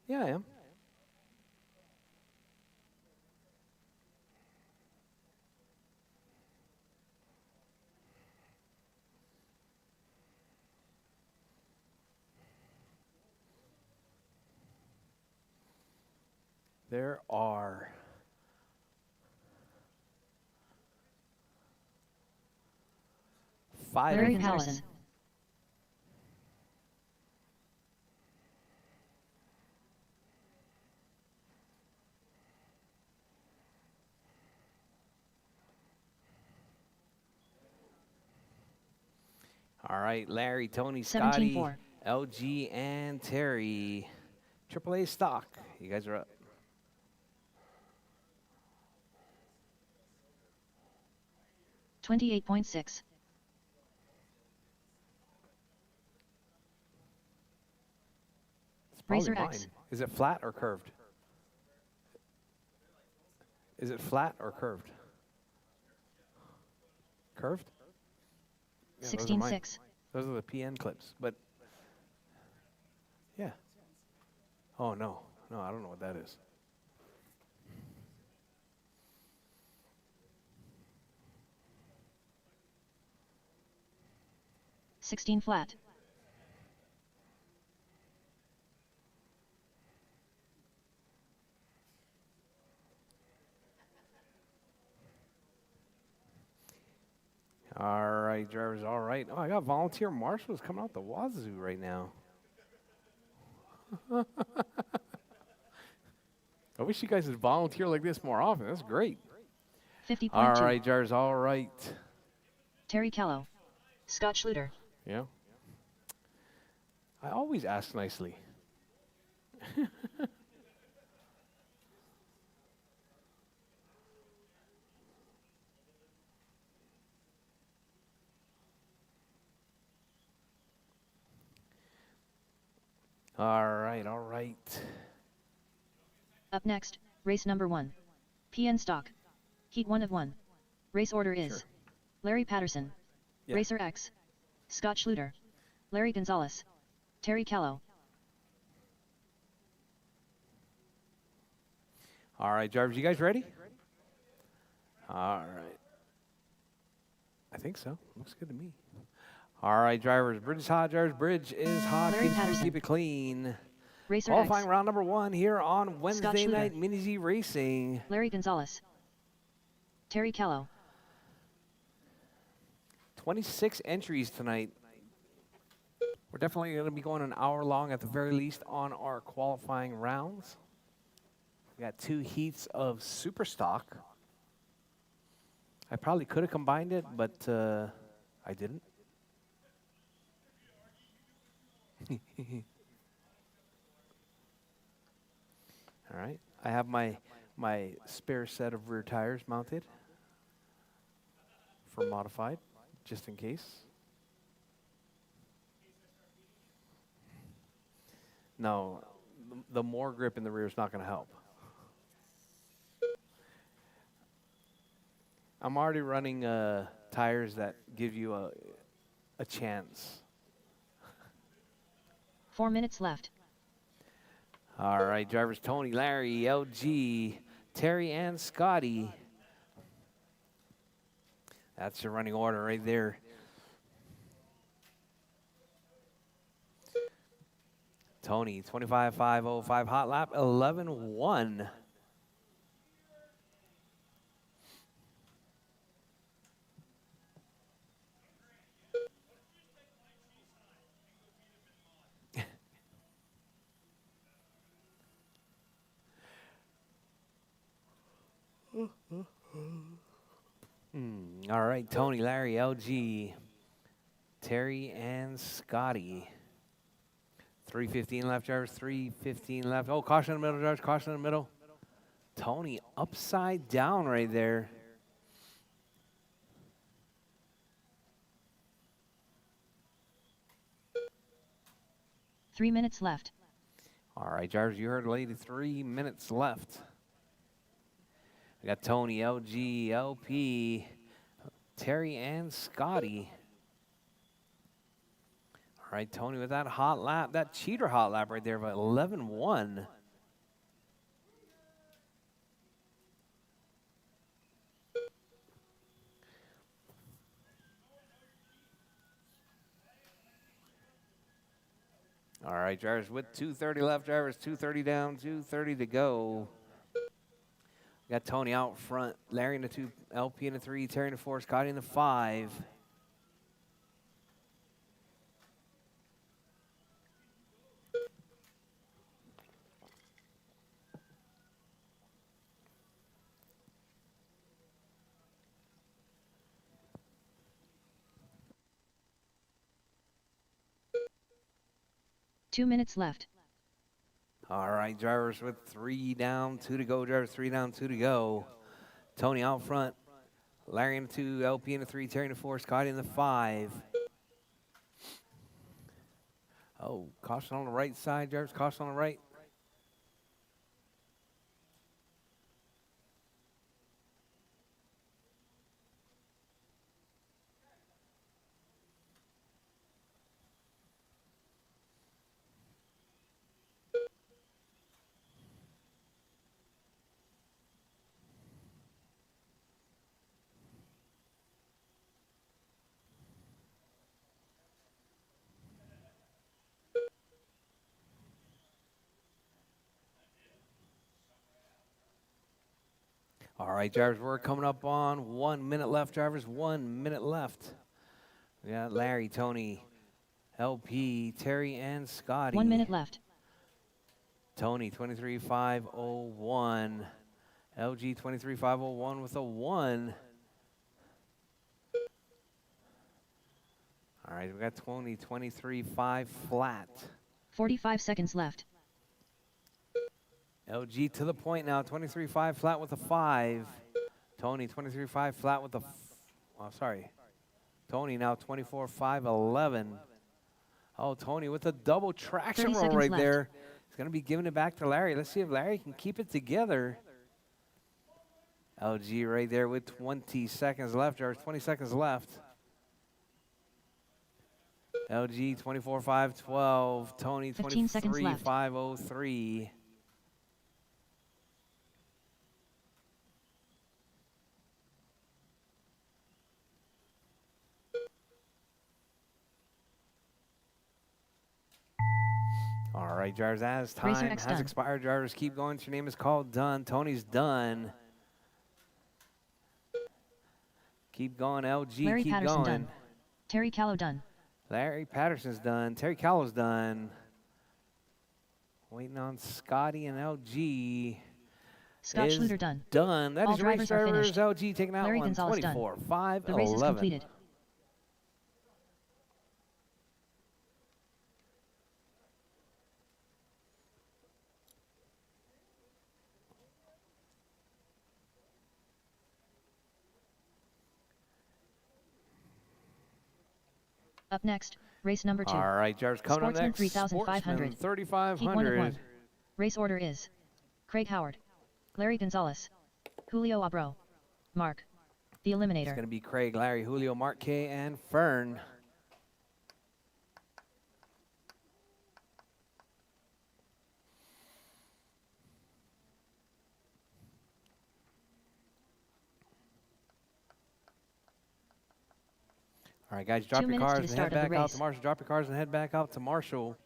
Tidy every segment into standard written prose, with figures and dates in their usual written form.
Yeah, I am. There are 5 Larry entries. Patterson. All right, Larry, Tony, 17 Scotty, 4. LG, and Terry. AAA stock. You guys are up. $28.6. It's probably Racer mine. X. Is it flat or curved? Is it flat or curved? Curved? Yeah, those are 16 mine. 6. Those are the PN clips, but yeah. Oh, no. No, I don't know what that is. $16 flat. All right, drivers, all right. Oh, I got volunteer marshals coming out the wazoo right now. I wish you guys would volunteer like this more often. That's great. 50.2. All right, drivers, all right. Terry Callow. Scott Schluter. Yeah. I always ask nicely. All right, all right. Up next, race number 1. PN stock. Heat 1 of 1. Race order is Sure. Larry Patterson. Yeah. Racer X. Scott Schluter. Larry Gonzalez. Terry Callow. All right, drivers, you guys ready? All right. I think so. Looks good to me. All right, drivers. Bridge is hot, drivers. Bridge is hot. Larry Keep it clean, Patterson. keep it clean. Racer Qualifying X. round number 1 here on Wednesday Schluter. night, Mini Z Racing. Larry Gonzalez. Terry Callow. 26 entries tonight. We're definitely going to be going an hour long at the very least on our qualifying rounds. We got 2 heats of super stock. I probably could have combined it, but I didn't. All right. I have my spare set of rear tires mounted for modified, just in case. No, the more grip in the rear is not going to help. I'm already running tires that give you a chance. 4 minutes left. All right, drivers Tony, Larry, LG, Terry, and Scotty. That's your running order right there. Tony, 25.505 hot lap, 11.1. All right, Tony, Larry, LG, Terry, and Scotty. 3:15 left, drivers. 3:15 left. Oh, caution in the middle, drivers. Caution in the middle. Tony upside down right there. Three minutes left. All right, drivers, you heard lady. 3 minutes left. We got Tony, LG, LP, Terry, and Scotty. All right, Tony with that hot lap, that cheater hot lap right there, but 11.1. All right, drivers with 2:30 left, drivers 2:30 down, 2:30 to go. We got Tony out front, Larry in the 2, LP in the 3, Terry in the 4, Scotty in the 5. Two minutes left. All right, drivers with 3 down, 2 to go. Drivers 3 down, 2 to go. Tony out front. Larry in the 2, LP in the 3, Terry in the 4, Scotty in the 5. Oh, caution on the right side, drivers. Caution on the right. All right, drivers, we're coming up on 1 minute left, drivers. 1 minute left. We got Larry, Tony, LP, Terry, and Scotty. 1 minute left. Tony, 23.501. LG, 23.501 with a 1. All right, we got 23.5 flat. 45 seconds left. LG to the point now, 23.5 flat with a 5. Tony, 23.5 flat with a, Tony now 24.511. Oh, Tony with a double traction roll right left. there. He's going to be giving it back to Larry. Let's see if Larry can keep it together. LG right there with 20 seconds left, or 20 seconds left. LG 24.512. Tony 23.503. All right, drivers, as time has expired, drivers keep going. Your name is called, done. Tony's done. Keep going, LG, Larry keep Patterson going. Done. Terry Callow done. Larry Patterson's done. Terry Callow's done. Waiting on Scotty and LG. Scott Schluter done. Done. That All is your race drivers drivers. LG taking out Larry one. Gonzalez 24.511. The race is completed. Up next, race number 2. All right, drivers, coming up Sportsman next. 3,500. Sportsman 3,500. Heat 1 of 1. Race order is Craig Howard, Larry Gonzalez, Julio Abro, Mark, the Eliminator. It's going to be Craig, Larry, Julio, Mark K, and Fern. All right, guys, drop your cars and head back out to Marshall. Drop your cars and head back out to Marshall.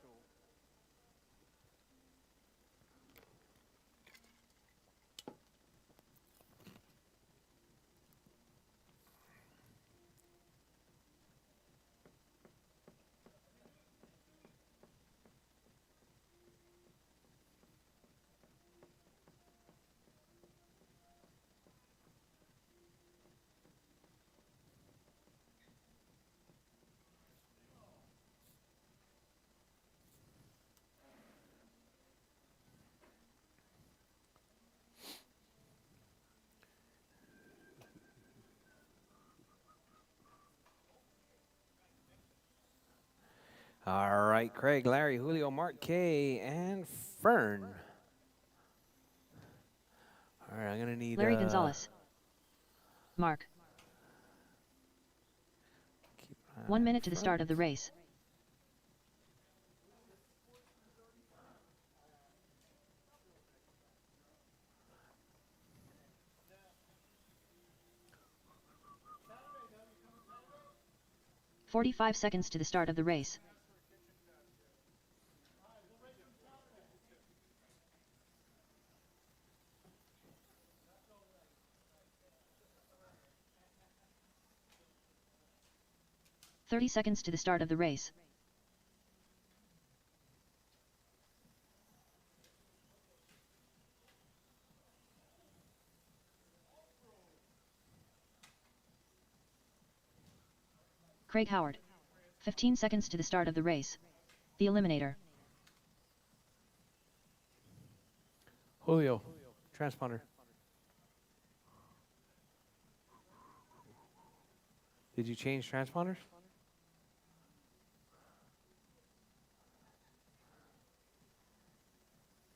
All right, Craig, Larry, Julio, Mark K, and Fern. All right, I'm going to need Larry Gonzalez. Mark. 1 minute to the start of the race. "45 seconds to the start of the race. 30 seconds to the start of the race. Craig Howard. 15 seconds to the start of the race. The Eliminator. Julio, transponder. Did you change transponders?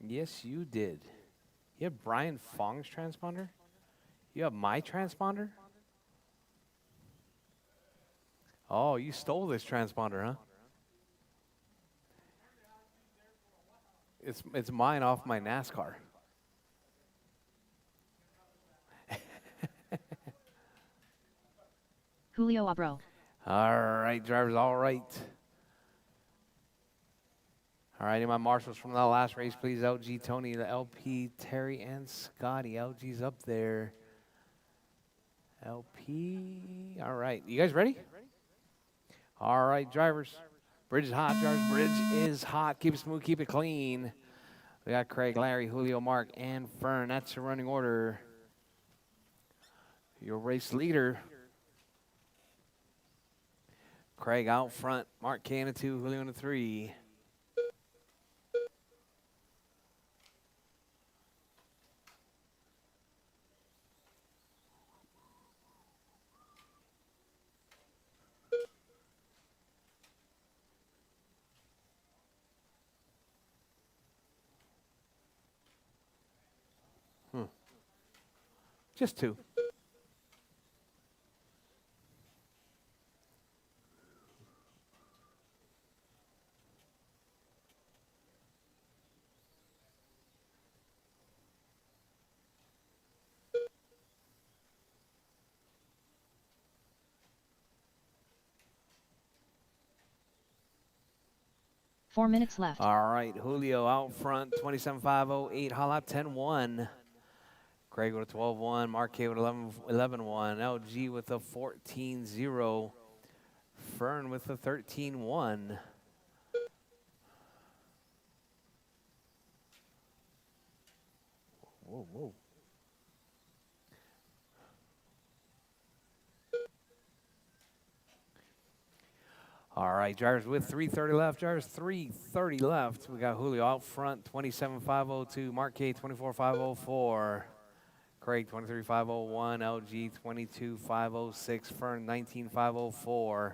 Yes, you did. You have Brian Fong's transponder? You have my transponder? Oh, you stole this transponder, huh? It's mine off my NASCAR. Julio Abro. All right, drivers, all right. All right, my marshals from the last race, please. LG, Tony, the LP, Terry, and Scotty. LG's up there. LP. All right, you guys ready? All right, drivers. Bridge is hot, drivers. Bridge is hot. Keep it smooth, keep it clean. We got Craig, Larry, Julio, Mark, and Fern. That's your running order. Your race leader. Craig out front. Mark K in a 2, Julio in a 3. Just 2. Four minutes left. All right, Julio out front, 27.508, hot lap 10.1. Craig with a 12.1, Mark K with 11.1, LG with a 14.0, Fern with a 13.1. Whoa, whoa. All right, drivers with 3:30 left. Drivers 3:30 left. We got Julio out front, 27.502. Mark K 24.504. Craig 23.501. LG 22.506. Fern 19.504.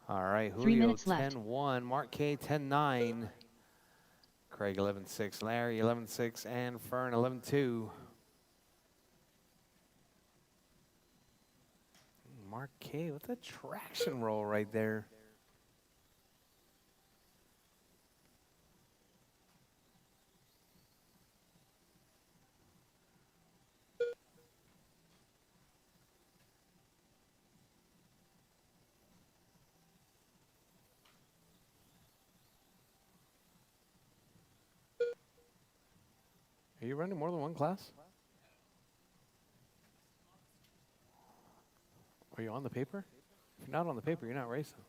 All right, 3 Julio minutes left. 10.1. Mark K 10.9. Craig 11.6. Larry 11.6. And Fern 11.2. Mark K with a traction roll right there. Are you running more than one class? Are you on the paper? If you're not on the paper, you're not racing.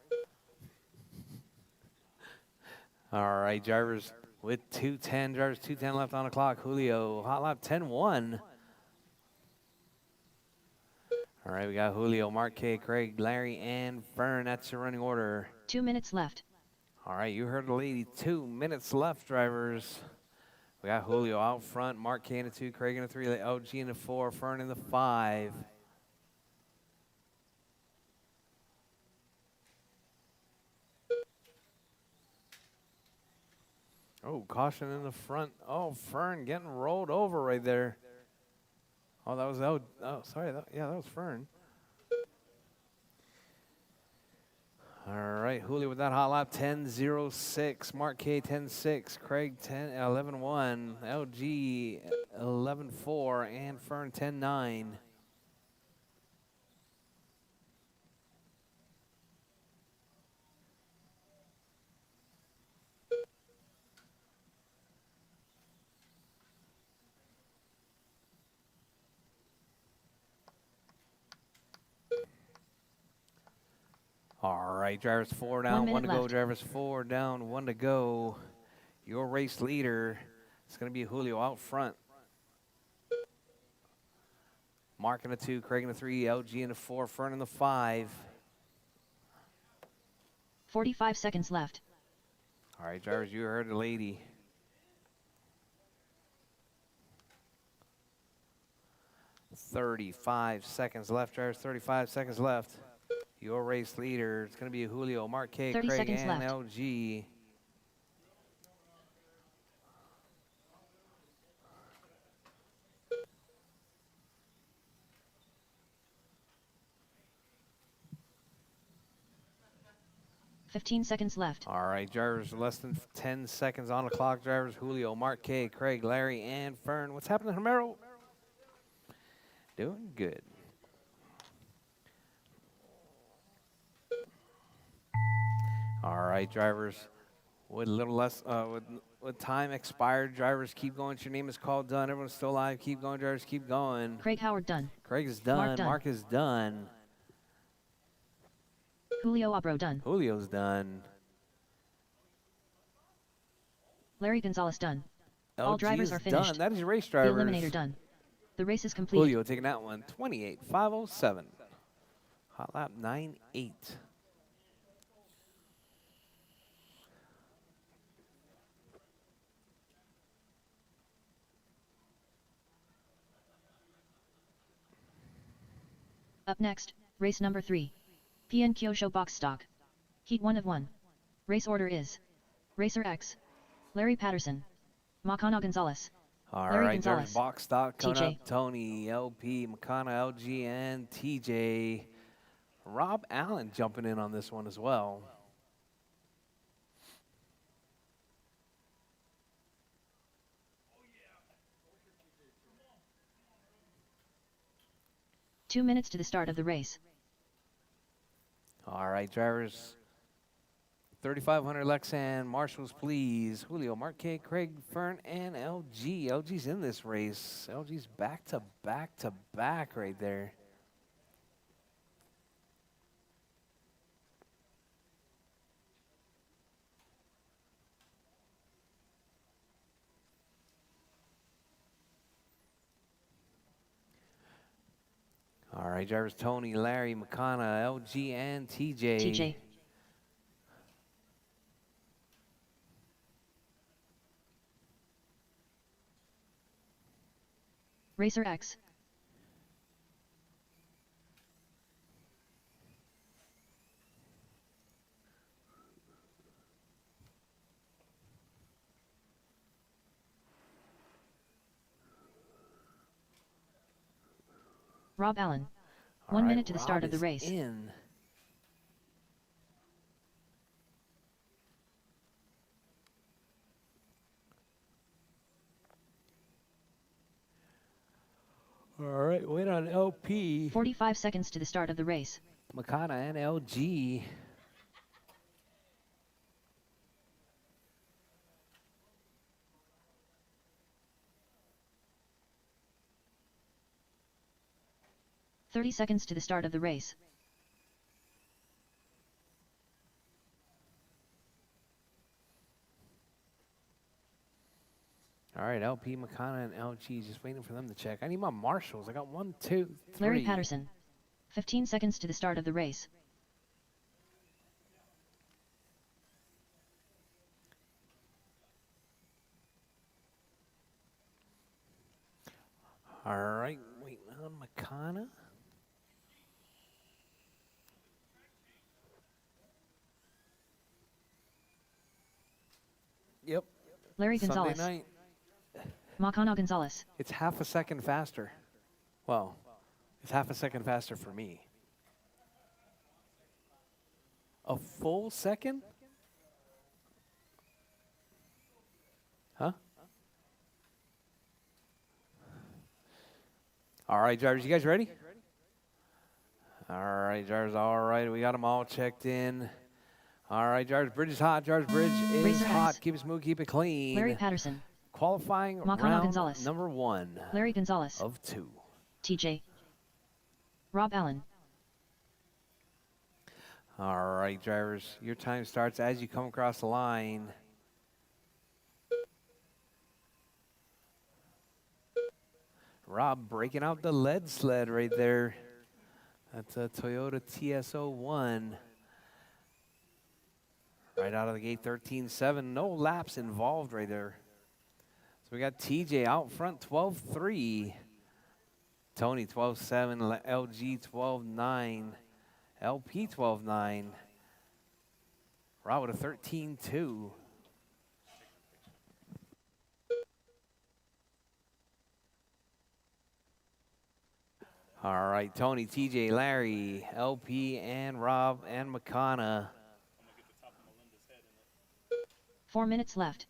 All right, drivers with 2:10. Drivers 2:10 left on the clock. Julio, hot lap 10.1. All right, we got Julio, Mark K, Craig, Larry, and Fern. That's your running order. 2 minutes left. All right, you heard the lady. 2 minutes left, drivers. We got Julio out front, Mark K in a 2, Craig in a 3, LG in a 4, Fern in the 5. Oh, caution in the front. Oh, Fern getting rolled over right there. Oh, that was, sorry. That was Fern. All right, Julio with that hot lap, 10.06. Mark K, 10.6. Craig, 11.1. LG, 11.4. And Fern, 10.9. All right, drivers 4 down, 1 1 minute to go. left. Drivers 4 down, 1 to go. Your race leader is going to be Julio out front. Mark in the 2, Craig in the 3, LG in the 4, Fern in the 5. 45 seconds left. All right, drivers, you heard the lady. "35 seconds left, drivers. 35 seconds left. Your race leader is going to be Julio, Mark K, 30 Craig, seconds and left. LG. "15 seconds left. All right, drivers, less than 10 seconds on the clock. Drivers, Julio, Mark K, Craig, Larry, and Fern. What's happening, Romero? Doing good. All right, drivers, with a little less, with time expired, drivers keep going. Your name is called, done. Everyone's still alive. Keep going, drivers, keep going. Craig Howard done. Craig is done. Mark done. Mark is done. Julio Abro done. Julio's done. Larry Gonzalez done. LG All drivers is are finished. done. That is your race The drivers. Eliminator done. The race is complete. Julio taking that one. 28.507. Hot lap 9.8. Up next, race number 3. PN Kyosho Box Stock. Heat 1 of 1. Race order is Rchq, Larry Patterson, Makana Gonzalez. All Larry right, Gonzalez. drivers, box stock coming TJ. up. Tony, LP, McConna, LG, and TJ. Rob Allen jumping in on this one as well. Two minutes to the start of the race. All right, drivers. 3,500 Lexan, marshals, please. Julio, Mark K, Craig, Fern, and LG. LG's in this race. LG's back to back to back right there. All right, drivers, Tony, Larry, McConna, LG, and TJ. TJ. Rchq. Rob Allen. All 1 right, minute to the Rob start of the is race. In. All right, wait on LP, 45 seconds to the start of the race. McConna, and LG. "30 seconds to the start of the race. All right, LP, McConna, and LG. Just waiting for them to check. I need my marshals. I got 1, 2, 3. Larry Patterson. 15 seconds to the start of the race. All right, waiting on McConna. Yep. Larry Sunday Gonzalez. night. Makana Gonzalez. It's half a second faster. Well, it's half a second faster for me. A full second? Huh? All right, drivers, you guys ready? All right, drivers, all right. We got them all checked in. All right, drivers, bridge is hot. Drivers, bridge is Rchq. hot. Keep it smooth, keep it clean. Larry Patterson. Qualifying Makana round Gonzalez. number 1 Larry Gonzalez. of 2. TJ. Rob Allen. All right, drivers, your time starts as you come across the line. Rob breaking out the lead sled right there. That's a Toyota TS01. Right out of the gate, 13.7. No laps involved right there. So we got TJ out front, 12.3. Tony, 12.7. LG, 12.9. LP, 12.9. Rob with a 13.2. All right, Tony, TJ, Larry, LP, and Rob, and McConna. 4 minutes left.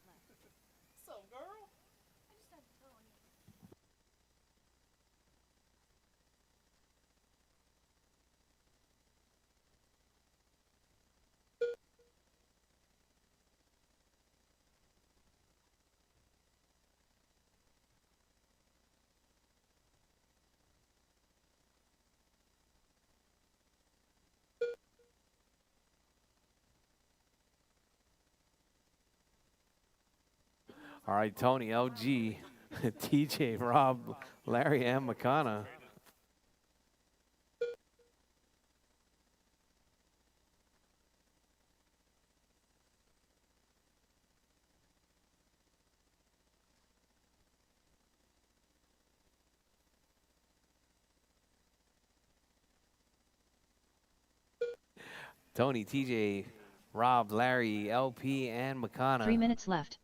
All right, Tony, LG, TJ, Rob, Larry, and McConna. Tony, TJ, Rob, Larry, LP, and 3 McConna. minutes left.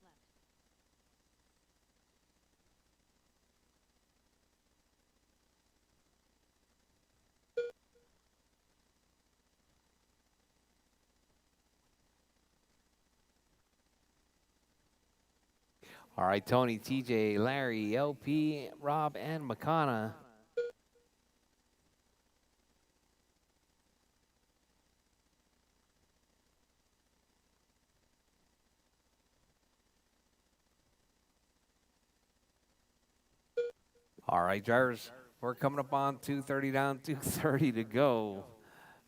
All right, Tony, TJ, Larry, LP, Rob, and McConna. All right, drivers, we're coming up on 2:30 down, 2:30 to go.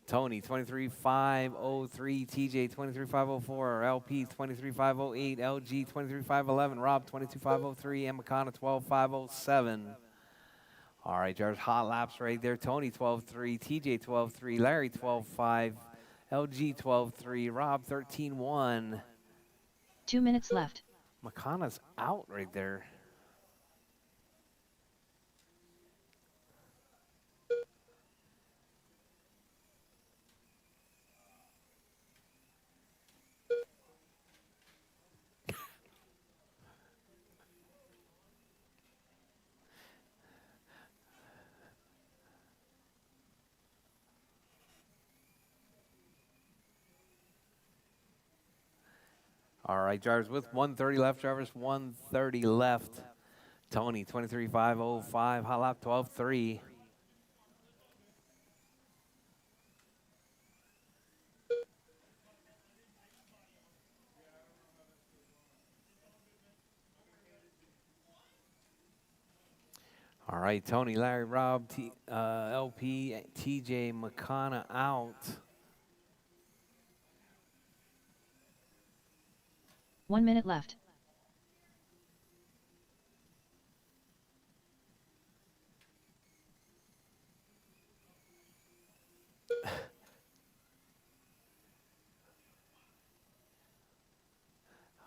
Tony, 23.503, TJ, 23.504, LP, 23.508, LG, 23.511, Rob, 22.503, and McConna, 12.507. All right, drivers, hot laps right there. Tony, 12.3, TJ, 12.3, Larry, 12.5, LG, 12.3, Rob, 13.1. 2 minutes left. McConna's out right there. All right, drivers, with 1:30 left, drivers, 1:30 left. Tony, 23.505, hot lap, 12.3. All right, Tony, Larry, Rob, LP, TJ, McConna out. 1 minute left.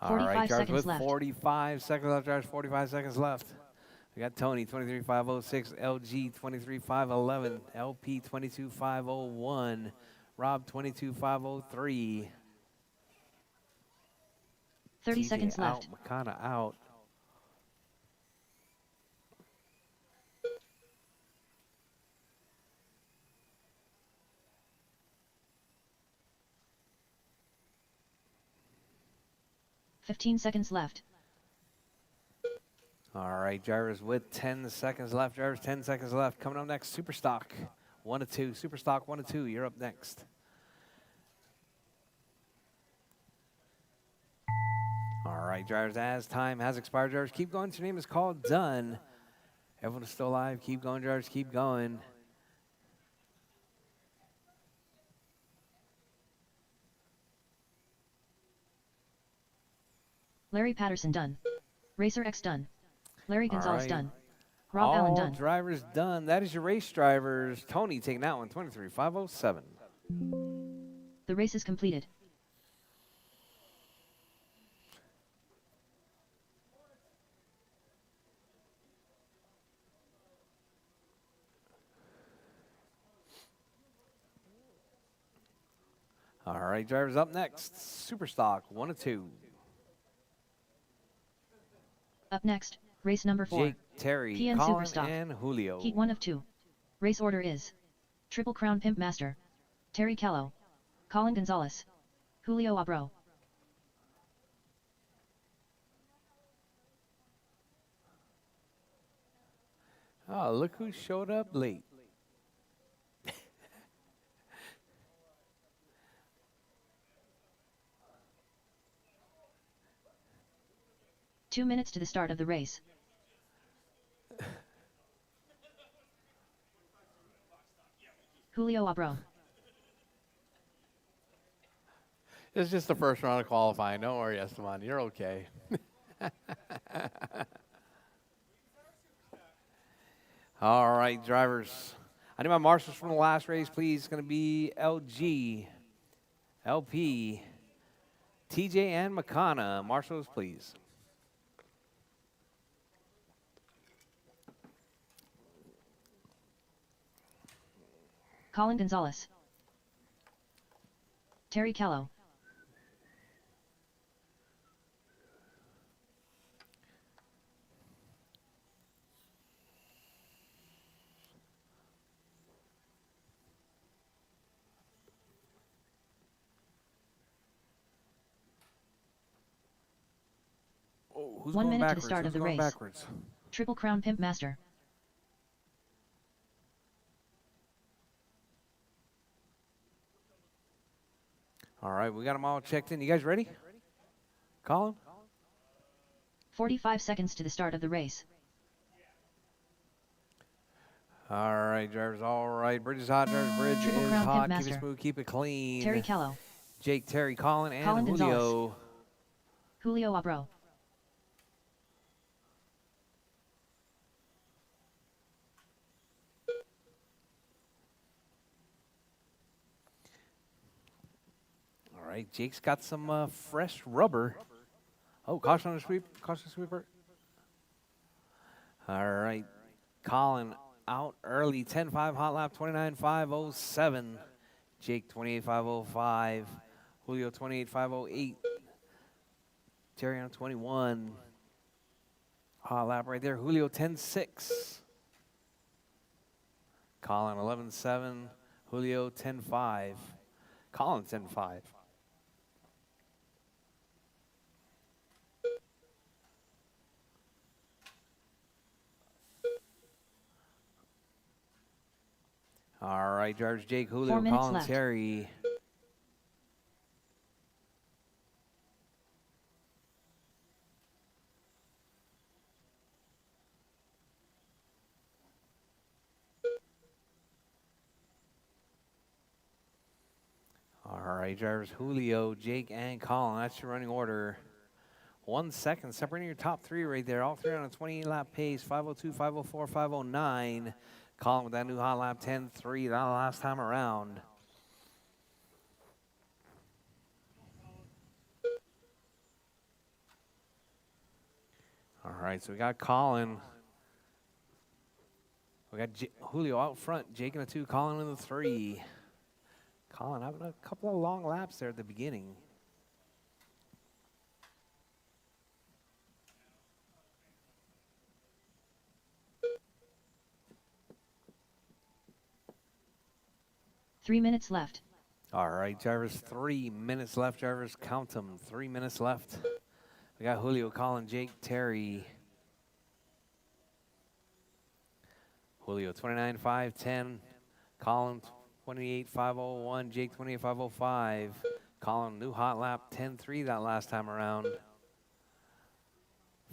All right, 45 drivers, seconds with left. 45 seconds left, drivers, 45 seconds left. We got Tony, 23.506, LG, 23.511, LP, 22.501, Rob, 22.503. 30 TJ seconds out, left. McConna out. Fifteen seconds left. All right, drivers, with 10 seconds left, drivers, 10 seconds left. Coming up next, Super Stock, 1 to 2. Super Stock, 1 to 2. You're up next. All right, drivers, as time has expired, drivers, keep going. Your name is called. Done. Everyone is still alive. Keep going, drivers, keep going. Larry Patterson done. Racer X done. Larry Gonzalez right. done. Rob Allen All done. drivers done. That is your race drivers. Tony taking that one, 23,507. The race is completed. All right, drivers up next. Superstock 1 of 2. Up next, race number 4. Jake, Terry, PN Colin, Superstock. and Julio. Heat 1 of 2. Race order is Triple Crown Pimp Master, Terry Callow, Colin Gonzalez, Julio Abro. Oh, look who showed up late. 2 minutes to the start of the race. Julio Abro. It's just the first round of qualifying. Don't worry, Esteban. You're okay. All right, drivers. I need my marshals from the last race, please. It's going to be LG, LP, TJ, and McConna. Marshals, please. Colin Gonzalez. Terry Callow. Oh, who's 1 going minute to backwards? the start Who's of the going race. backwards? Triple Crown Pimp Master. All right, we got them all checked in. You guys ready? Colin? 45 seconds to the start of the race. All right, drivers. All right, bridge is hot. Drivers, bridge Triple is Crown Pimp hot. Keep Master. it smooth. Keep it clean. Terry Callow. Jake, Terry, Colin, and Colin Julio. Gonzalez. Julio Abro. All right, Jake's got some fresh rubber. Oh, caution on the sweep. Caution sweeper. All right, Colin out early. 10-5 hot lap. 29,507. Jake 28,505. Julio 28,508. Terry on 21. Hot lap right there. Julio 10-6. Colin 11-7. Julio 10-5. Colin 10-5. All right, drivers Jake, 4 Julio, minutes Colin, left. Terry. All right, drivers Julio, Jake, and Colin. That's your running order. 1 second separating your top three right there. All three on a 28-lap pace. 502, 504, 509. Colin with that new hot lap 10-3. That last time around. All right, so we got Colin. We got Julio out front. Jake in the 2, Colin in the 3. Colin having a couple of long laps there at the beginning. Three minutes left. All right, drivers, 3 minutes left. Drivers, count them. 3 minutes left. We got Julio, Colin, Jake, Terry. Julio, 29,510. Colin, 28,501. Jake, 28,505. Colin, new hot lap, 10-3 that last time around.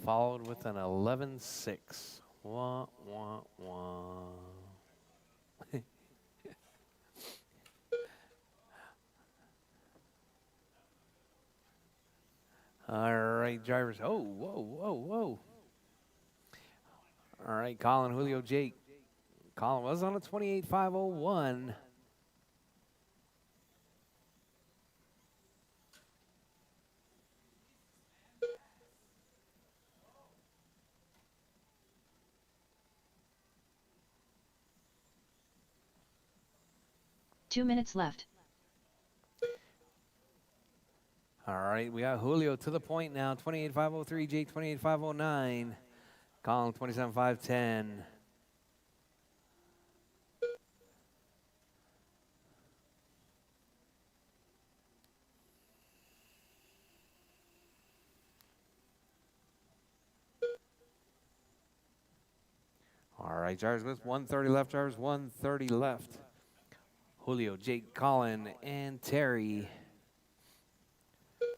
Followed with an 11-6. Wah, wah, wah. All right, drivers. Oh, whoa, whoa, whoa. All right, Colin, Julio, Jake. Colin was on a 28.501. Two minutes left. All right, we got Julio to the point now. 28.503, Jake 28.509. Colin 27.510. All right, drivers with 130 left, drivers 130 left. Julio, Jake, Colin, and Terry.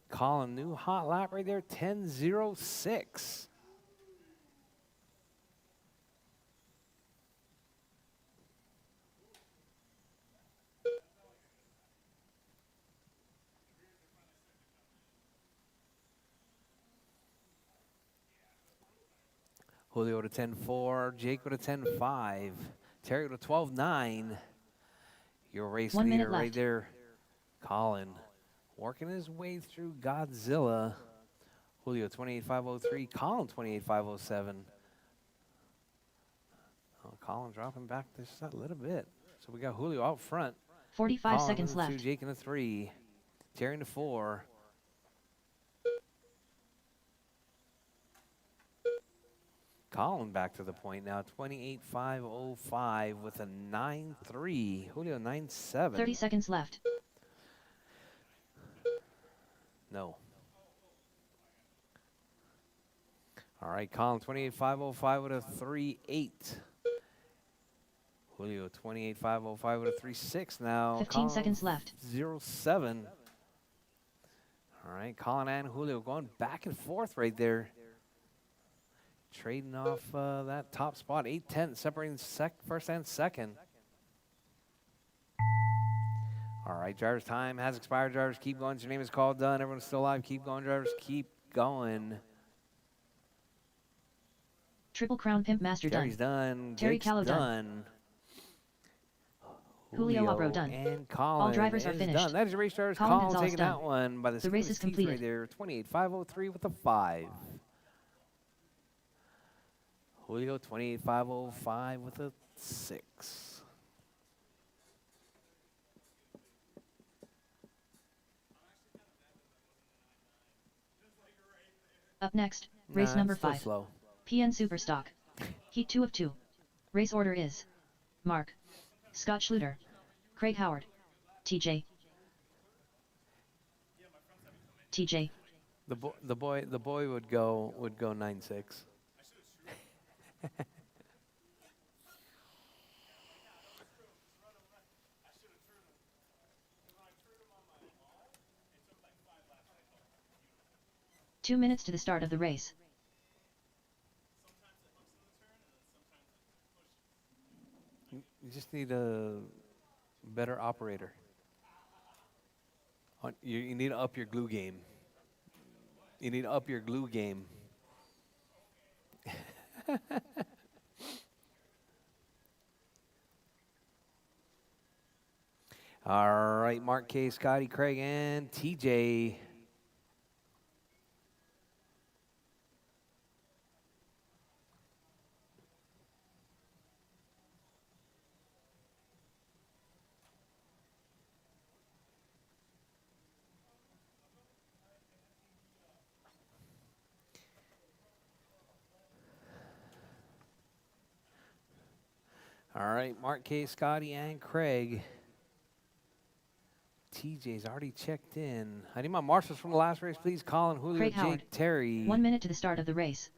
Colin, new hot lap right there, 10.06. Julio to 10.4, Jake with a 10.5, Terry with a 12.9. Your race 1 minute leader right left. there, Colin, working his way through Godzilla. Julio 28.503, Colin 28.507. Oh, Colin dropping back just a little bit. So we got Julio out front. 45 Colin seconds in the 2, left. Jake in the 3, Terry in the 4. Colin back to the point now, 28.505 with a 9.3. Julio 9.7. 30 seconds left. No. All right, Colin 28.505 with a 3.8. Julio 28.505 with a 3.6 now. 15 Colin seconds left. 0.7. All right, Colin and Julio going back and forth right there. Trading off that top spot. 8-10 separating first and second. All right, drivers' time has expired. Drivers, keep going. Your name is called. Done. Everyone's still alive. Keep going, drivers. Keep going. Triple Crown Pimp Master Terry's done. done. Terry Jake's Callow done. done. Julio Abro done. And Colin All drivers are is finished. done. That is your race, drivers. Colin Colin Gonzalez taking done. that one by the The race skin of is his teeth completed. right there. 28.503 with a 5. Julio 28.505 with a 6. Up next, race number Still 5. slow. PN Superstock. Heat 2 of 2. Race order is Mark, Scott Schluter, Craig Howard, TJ. TJ. The boy would go 9.6. Two minutes to the start of the race. You just need a better operator. You need to up your glue game. You need to up your glue game. All right, Mark K, Scotty, Craig, and TJ. All right, Mark K, Scotty, and Craig. TJ's already checked in. I need my marshals from the last race, please. Colin, Julio, Craig Jake, Howard. Terry. 1 minute to the start of the race.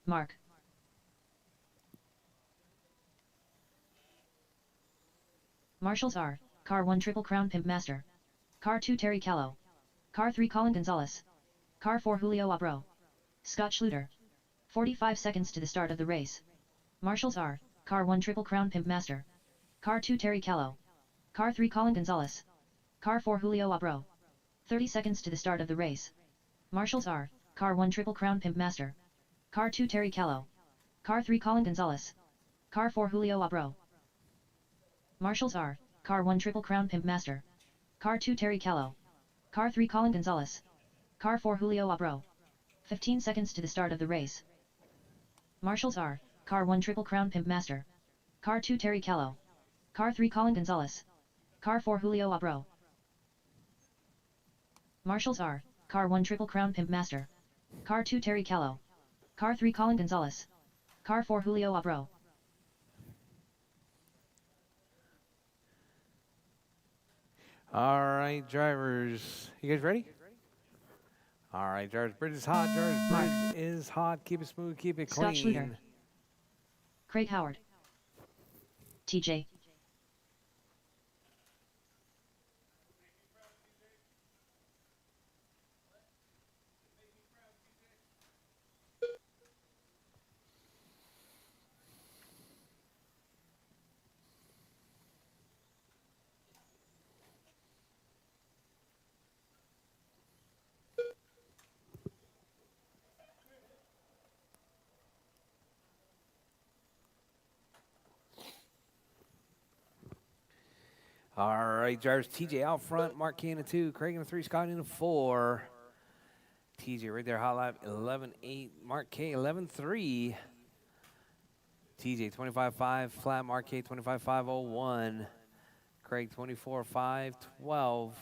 Mark. Marshals are Car 1 Triple Crown Pimp Master, Car 2 Terry Callow, Car 3 Colin Gonzalez, Car 4 Julio Abro, Scott Schluter. 45 seconds to the start of the race. Marshals are Car 1 Triple Crown Pimp Master, Car 2 Terry Callow, Car 3 Colin Gonzalez. Car 4 Julio Abro. 30 seconds to the start of the race. Marshals are, Car 1 Triple Crown Pimp Master. Car 2 Terry Callow. Car 3 Colin Gonzalez. Car 4 Julio Abro. Marshals are, Car 1 Triple Crown Pimp Master. Car 2 Terry Callow. Car 3 Colin Gonzalez. Car 4 Julio Abro. 15 seconds to the start of the race. Marshals are, Car 1 Triple Crown Pimp Master. Car 2 Terry Callow. Car 3 Colin Gonzalez. Car 4 Julio Abro. Marshals are, Car 1 Triple Crown Pimp Master. Car 2 Terry Callow. Car 3 Colin Gonzalez. Car 4 Julio Abro. All right, drivers. You guys ready? All right, drivers. Bridge is hot. Drivers. Bridge is hot. Keep it smooth. Keep it Scott clean. Schluter. Craig Howard. TJ. All right, drivers. TJ out front. Mark K in the 2. Craig in the 3. Scott in the 4. TJ right there. Hot lap 11.8. Mark K 11.3. TJ 25.5. Flat. Mark K 25.501. Craig 24.512.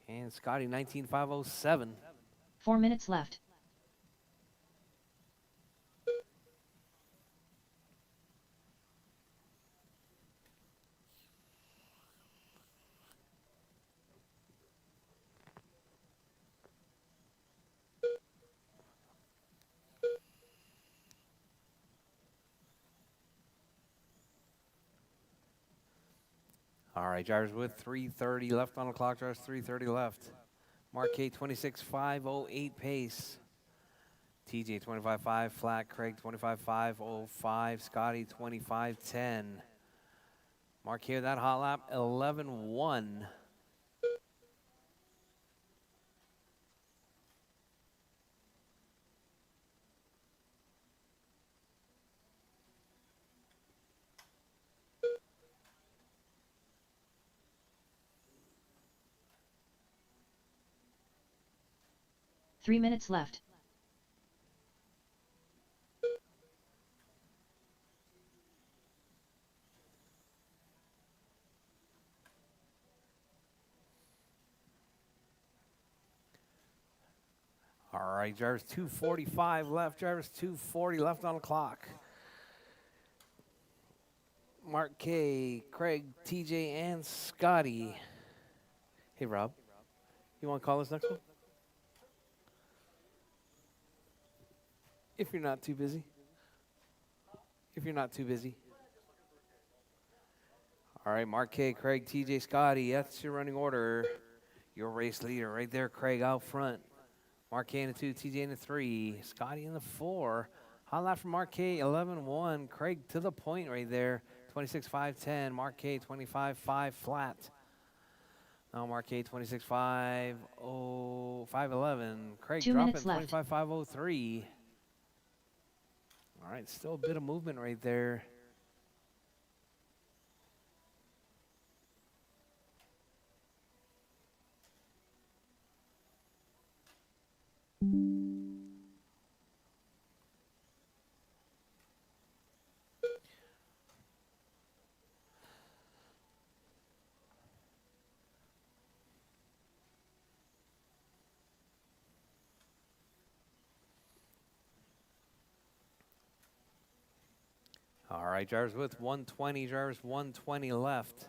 And Scotty 19.507. 4 minutes left. All right, drivers with 3:30 left on the clock. Drivers 3:30 left. Mark K 26.508 pace. TJ 25.5 flat. Craig 25.505. Scotty 25.10. Mark here that hot lap 11.1. Three minutes left. All right, drivers 2:45 left. Drivers 2:40 left on the clock. Mark K, Craig, TJ, and Scotty. Hey, Rob, you want to call this next one? If you're not too busy. If you're not too busy. All right, Mark K, Craig, TJ, Scotty. That's your running order. Your race leader right there, Craig out front. Mark K in the 2, TJ in the 3, Scotty in the 4. Hot lap from Mark K, 11.1. Craig to the point right there, 26.510. Mark K, 25.5 flat. Now Mark K, 26.511. Craig 2 dropping minutes left. 25.503. All right, still a bit of movement right there. All right, drivers with 120, drivers 120 left.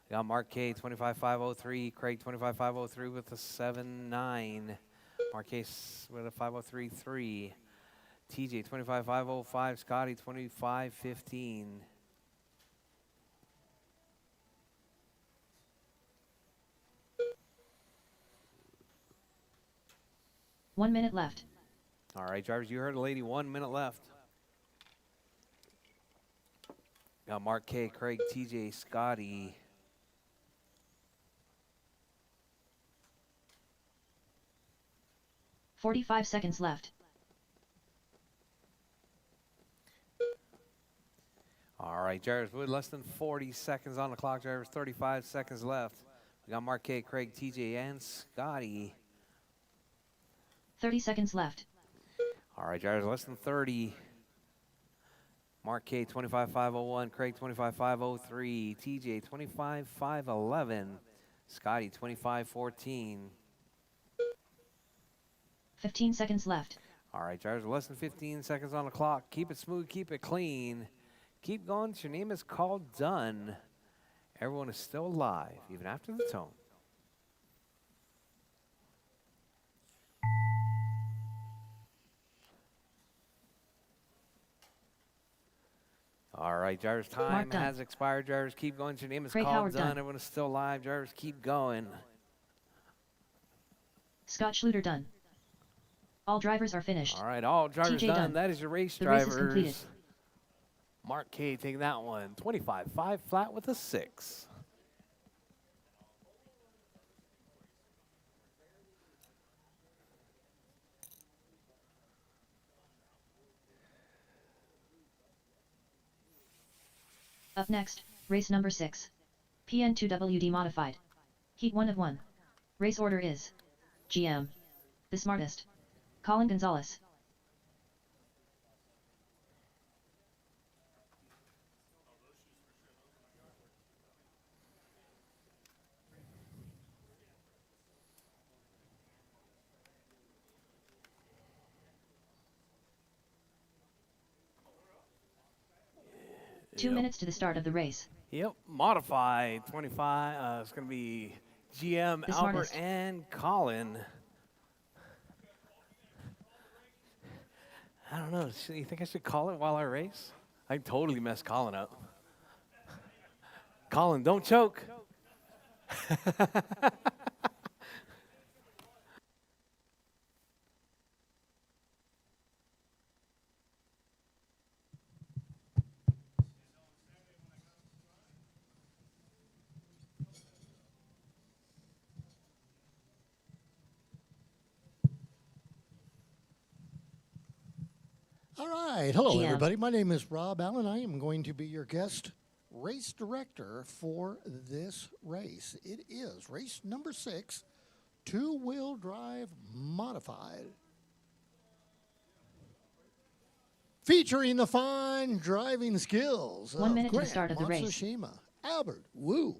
We got Mark K, 25.503, Craig 25.503 with a 7.9. Mark K with a 5.033. TJ 25.505, Scotty 25.15. 1 minute left. All right, drivers, you heard the lady, 1 minute left. Got Mark K, Craig, TJ, Scotty. "45 seconds left. All right, drivers, with less than 40 seconds on the clock, drivers, 35 seconds left. We got Mark K, Craig, TJ, and Scotty. 30 seconds left. All right, drivers, less than 30. Mark K, 25.501, Craig, 25.503, TJ, 25.511, Scotty, 25.14. 15 seconds left. All right, drivers, less than 15 seconds on the clock. Keep it smooth, keep it clean. Keep going. Your name is called done. Everyone is still alive, even after the tone. All right, drivers, time done. has expired. Drivers, keep going. Your name is Craig called Howard done. done. Everyone is still alive. Drivers, keep going. Scott Schluter done. All drivers are finished. All right, all drivers TJ done. done. That is your race, The race drivers. is completed. Mark K taking that one. 25.5 flat with a 6. Up next, race number 6. PN2WD modified. Heat 1 of 1. Race order is GM. The smartest. Colin Gonzalez. Two minutes to the start of the race. Yep, modified 25. It's going to be GM, The Albert, smartest. and Colin. I don't know. You think I should call it while I race? I totally messed Colin up. Colin, don't choke. All right. Hello, GM. everybody. My name is Rob Allen. I am going to be your guest race director for this race. It is race number 6, two-wheel drive modified. Featuring the fine driving skills 1 of minute to the Grant start of the race. Matsushima, Albert Wu,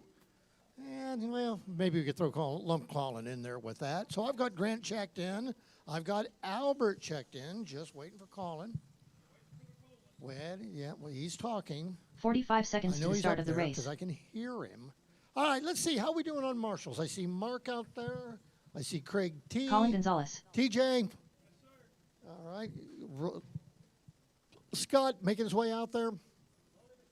and, well, maybe we could throw lump Colin in there with that. So I've got Grant checked in. I've got Albert checked in, just waiting for Colin. Well, he's talking. 45 seconds I to know the he's start up of the there race. because I can hear him. All right, let's see. How we doing on marshals? I see Mark out there. I see Craig T. Colin Gonzalez. TJ. All right. Scott making his way out there.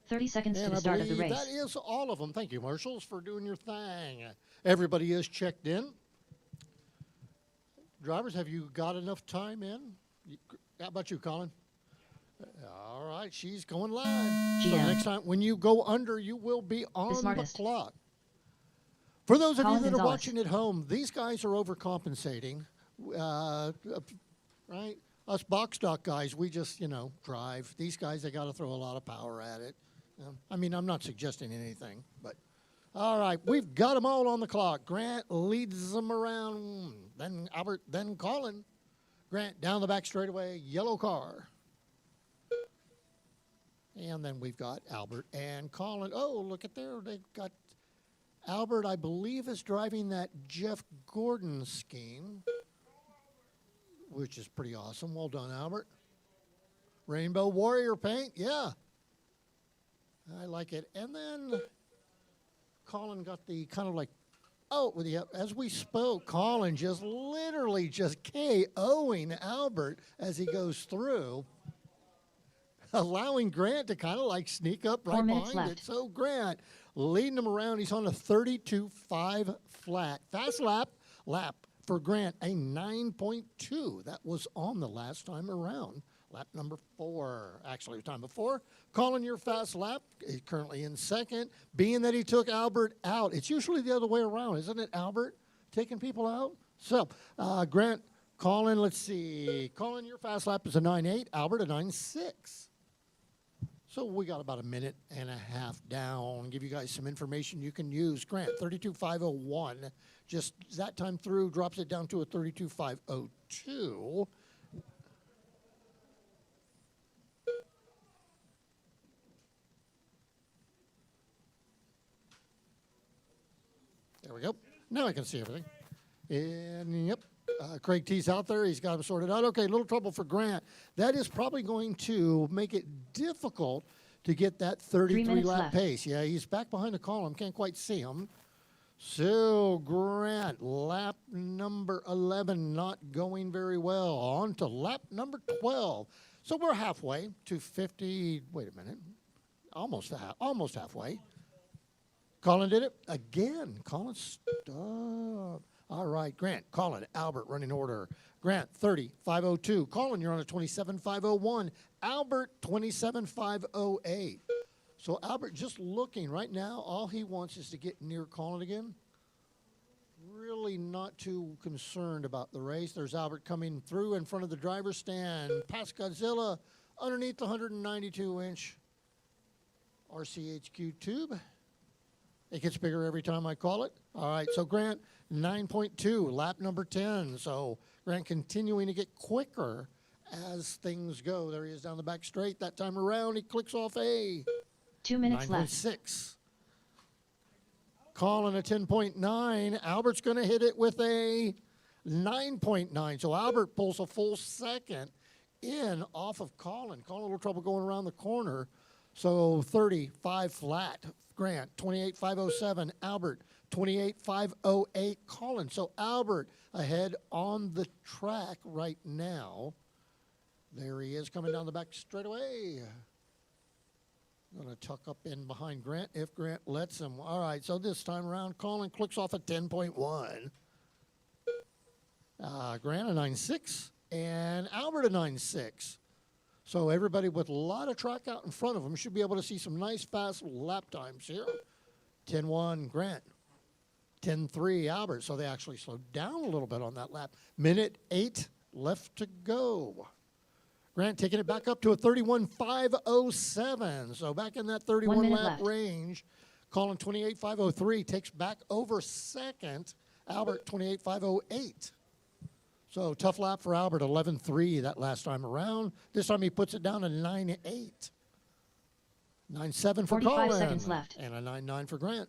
30 seconds to And the I start of the believe race. that is all of them. Thank you, marshals, for doing your thing. Everybody is checked in. Drivers, have you got enough time in? How about you, Colin? All right, she's going live. So GM. next time, when you go under, you will be on the smartest. clock. For those of Colin you that are Gonzalez. watching at home, these guys are overcompensating. Right? Us box stock guys, we just, drive. These guys, they got to throw a lot of power at it. I mean, I'm not suggesting anything, but all right, we've got them all on the clock. Grant leads them around, then Albert, then Colin. Grant down the back straightaway, yellow car. And then we've got Albert and Colin. Oh, look at there. They've got Albert, I believe, is driving that Jeff Gordon scheme, which is pretty awesome. Well done, Albert. Rainbow Warrior paint, yeah. I like it. And then Colin got the kind of like, as we spoke, Colin just literally just KOing Albert as he goes through, allowing Grant to kind of like sneak up 4 right minutes behind it. left. So Grant leading him around. He's on a 32.5 flat. Fast lap for Grant, a 9.2. That was on the last time around. Lap number 4. Actually, time before. Colin, your fast lap. He's currently in second. Being that he took Albert out, it's usually the other way around, isn't it, Albert? Taking people out? So, Grant, Colin, let's see. Colin, your fast lap is a 9.8. Albert, a 9.6. So we got about a minute and a half down. Give you guys some information you can use. Grant, 32.501. Just that time through drops it down to a 32.502. There we go. Now I can see everything. And yep, Craig T's out there. He's got him sorted out. Okay, a little trouble for Grant. That is probably going to make it difficult to get that 33 lap left. pace. Yeah, he's back behind the column. Can't quite see him. So Grant, lap number 11, not going very well. On to lap number 12. So we're halfway to 50. Wait a minute. Almost halfway. Colin did it again. Colin stopped. All right, Grant, Colin, Albert, running order. Grant, 30.502. Colin, you're on a 27.501. Albert, 27.508. So Albert, just looking right now, all he wants is to get near Colin again. Really not too concerned about the race. There's Albert coming through in front of the driver's stand. Past Godzilla, underneath the 192-inch RCHQ tube. It gets bigger every time I call it. All right, so Grant, 9.2, lap number 10. So Grant continuing to get quicker as things go. There he is down the back straight. That time around, he clicks off a 2 minutes left. 9.6. Colin a 10.9. Albert's going to hit it with a 9.9. So Albert pulls a full second in off of Colin. Colin a little trouble going around the corner. So 35 flat. Grant, 28.507. Albert, 28.508. Colin. So Albert ahead on the track right now. There he is coming down the back straightaway. Going to tuck up in behind Grant if Grant lets him. All right, so this time around, Colin clicks off at 10.1. Grant a 9.6 and Albert a 9.6. So everybody with a lot of track out in front of them should be able to see some nice fast lap times here. 10.1 Grant, 10.3 Albert. So they actually slowed down a little bit on that lap. Minute 8 left to go. Grant taking it back up to a 31.507. So back in that 31 1 minute lap left. range. Colin 28.503 takes back over second. Albert 28.508. So tough lap for Albert, 11.3 that last time around. This time he puts it down to 9.8. 9.7 for 45 Colin. seconds left. And a 9.9 for Grant.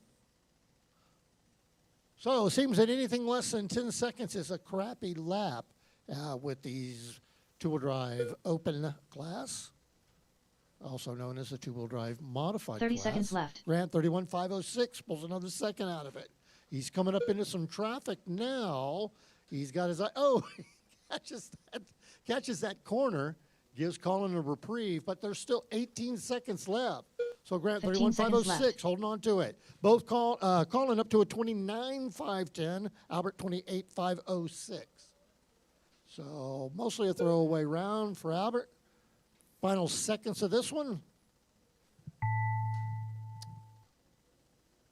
So it seems that anything less than 10 seconds is a crappy lap with these two-wheel drive open class, also known as the two-wheel drive modified 30 class. seconds left. Grant 31.506 pulls another second out of it. He's coming up into some traffic now. He's got his eye. Oh, he catches that corner, gives Colin a reprieve, but there's still 18 seconds left. So Grant 15 seconds 31.506, left. holding on to it. Both Colin up to a 29.510, Albert 28.506. So mostly a throwaway round for Albert. Final seconds of this one.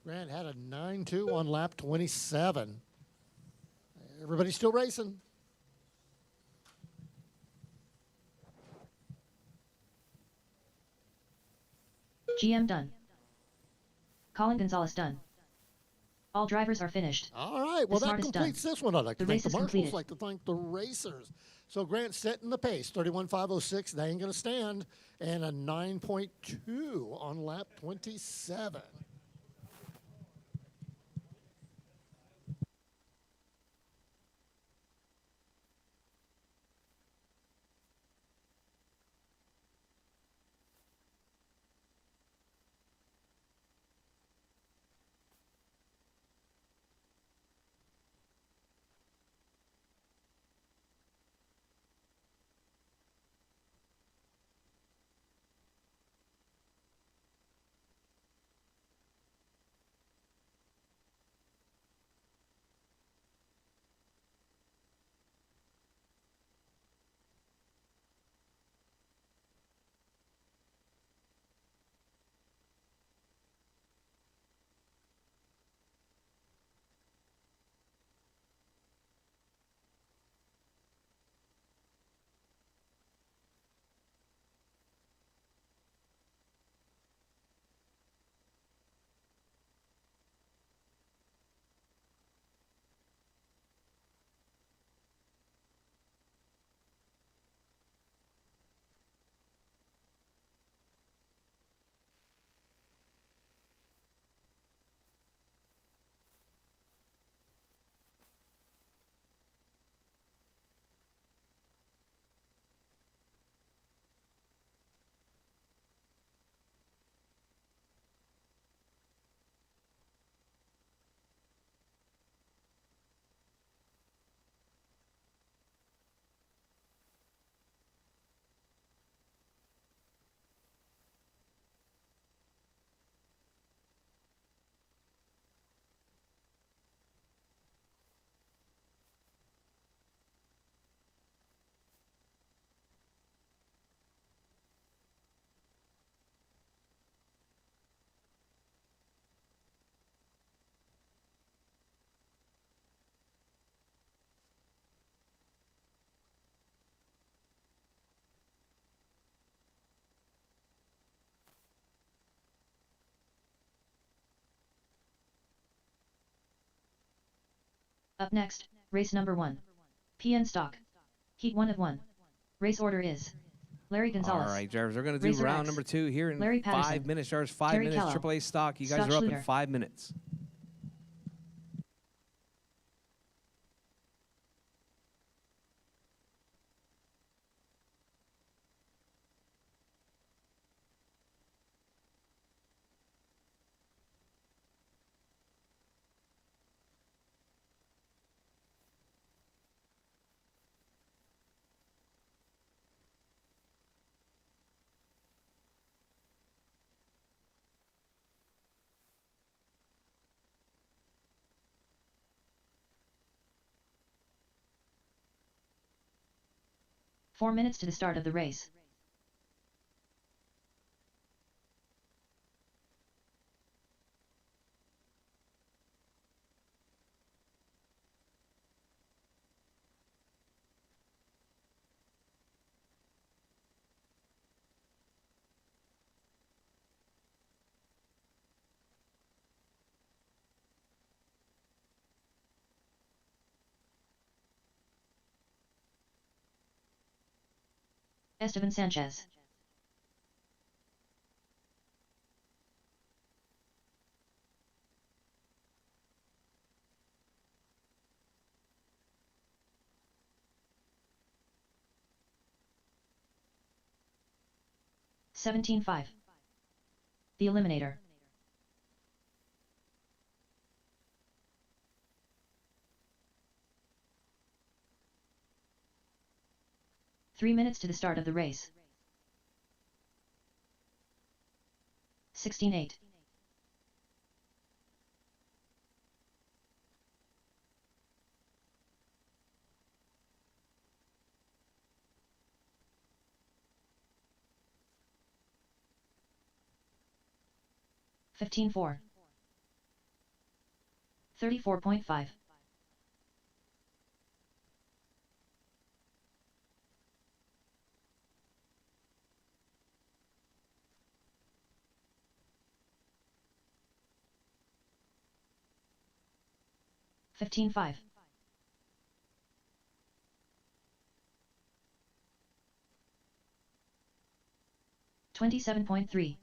Grant had a 9.2 on lap 27. Everybody's still racing. GM done. Colin Gonzalez done. All drivers are finished. All right, well, The that start is completes done. this one. I'd like to The thank race the is marshals, completed. like to thank the racers. So Grant setting the pace, 31.506. They ain't going to stand. And a 9.2 on lap 27. Up next, race number 1. PN stock. Heat 1 of 1. Race order is Larry Gonzalez. All right, drivers, we're going to do Racer round X. number 2 here in Larry 5 Patterson. minutes. Drivers, 5 Terry minutes. Callow. AAA stock. You guys Scott are up in Schluter. 5 minutes. Four minutes to the start of the race. Esteban Sanchez. $17.5. The Eliminator. Three minutes to the start of the race. 16.8. $15.4. 34.5. $15.5. 27.3.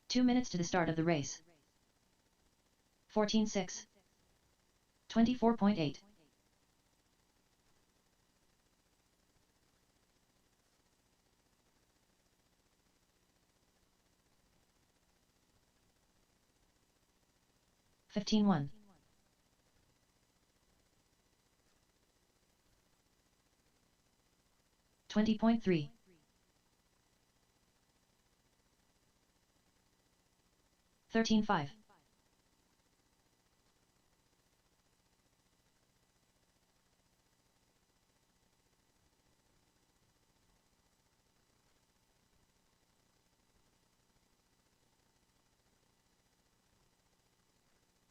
2 minutes to the start of the race. 14.6. 24.8. 15.1. 20.3. 13.5.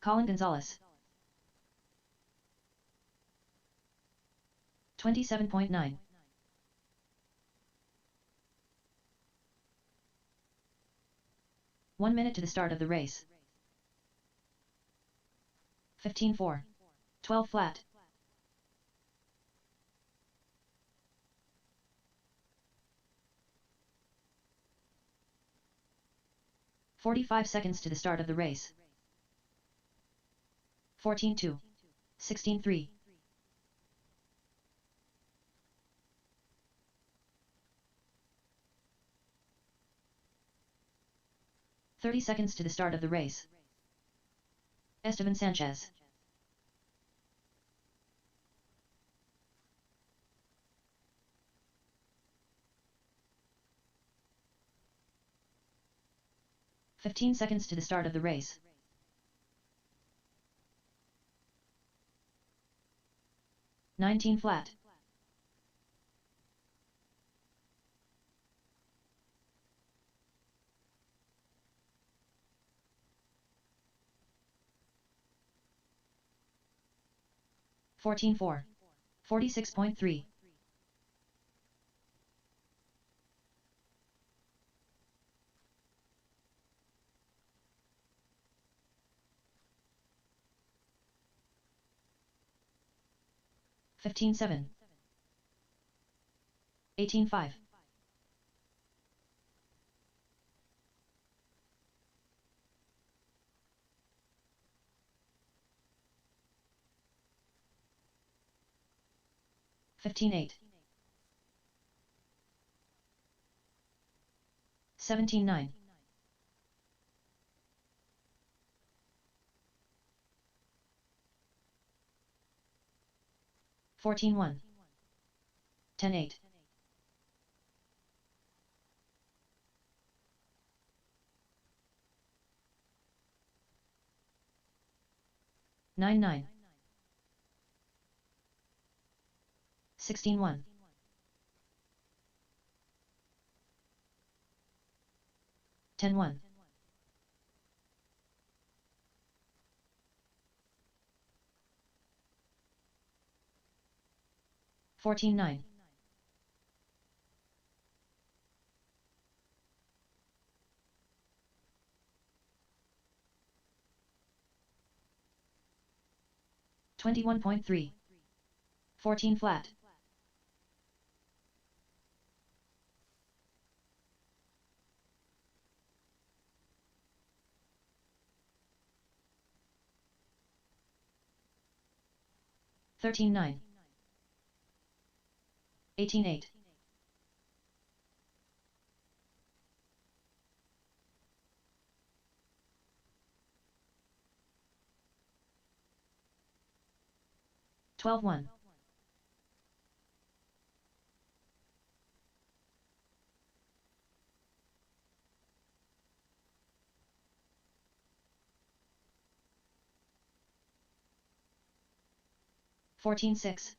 'Colin Gonzalez. 27.9. 1 minute to the start of the race. 15.4. 12 flat. 45 seconds to the start of the race. 14.2. 16.3. 30 seconds to the start of the race. Esteban Sanchez. "15 seconds to the start of the race. "19 flat. "14.4. 46.3. 15-7. 18-5. 15-8. 17-9. 14-1. 10-8. 9-9. 16-1. 10-1. 14-9. 21.3. 14 flat. 13-9. 18-8. 12-1. 14-6.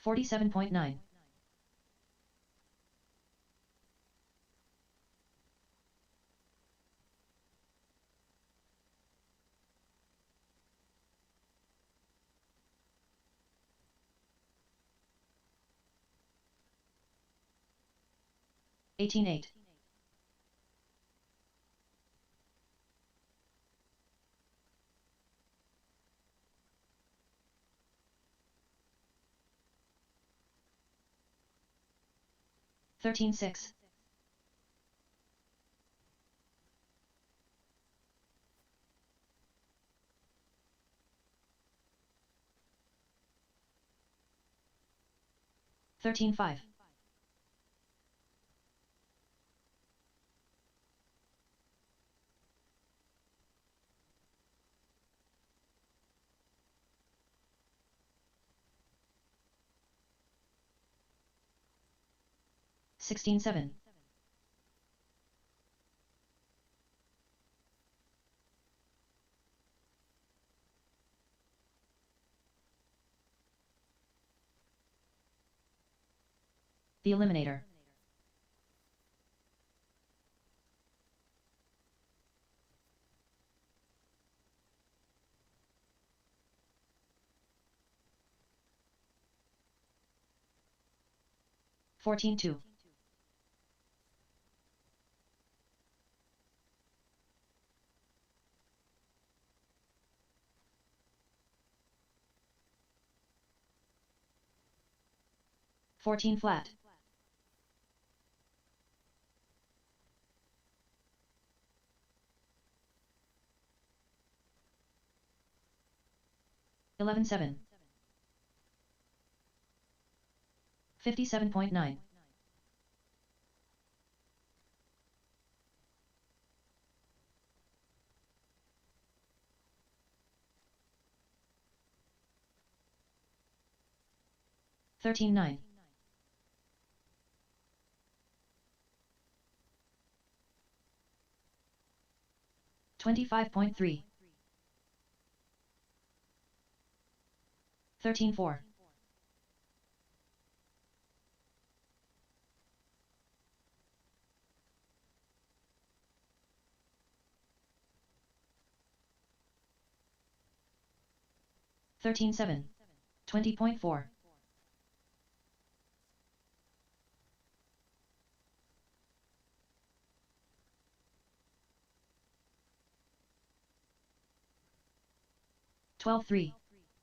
47.9. 18-8. 13-6. 13-5. 16-7. 'The Eliminator. Fourteen two. 14 flat. 11-7. 57.9. 13-9. 25.3. 13-4. 13-7. 20.4. Twelve 3.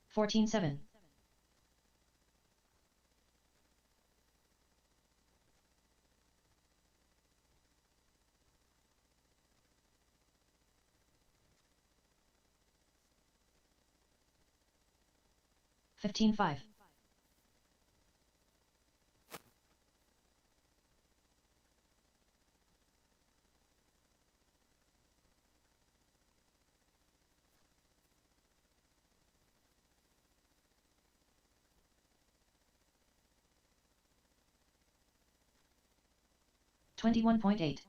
14 7. 15 5. 21.8.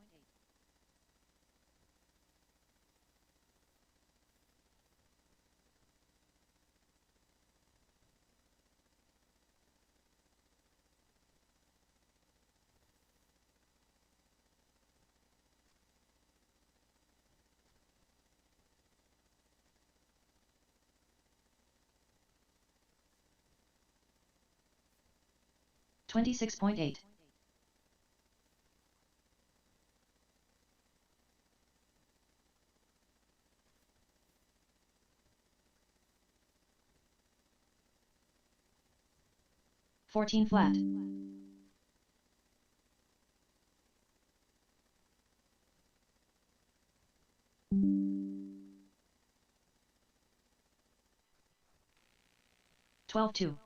26.8. 14 flat. 12 2.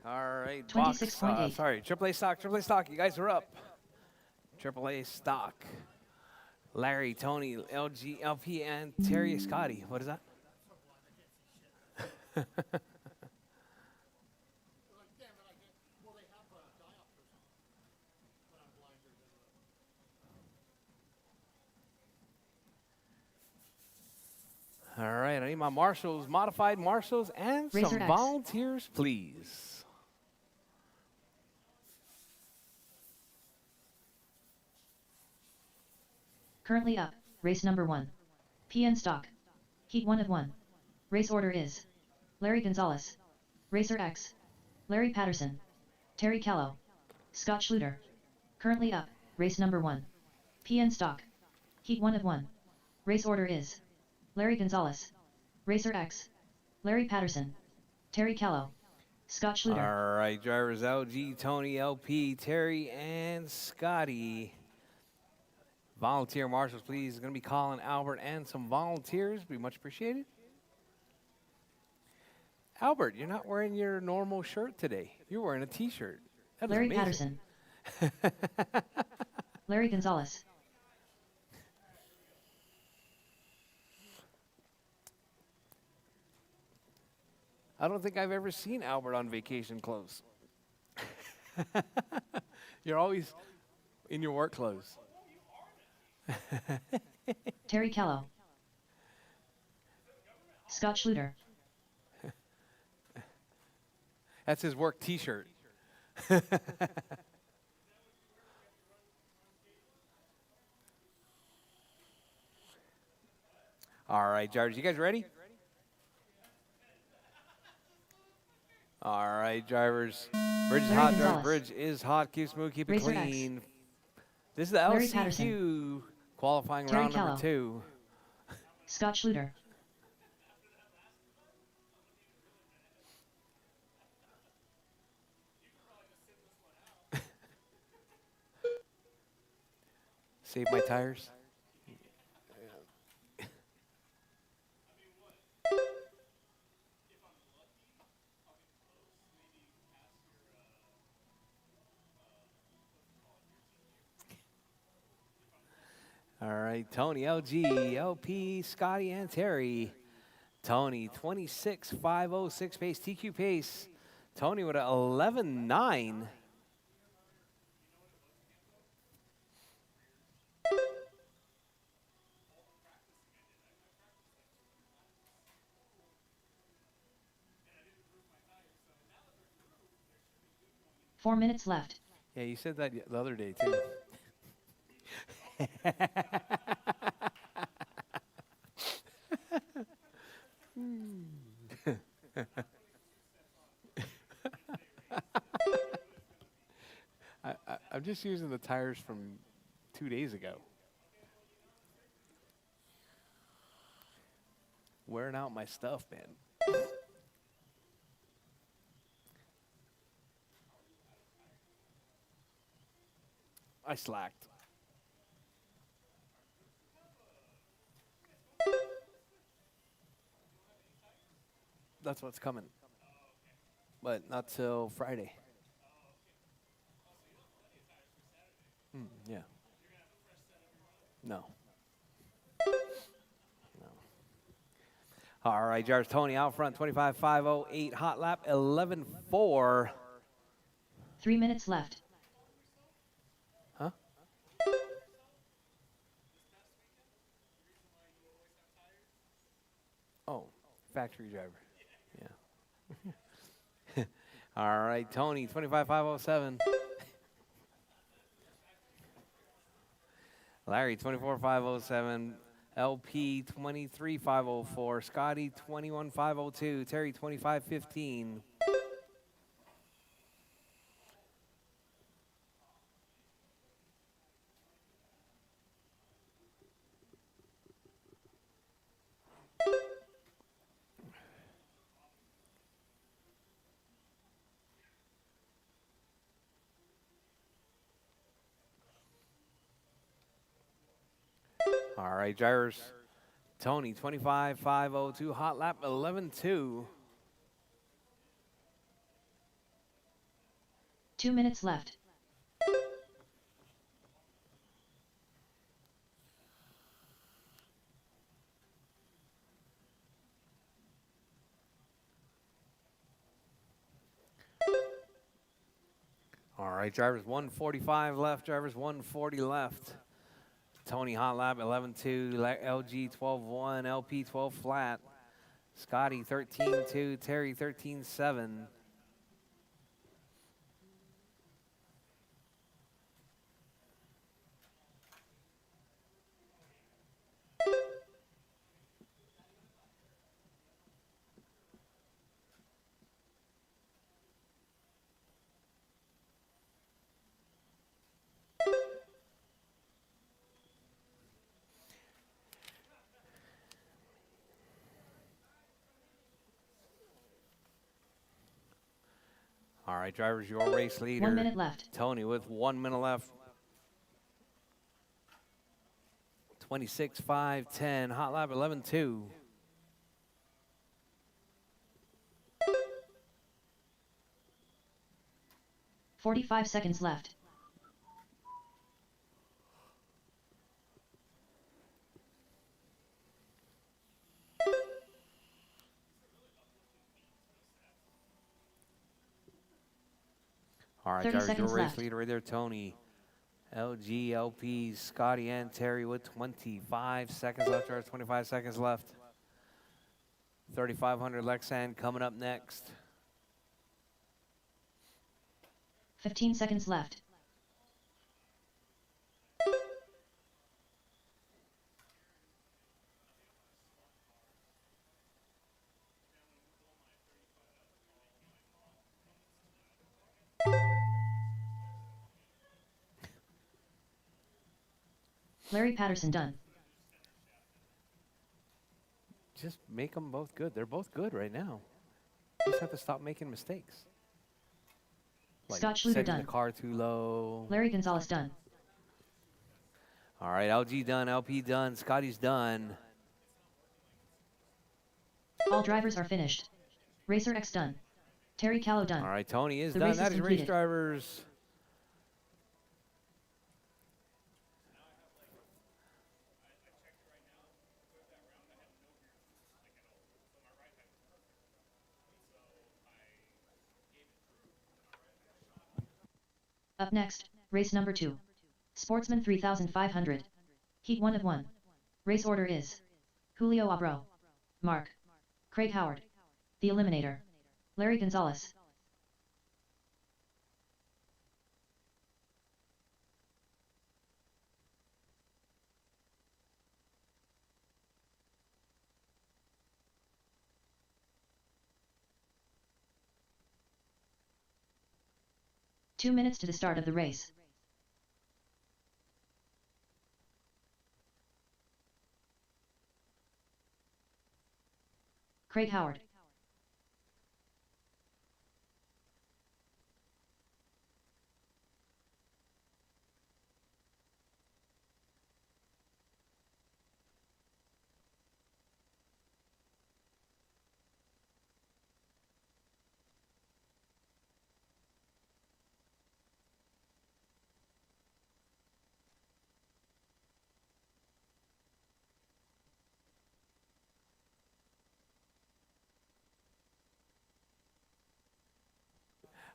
All right, box. 26.8. Sorry, AAA stock. AAA stock. You guys are up. AAA stock. Larry, Tony, LG, LP, and Terry Scotty. What is that? All right, I need my marshals, modified marshals, and Racer some X. volunteers, please. Currently up. Race number 1. PN stock. Heat 1 of 1. Race order is Larry Gonzalez. Racer X. Larry Patterson. Terry Callow. Scott Schluter. Currently up. Race number 1. PN stock. Heat 1 of 1. Race order is Larry Gonzalez. Racer X. Larry Patterson. Terry Callow. Scott Schluter. All right, drivers LG, Tony, LP, Terry, and Scotty. Volunteer marshals, please. Going to be calling Albert and some volunteers. Be much appreciated. Albert, you're not wearing your normal shirt today. You're wearing a T-shirt. That is Larry amazing. Patterson. Larry Gonzalez. I don't think I've ever seen Albert on vacation clothes. You're always in your work clothes. Terry Callow. Scott Schluter. That's his work T-shirt. All right, drivers, you guys ready? All right, drivers. Bridge is Larry hot. Driver Gonzalez. bridge is hot. Keep smooth. Keep it Racer X. clean. This is the Larry LCQ Patterson. qualifying Terry round number Callow. 2. Scott Schluter. Save my tires. All right, Tony, LG, LP, Scotty, and Terry. Tony, 26.506 pace, TQ pace. Tony with an 11.9. 4 minutes left. Yeah, you said that the other day too. I'm just using the tires from 2 days ago. Wearing out my stuff, man. I slacked. That's what's coming. But not till Friday. Yeah. No. No. All right, Jars Tony out front, 25.508. Hot lap, 11.4. 3 minutes left. Huh? Oh, factory driver. Yeah. All right, Tony, 25.507. Larry, 24.507. LP, 23.504. Scotty, 21.502. Terry, 25.15. All right, drivers. Tony, 25.502. Hot lap, 11.2. 2 minutes left. All right, drivers 145 left, drivers 140 left. Tony hot lap 11.2, LG 12.1, LP 12 flat. Scotty 13.2, Terry 13.7. All right, drivers, your race leader. 1 minute left. Tony with 1 minute left. 26.510, hot lap 11.2. 45 seconds left. All right, 30 drivers, your seconds race left. leader right there, Tony. LG, LP, Scotty, and Terry with 25 seconds left. Drivers, 25 seconds left. 3,500 Lexan coming up next. 15 seconds left. Larry Patterson done. Just make them both good. They're both good right now. You just have to stop making mistakes. Like Scott Schluter setting done. the car too low. Larry Gonzalez done. All right, LG done, LP done, Scotty's done. All drivers are finished. Rchq done. Terry Callow done. All right, Tony is The done. race That is is race completed. drivers. Up next, race number 2. Sportsman 3500. Heat 1 of 1. Race order is Julio Abro, Mark, Craig Howard, The Eliminator, Larry Gonzalez. 2 minutes to the start of the race. Craig Howard.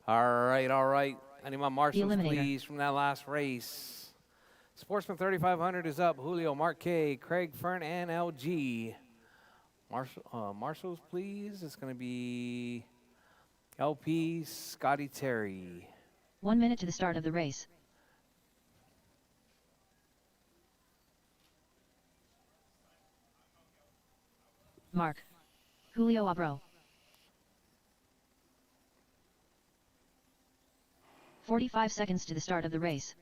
All right, all right. I need my marshals, eliminator. please, from that last race. Sportsman 3500 is up. Julio, Mark K, Craig, Fern, and LG. Marshals, please. It's going to be LP, Scotty Terry. 1 minute to the start of the race. Mark. Julio Abro. 45 seconds to the start of the race.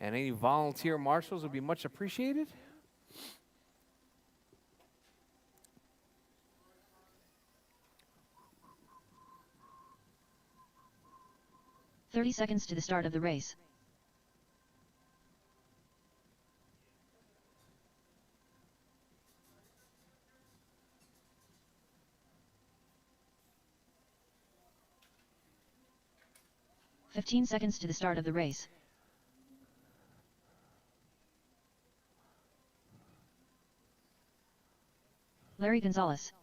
And any volunteer marshals would be much appreciated. "30 seconds to the start of the race. "15 seconds to the start of the race. Larry Gonzalez.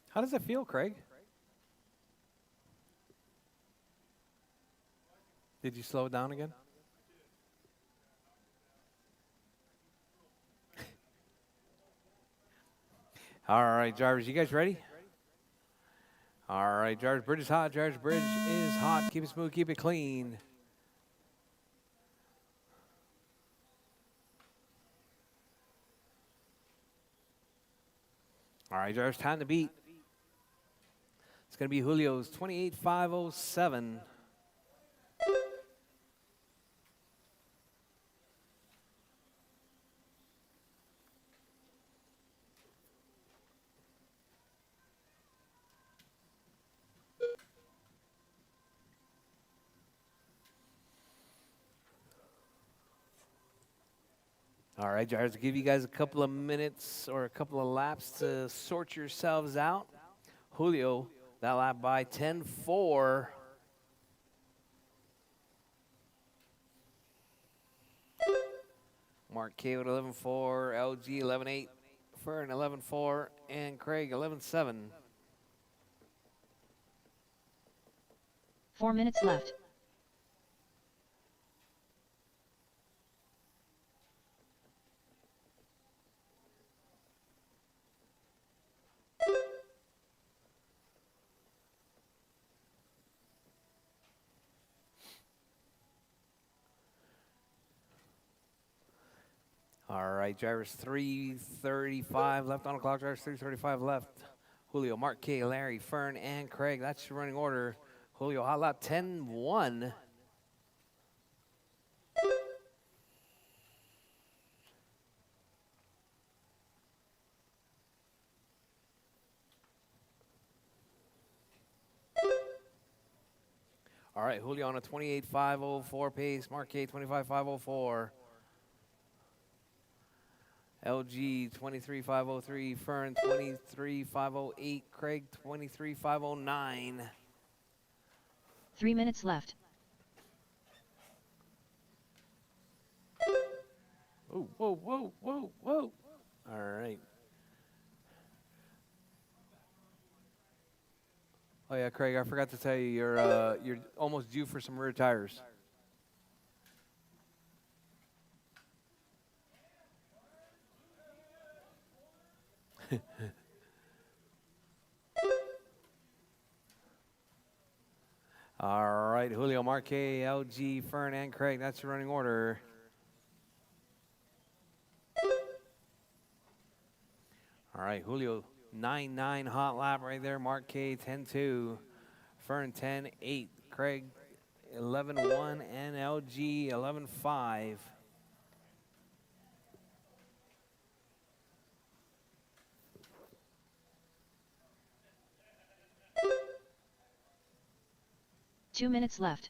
How does it feel, Craig? Did you slow it down again? All right, drivers, you guys ready? All right, drivers, bridge is hot. Drivers, bridge is hot. Keep it smooth, keep it clean. All right, drivers, time to beat. It's going to be Julio's 28.507. All right, drivers, I'll give you guys a couple of minutes or a couple of laps to sort yourselves out. Julio, that lap by 10.4. Mark K with 11.4, LG 11.8, Fern 11.4, and Craig 11.7. 4 minutes left. All right, drivers, 3:35 left on the clock. Drivers, 3:35 left. Julio, Mark K, Larry, Fern, and Craig. That's your running order. Julio, hot lap 10.1. All right, Julio on a 28.504 pace. Mark K, 25.504. LG 23.503, Fern 23.508, Craig 23.509. 3 minutes left. Oh, whoa, whoa, whoa, whoa. All right. Oh yeah, Craig, I forgot to tell you, you're almost due for some rear tires. All right, Julio, Marque, LG, Fern, and Craig. That's your running order. All right, Julio, 9.9 hot lap right there. Marque, 10.2. Fern, 10.8. Craig 11-1, and LG 11-5. Two minutes left.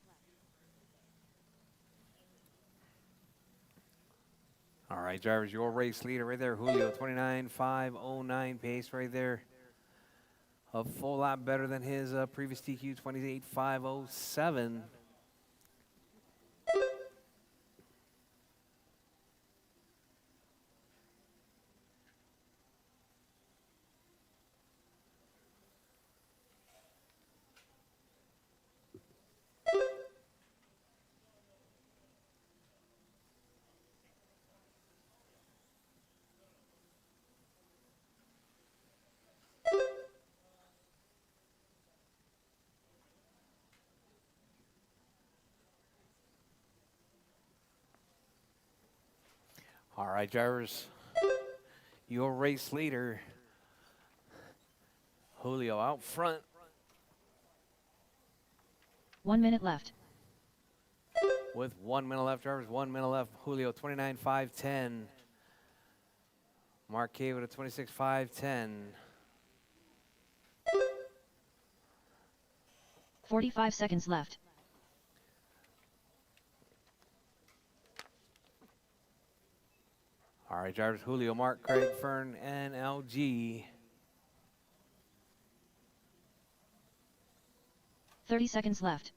All right, drivers, your race leader right there, Julio, 29.509 pace right there. A full lot better than his previous TQ, 28.507. All right, drivers, your race leader, Julio out front. 1 minute left. With 1 minute left, drivers, 1 minute left. Julio, 29.510. Mark K with a 26.510. 45 seconds left. All right, drivers, Julio, Mark, Craig, Fern, and LG. 30 seconds left.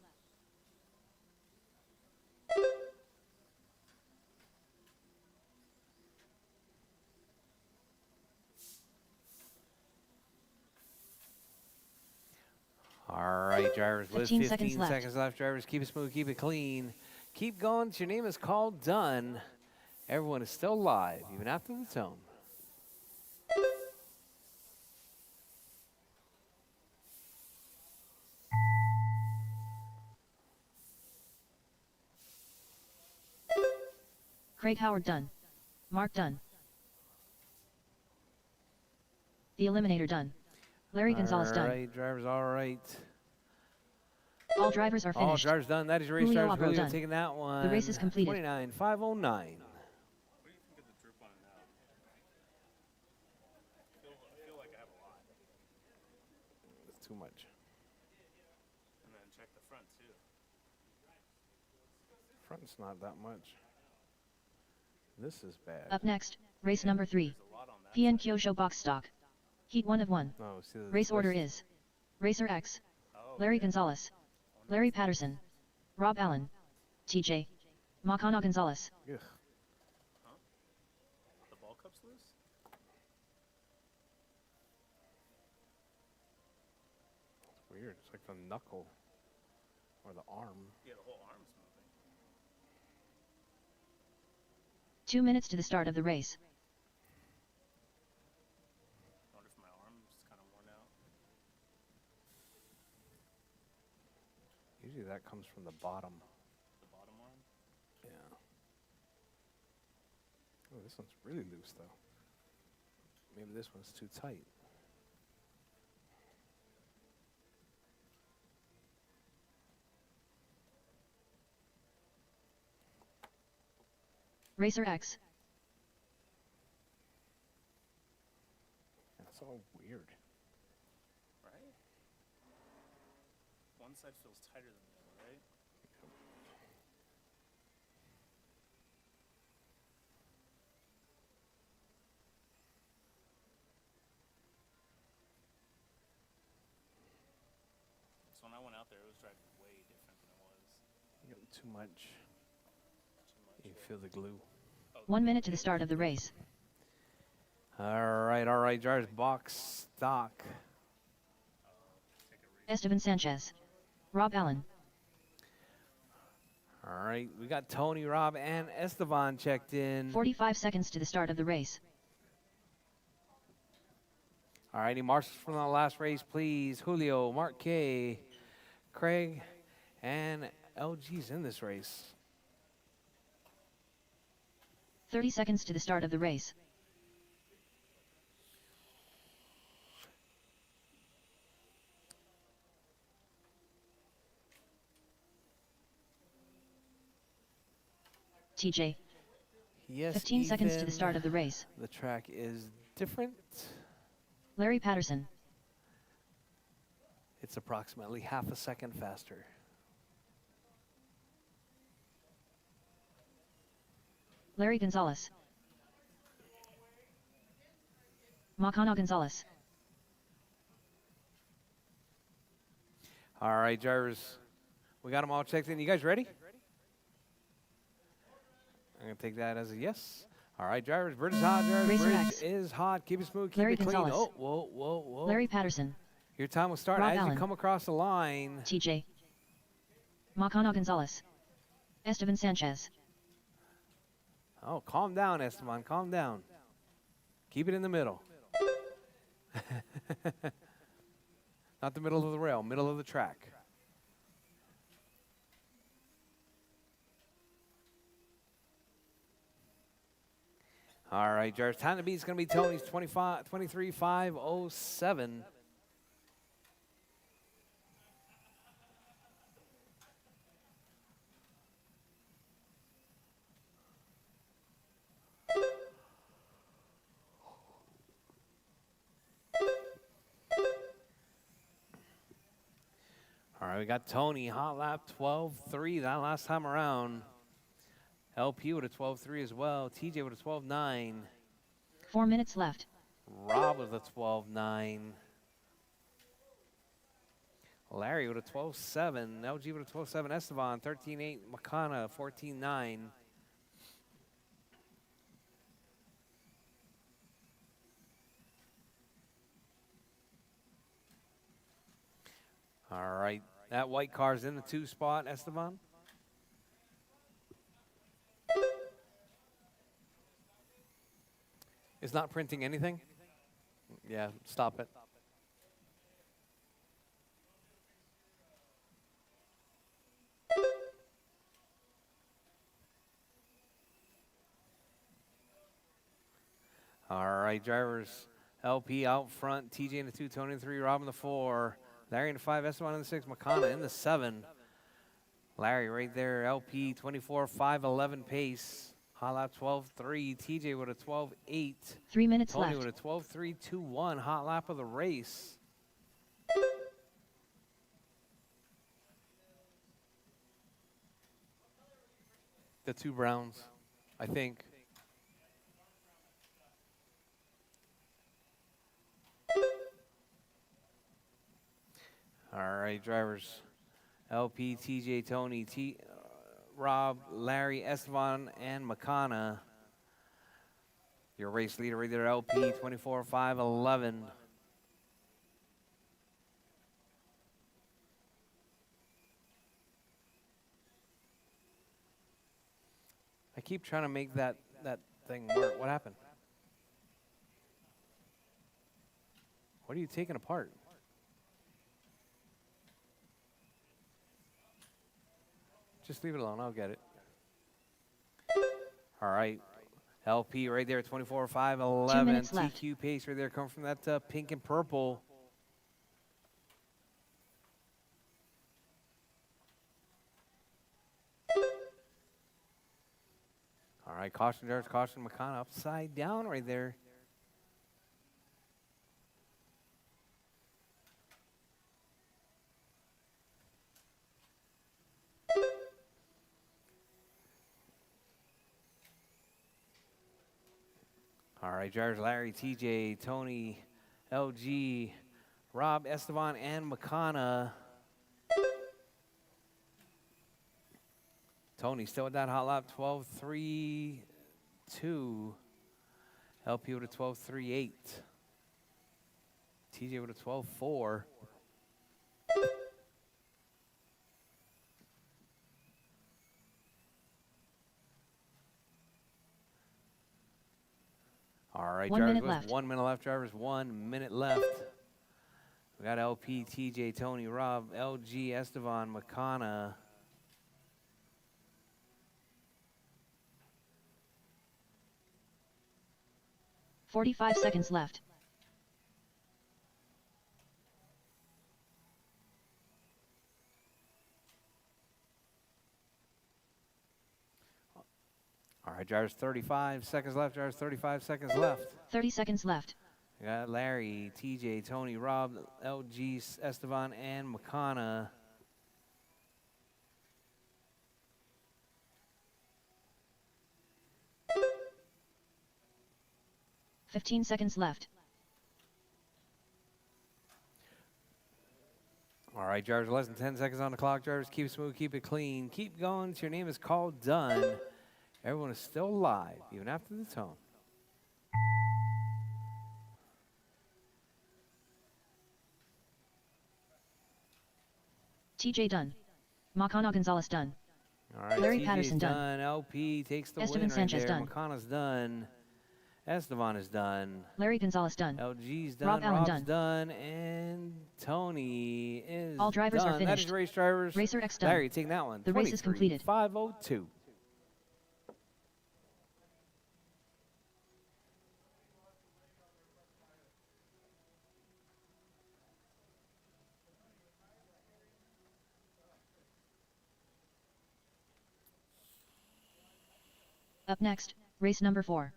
All right, drivers, with 15 15 seconds left. seconds left, drivers, keep it smooth, keep it clean. Keep going. Your name is called done. Everyone is still live, even after the tone. Craig Howard done. Mark done. The Eliminator done. Larry Gonzalez All done. right, drivers, all right. All drivers are All finished. drivers done. That is your race, Julio drivers. Abro Julio done. taking that one. The race is completed. 29.509. What do you think of the droop on it now? I feel like I have a lot. It's too much. And then check the front too. Front's not that much. This is bad. Up next, race number 3. There's a lot on that. PN Kyosho box stock. Heat 1 of 1. No, see the Race order twist? is Racer X, Oh, Larry okay. Gonzalez, Larry Patterson, Rob Allen, TJ, Makana Gonzalez. Ugh. The ball cup's loose? It's weird. It's like the knuckle or the arm. Yeah, the whole arm's moving. 2 minutes to the start of the race. I wonder if my arm's kind of worn out. Usually that comes from the bottom. The bottom arm? Yeah. Oh, this one's really loose though. Maybe this one's too tight. Racer X, That's all weird. Right? One side feels tighter than the other, right? So when I went out there, it was driving way different than it was. You got too much. Too much. You feel the glue. 1 minute to the start of the race. All right, drivers, box stock. Esteban Sanchez, Rob Allen, All right, we got Tony, Rob, and Esteban checked in. 45 seconds to the start of the race. All right, any marshals from the last race, please. Julio, Mark K, Craig, and LG's in this race. 30 seconds to the start of the race. TJ. Yes, 15 seconds to the Ethan. start of the race. The track is different. Larry Patterson. It's approximately half a second faster. Larry Gonzalez. Macano Gonzalez. All right, drivers. We got them all checked in. You guys ready? I'm going to take that as a yes. All right, drivers. Bridge is hot, drivers. Racer Bridge X. is hot. Keep it smooth. Keep Larry it clean. Gonzalez. Oh, whoa, whoa, whoa. Larry Patterson. Your time will start Rob as Allen. you come across the line. TJ. Macano Gonzalez. Esteban Sanchez. Oh, calm down, Esteban. Calm down. Keep it in the middle. Not the middle of the rail, middle of the track. All right, drivers. Time to beat is going to be Tony's 23.507. All right, we got Tony, hot lap 12.3 that last time around. LP with a 12.3 as well. TJ with a 12.9. 4 minutes left. Rob with a 12.9. Larry with a 12.7. LG with a 12.7. Esteban, 13.8. Makana, 14.9. All right, that white car's in the 2 spot, Esteban. It's not printing anything? Yeah, stop it. All right, drivers. LP out front, TJ in the 2, Tony in the 3, Rob in the 4, Larry in the 5, Esteban in the 6, Makana in the 7. Larry right there, LP 24.511 pace. Hot lap 12.3, TJ with a 12.8. 3 minutes Tony left. with a 12.321, hot lap of the race. The 2 Browns, I think. All right, drivers. LP, TJ, Tony, Rob, Larry, Esteban, and Makana. Your race leader right there, LP, 24.511. I keep trying to make that thing work. What happened? What are you taking apart? Just leave it alone. I'll get it. All right. LP right there, 24.511. 2 minutes left. TQ pace right there, coming from that pink and purple. All right, caution, drivers, caution, Makana upside down right there. All right, drivers, Larry, TJ, Tony, LG, Rob, Esteban, and Makana. Tony still with that hot lap, 12.3.2. LP with a 12.3.8. TJ with a 12.4. All right, 1 drivers, minute with left. 1 minute left, drivers, 1 minute left. We got LP, TJ, Tony, Rob, LG, Esteban, Makana. $45 seconds left. right, drivers, 35 seconds left. Drivers, 35 seconds left. 30 seconds left. We got Larry, TJ, Tony, Rob, LG, Esteban, and McConna. $15 seconds left. All right, drivers, less than 10 seconds on the clock. Drivers, keep it smooth, keep it clean. Keep going until your name is called done. Everyone is still alive, even after the tone. TJ done. Macana Gonzalez done. All right, Larry TJ's Patterson done. done. LP takes the Esteban win right Sanchez there. done. McConaughey's done. Esteban is done. Larry Gonzalez done. LG's done. Rob Allen Rob's done. done. And Tony is All drivers are done. That finished. is race drivers. Racer X done. Larry, taking that one. The race is completed. 5:02. Up next, race number 4.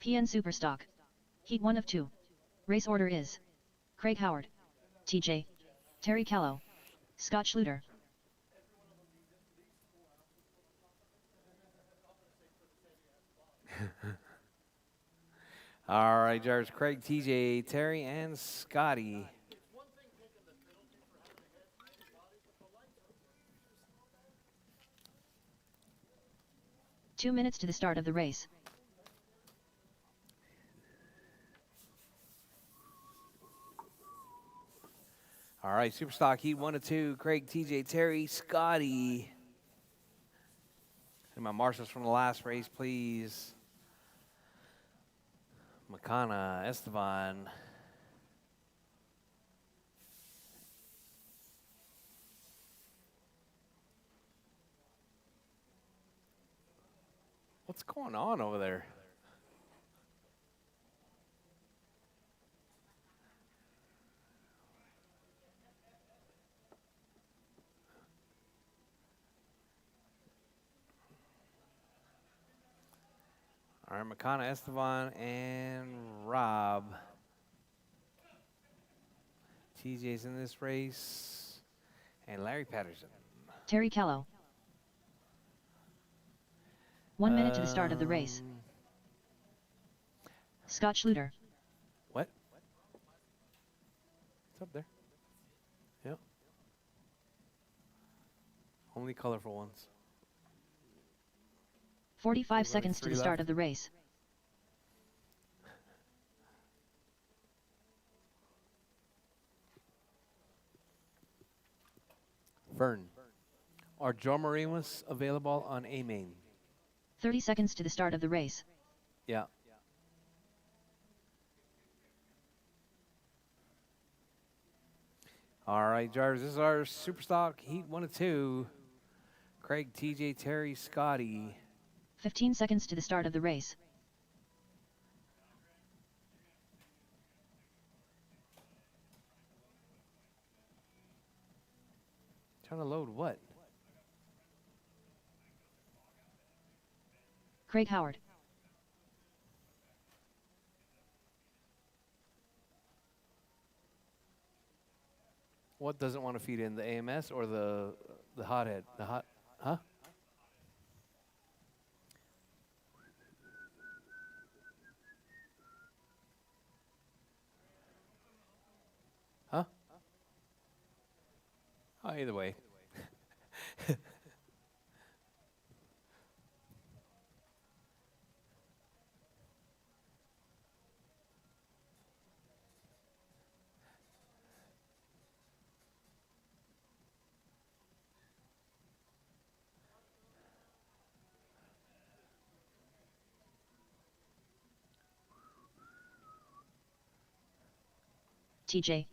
PN Superstock. Heat 1 of 2. Race order is Craig Howard, TJ, Terry Callow, Scott Schluter. All right, drivers. Craig, TJ, Terry, and Scotty. Two minutes to the start of the race. All right, Superstock Heat 1 of 2. Craig, TJ, Terry, Scotty. And my marshals from the last race, please. Macana, Esteban. What's going on over there? All right, Macana, Esteban, and Rob. TJ's in this race. And Larry Patterson. Terry Callow. 1 minute to the start of the race. Scott Schluter. What? It's up there. Yep. Only colorful ones. 45 seconds to three the start left. of the race. Vern. Are Joe Marinos available on A main? 30 seconds to the start of the race. Yeah. All right, drivers. This is our Superstock Heat 1 of 2. Craig, TJ, Terry, Scotty. 15 seconds to the start of the race. Trying to load what? Craig Howard. What doesn't want to feed in, the AMS or the hothead? The hot, huh? Huh? Oh, either way. TJ.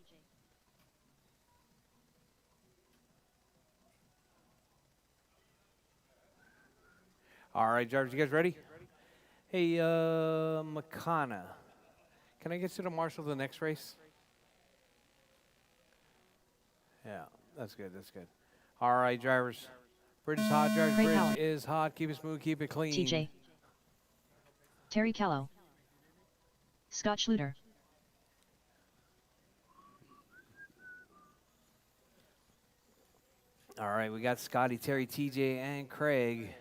All right, drivers, you guys ready? Hey, Macana, can I get you to marshal the next race? Yeah, that's good, that's good. All right, drivers. Bridge is hot, drivers. Craig Bridge Howard. is hot. Keep it smooth, keep it clean. TJ. Terry Callow. Scott Schluter. All right, we got Scotty, Terry, TJ, and Craig.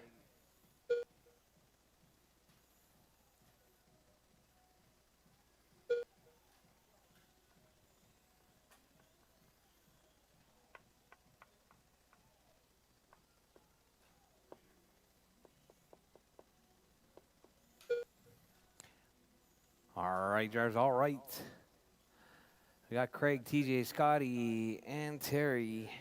All right, drivers, all right. We got Craig, TJ, Scotty, and Terry.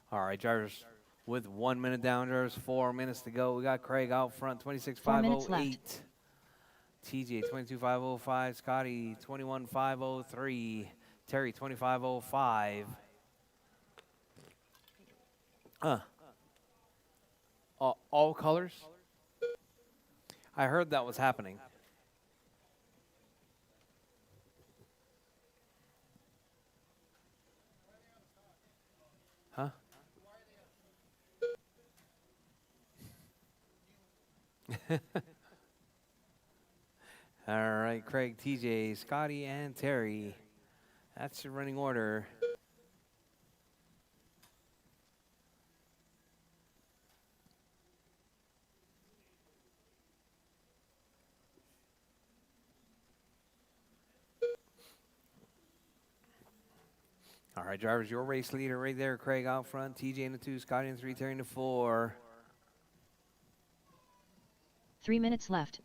All right, drivers, with 1 minute down, drivers, 4 minutes to go. We got Craig out front, 4 minutes left. 26,508. TJ, 22,505. Scotty, 21,503. Terry, 25,05. All colors? I heard that was happening. Huh? All right, Craig, TJ, Scotty, and Terry. That's your running order. All right, drivers, your race leader right there, Craig out front, TJ in the 2, Scotty in the 3, Terry in the 4. 3 minutes left.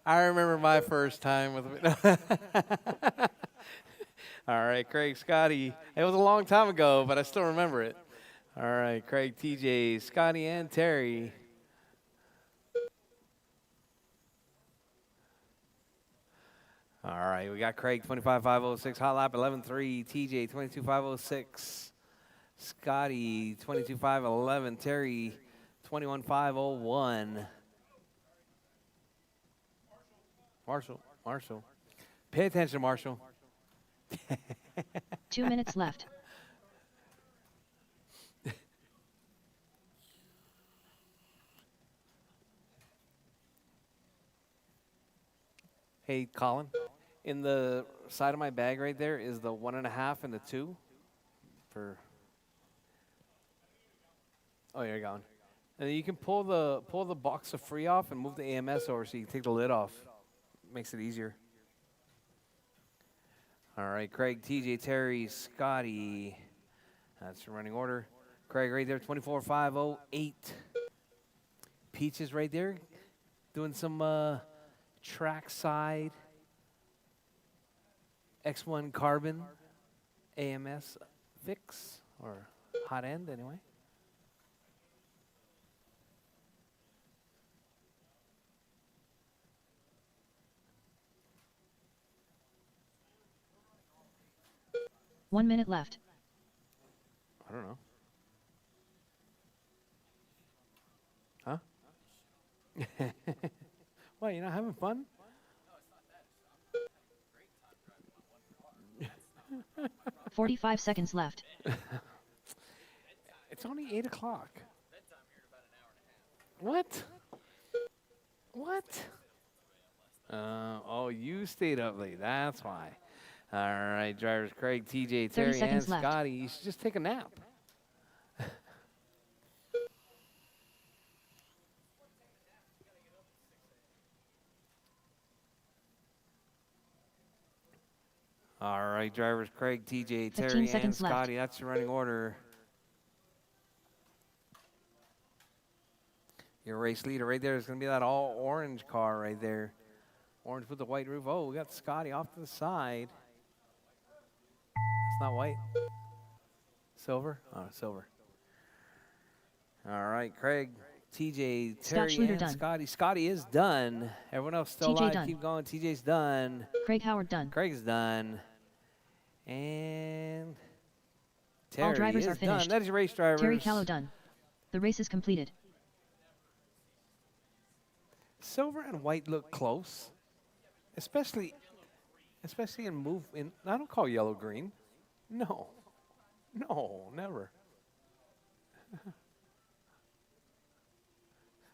I remember my first time with. All right, Craig, Scotty. It was a long time ago, but I still remember it. All right, Craig, TJ, Scotty, and Terry. All right, we got Craig, 25,506, hot lap 11.3, TJ, 22,506, Scotty, 22,511, Terry, 21,501. Marshall. Pay attention, Marshall. 2 minutes left. Hey, Colin, in the side of my bag right there is the 1.5 and the 2 for. Oh, you're gone. And then you can pull the box of free off and move the AMS over so you can take the lid off. Makes it easier. All right, Craig, TJ, Terry, Scotty. That's your running order. Craig right there, 24,508. Peaches right there, doing some track side X1 carbon AMS fix, or hot end anyway. One minute left. I don't know. Huh? What, you're not having fun? 45 seconds left. It's only 8 o'clock. What? What? Oh, you stayed up late. That's why. All right, drivers Craig, TJ, 30 Terry, and seconds left. Scotty. You should just take a nap. All right, drivers Craig, TJ, 15 Terry, and seconds left. Scotty. That's your running order. Your race leader right there is going to be that all orange car right there. Orange with the white roof. Oh, we got Scotty off to the side. It's not white. Silver? Oh, silver. All right, Craig, TJ, Scott Terry, Schluter and done. Scotty. Scotty is done. Everyone else still TJ alive. done. Keep going. TJ's done. Craig Howard done. Craig's done. And All Terry drivers is are finished. done. That is your race drivers. Terry Callow done. The race is completed. Silver and white look close, especially in move. I don't call yellow green. No, never.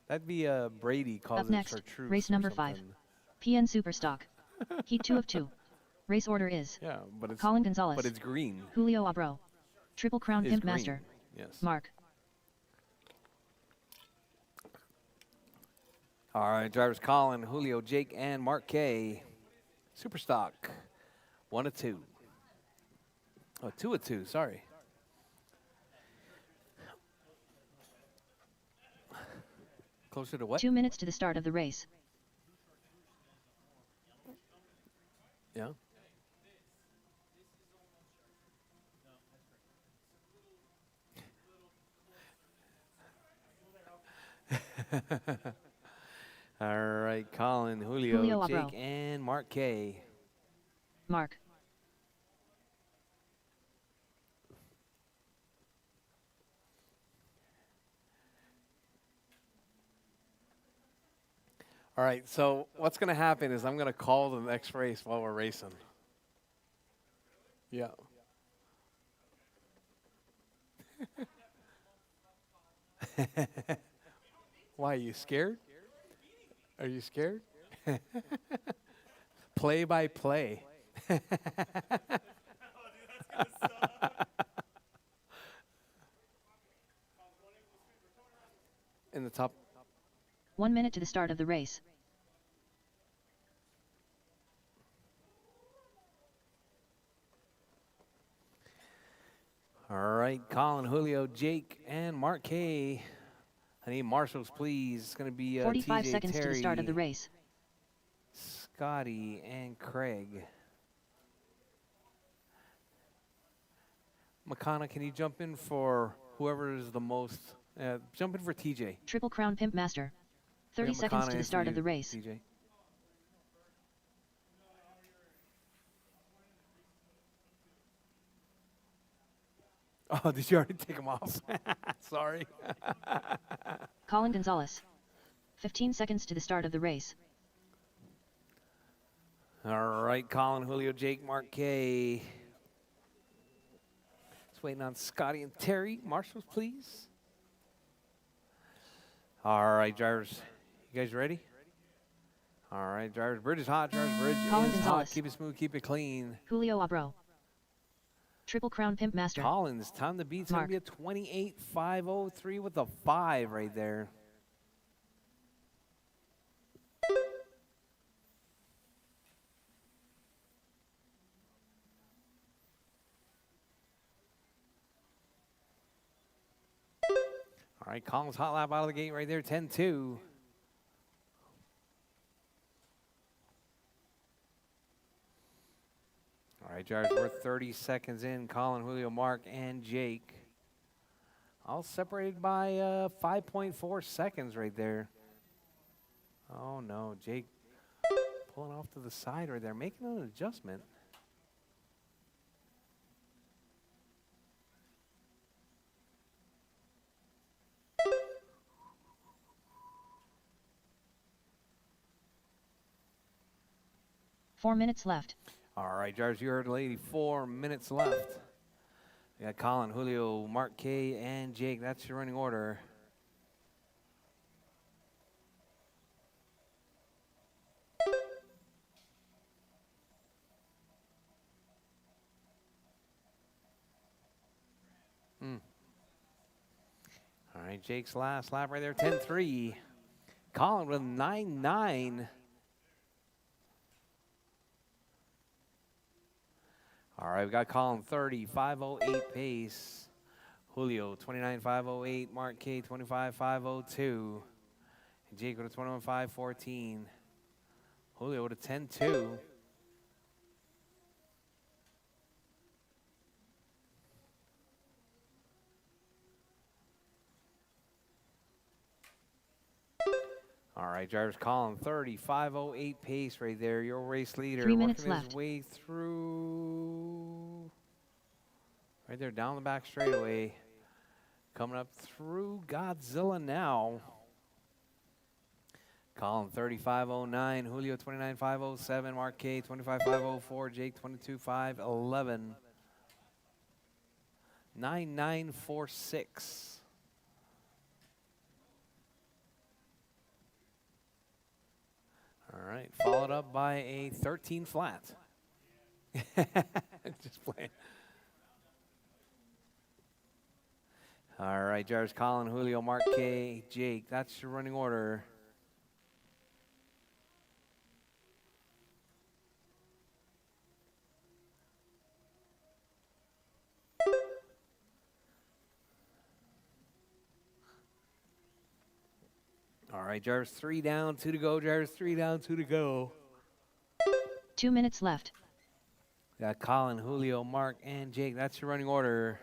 That'd be Brady calls Up it next, chartreuse race or number 5. something. PN Superstock. Heat 2 of 2. Race order is Yeah, but it's Colin Gonzalez, but it's green. Julio Abro, Triple Crown It's Pimp green. Master, Yes. Mark. All right, drivers Colin, Julio, Jake, and Mark K. Superstock. 1 of 2. Oh, 2 of 2. Sorry. Closer to what? 2 minutes to the start of the race. Yeah. All right, Colin, Julio, Abro. Jake, and Mark K. Mark. All right, so what's going to happen is I'm going to call the next race while we're racing. Yeah. Why, are you scared? Are you scared? Play by play. In the top. 1 minute to the start of the race. All right, Colin, Julio, Jake, and Mark K. I need marshals, please. It's going to be 45 TJ, seconds Terry, to the start of the race. Scotty, and Craig. Makana, can you jump in for whoever is the most? Jump in for TJ. Triple Crown Pimp Master. 30 Yeah, seconds Makana to the is for start of you, the race. TJ. Oh, did you already take him off? Sorry. Colin Gonzalez. 15 seconds to the start of the race. All right, Colin, Julio, Jake, Mark K. Just waiting on Scotty and Terry. Marshals, please. All right, drivers. You guys ready? All right, drivers. Bridge is hot. Drivers, bridge Colin is hot. Gonzalez. Keep it smooth. Keep it clean. Julio Abro. Triple Crown Pimp Master. Collins, time to beat. It's going to Mark. be a 28.503 with a 5 right there. All right, Collins hot lap out of the gate right there, 10-2. All right, drivers, we're 30 seconds in. Colin, Julio, Mark, and Jake. All separated by 5.4 seconds right there. Oh, no. Jake pulling off to the side right there, making an adjustment. Four minutes left. All right, drivers, you heard the lady. 4 minutes left. We got Colin, Julio, Mark K, and Jake. That's your running order. All right, Jake's last lap right there, 10-3. Colin with 9-9. All right, we got Colin 30.508 pace. Julio 29.508. Mark K 25.502. And Jake with a 21.514. Julio with a 10-2. All right, drivers calling 35:08 pace right there. Your race leader 3 minutes working his left. way through right there down the back straightaway. Coming up through Godzilla now. Colin 35:09, Julio 29:507, Mark K 25:504, Jake 22:511, 9946. All right, followed up by a 13 flat. Just playing. All right, drivers Colin, Julio, Mark K, Jake. That's your running order. All right, drivers 3 down, 2 to go. Drivers 3 down, 2 to go. 2 minutes left. Got Colin, Julio, Mark, and Jake. That's your running order.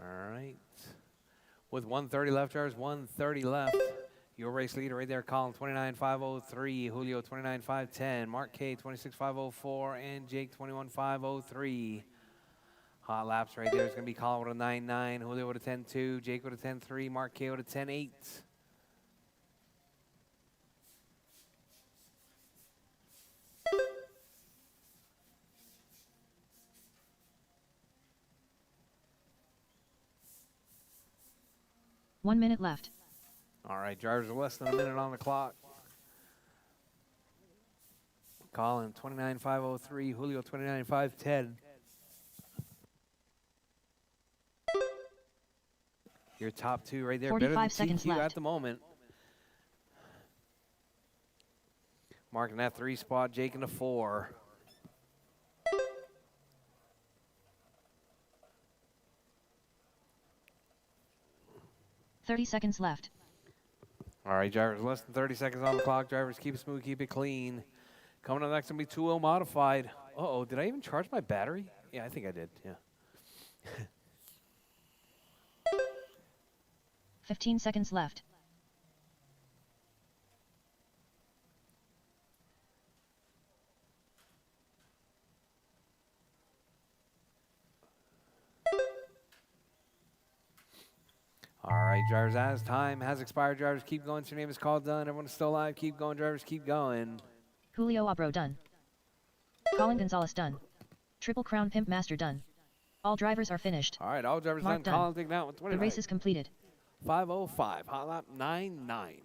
All right. With 130 left, drivers, 130 left. Your race leader right there, Colin 29:503, Julio 29:510, Mark K 26:504, and Jake 21:503. Hot laps right there is going to be Colin with a 9.9, Julio with a 10.2, Jake with a 10.3, Mark K with a 10.8. One minute left. All right, drivers are less than a minute on the clock. Colin 29:503, Julio 29:510. Your top two right there, better than 45 seconds TQ left. at the moment. Marking that 3 spot, Jake in the 4. Thirty seconds left. All right, drivers, less than 30 seconds on the clock. Drivers, keep it smooth, keep it clean. Coming up next, going to be 2-0 modified. Uh-oh, did I even charge my battery? Yeah, I think I did, yeah. 15 seconds left. All right, drivers, as time has expired, drivers, keep going. Your name is called done. Everyone is still alive. Keep going, drivers, keep going. Julio Abro done. Colin Gonzalez done. Triple Crown Pimp Master done. All drivers are finished. All right, all drivers Mark done. done. Colin taking out with The 29. race is completed. 5:05. Hot lap 9.9.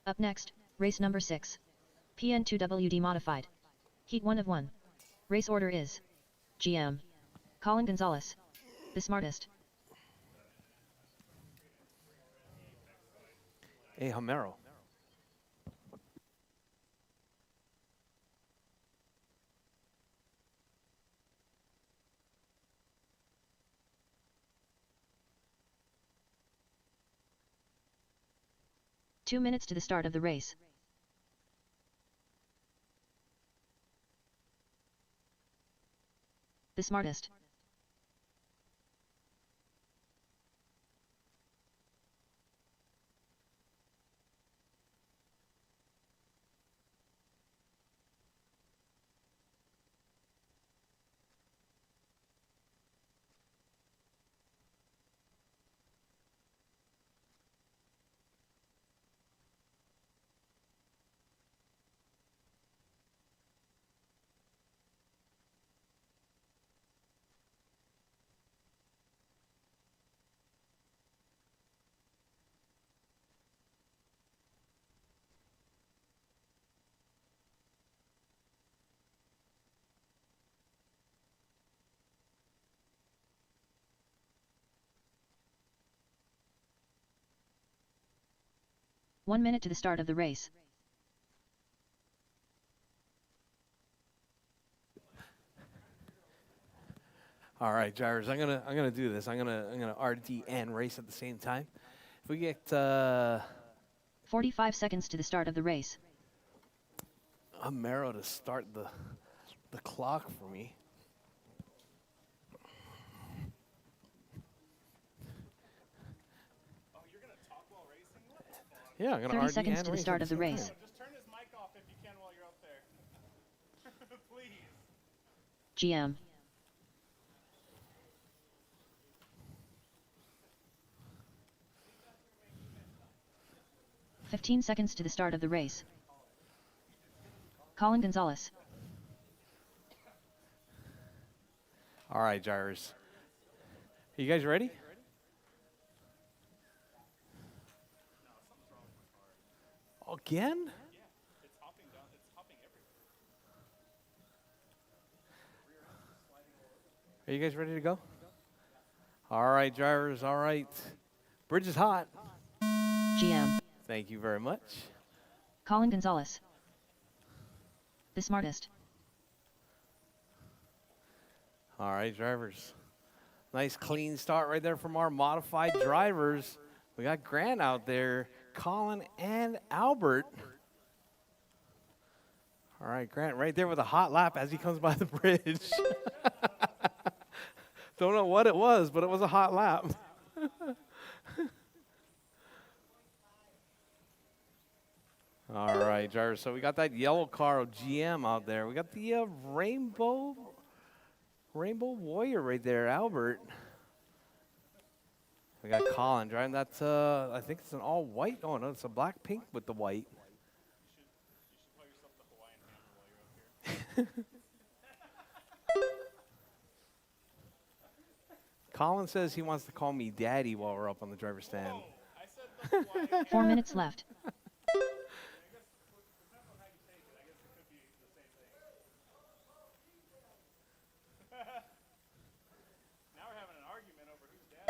Up next, race number 6. PN2WD modified. Heat 1 of 1. Race order is GM. Colin Gonzalez. The smartest. Hey, Homero. Two minutes to the start of the race. The smartest. 1 minute to the start of the race. All right, drivers, I'm gonna do this. I'm gonna RD and race at the same time. If we get 45 seconds to the start of the race. a Mero to start the clock for me. Oh, you're gonna talk while racing? What the fuck? Yeah, I'm gonna 30 RD seconds and to the race start at of the same race. time. Just turn his mic off if you can while you're up there. Please. GM. "15 seconds to the start of the race. Colin Gonzalez. All right, drivers. You guys ready? Again? It's hopping down. It's hopping everywhere. Are you guys ready to go? All right, drivers. All right. Bridge is hot. GM. Thank you very much. Colin Gonzalez. The smartest. All right, drivers. Nice clean start right there from our modified drivers. We got Grant out there, Colin and Albert. All right, Grant right there with a hot lap as he comes by the bridge. Don't know what it was, but it was a hot lap. All right, drivers. So we got that yellow car of GM out there. We got the Rainbow Warrior right there, Albert. We got Colin driving that, I think it's an all white. Oh, no, it's a black pink with the white. You should call yourself the Hawaiian Hammer while you're up here. Colin says he wants to call me daddy while we're up on the driver's stand. Oh, I said the Hawaiian 4 minutes left. I guess depends on how you take it. I guess it could be the same thing. Now we're having an argument over who's dad.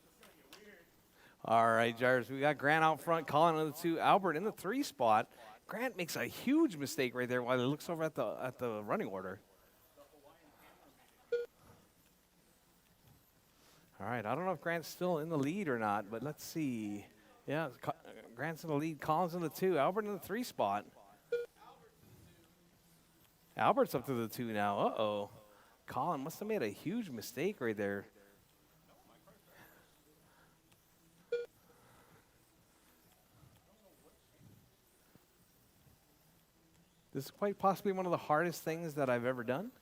It's gonna get weird. All right, drivers. We got Grant out front, Colin in the 2, Albert in the 3 spot. Grant makes a huge mistake right there while he looks over at the running order. All right, I don't know if Grant's still in the lead or not, but let's see. Yeah, Grant's in the lead, Colin's in the 2, Albert in the 3 spot. Albert's up to the 2 now. Uh-oh. Colin must have made a huge mistake right there. This is quite possibly one of the hardest things that I've ever done,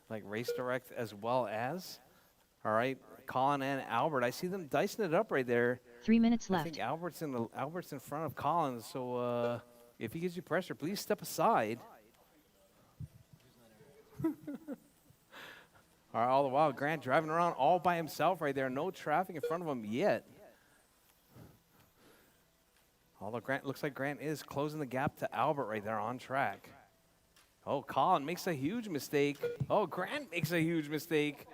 like race direct as well as. All right, Colin and Albert, I see them dicing it up right there. 3 minutes I left. think Albert's in front of Colin, so if he gives you pressure, please step aside. All right, all the while, Grant driving around all by himself right there. No traffic in front of him yet. Although looks like Grant is closing the gap to Albert right there on track. Oh, Colin makes a huge mistake. Oh, Grant makes a huge mistake.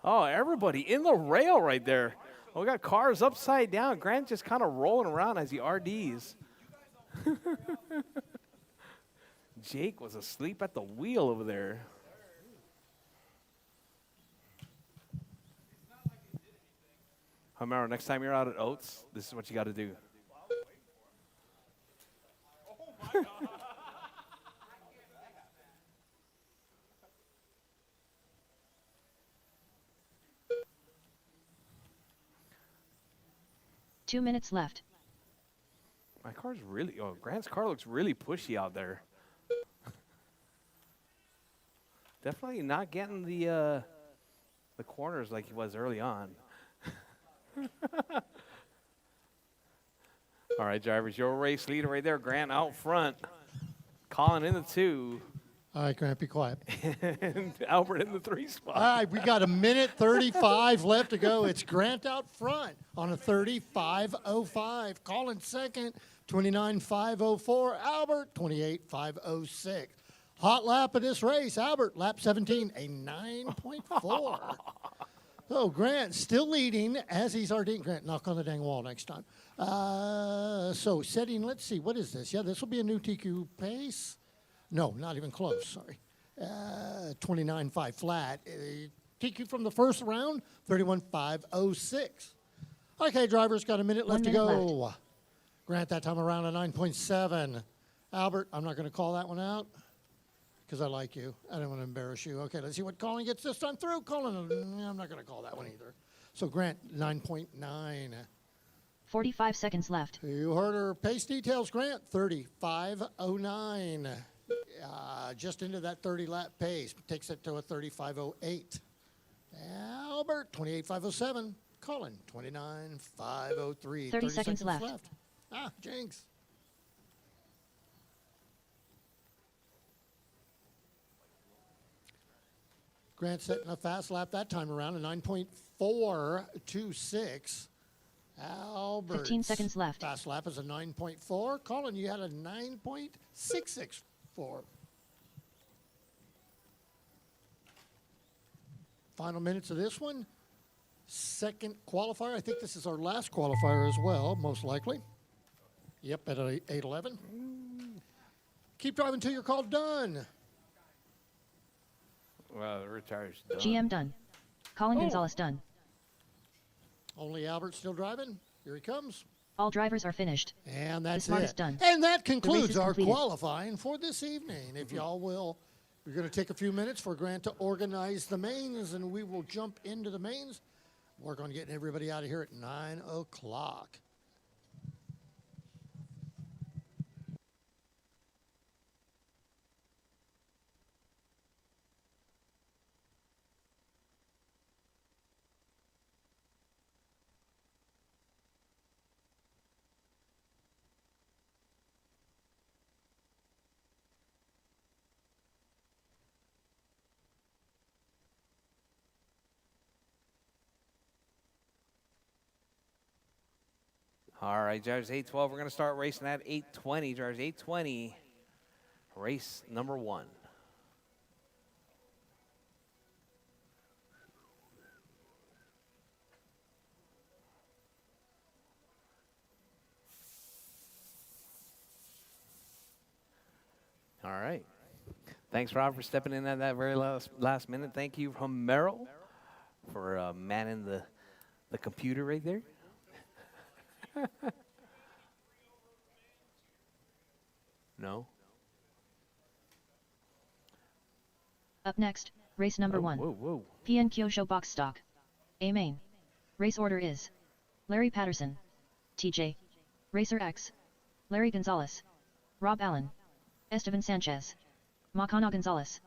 Oh, everybody in the rail right there. Oh, we got cars upside down. Grant just kind of rolling around as he RDs. Jake was asleep at the wheel over there. Remember, next time you're out at Oats, this is what you got to do. Oh my god. 2 minutes left. My car's really, Grant's car looks really pushy out there. Definitely not getting the corners like he was early on. All right, drivers, your race leader right there, Grant out front. Colin in the 2, All right, Grant, be quiet. and Albert in the 3 spot. All right, we got a minute 35 left to go. It's Grant out front on a 35.05. Colin second, 29.504. Albert, 28.506. Hot lap of this race. Albert, lap 17, a 9.4. Oh, Grant still leading as he's already. Grant, knock on the dang wall next time. So setting, let's see, what is this? Yeah, this will be a new TQ pace. No, not even close, sorry. 29.5 flat. TQ from the first round, 31.506. Okay, drivers, got a minute left to 1 minute go. left. Grant that time around a 9.7. Albert, I'm not going to call that one out because I like you. I don't want to embarrass you. Okay, let's see what Colin gets this time through. Colin, I'm not going to call that one either. So Grant, 9.9. 45 seconds left. You heard her pace details, Grant, 35.09. Just into that 30 lap pace, takes it to a 35.08. Albert, 28.507. Colin, 29.503. 30 seconds left. Jinx. Grant setting a fast lap that time around, a 9.426. Albert. 15 seconds left. Fast lap is a 9.4. Colin, you had a 9.664. Final minutes of this one. Second qualifier. I think this is our last qualifier as well, most likely. Yep, at 8:11. Keep driving until you're called done. Well, the retire's done. GM done. Colin Gonzalez done. Only Albert still driving. Here he comes. All drivers are finished. And that's smart it. is done. And that race concludes is our completed. qualifying for this evening. If y'all will, we're going to take a few minutes for Grant to organize the mains, and we will jump into the mains. Work on getting everybody out of here at 9 o'clock. All right, drivers 8:12. We're going to start racing at 8:20. Drivers 8:20. Race number 1. All right. Thanks, Rob, for stepping in at that very last minute. Thank you from Merrill for manning the computer right there. No? Up next, race number 1. Whoa, whoa. PN Kyosho box stock. A main. Race order is Larry Patterson, TJ, Racer X, Larry Gonzalez, Rob Allen, Esteban Sanchez, Macana Gonzalez.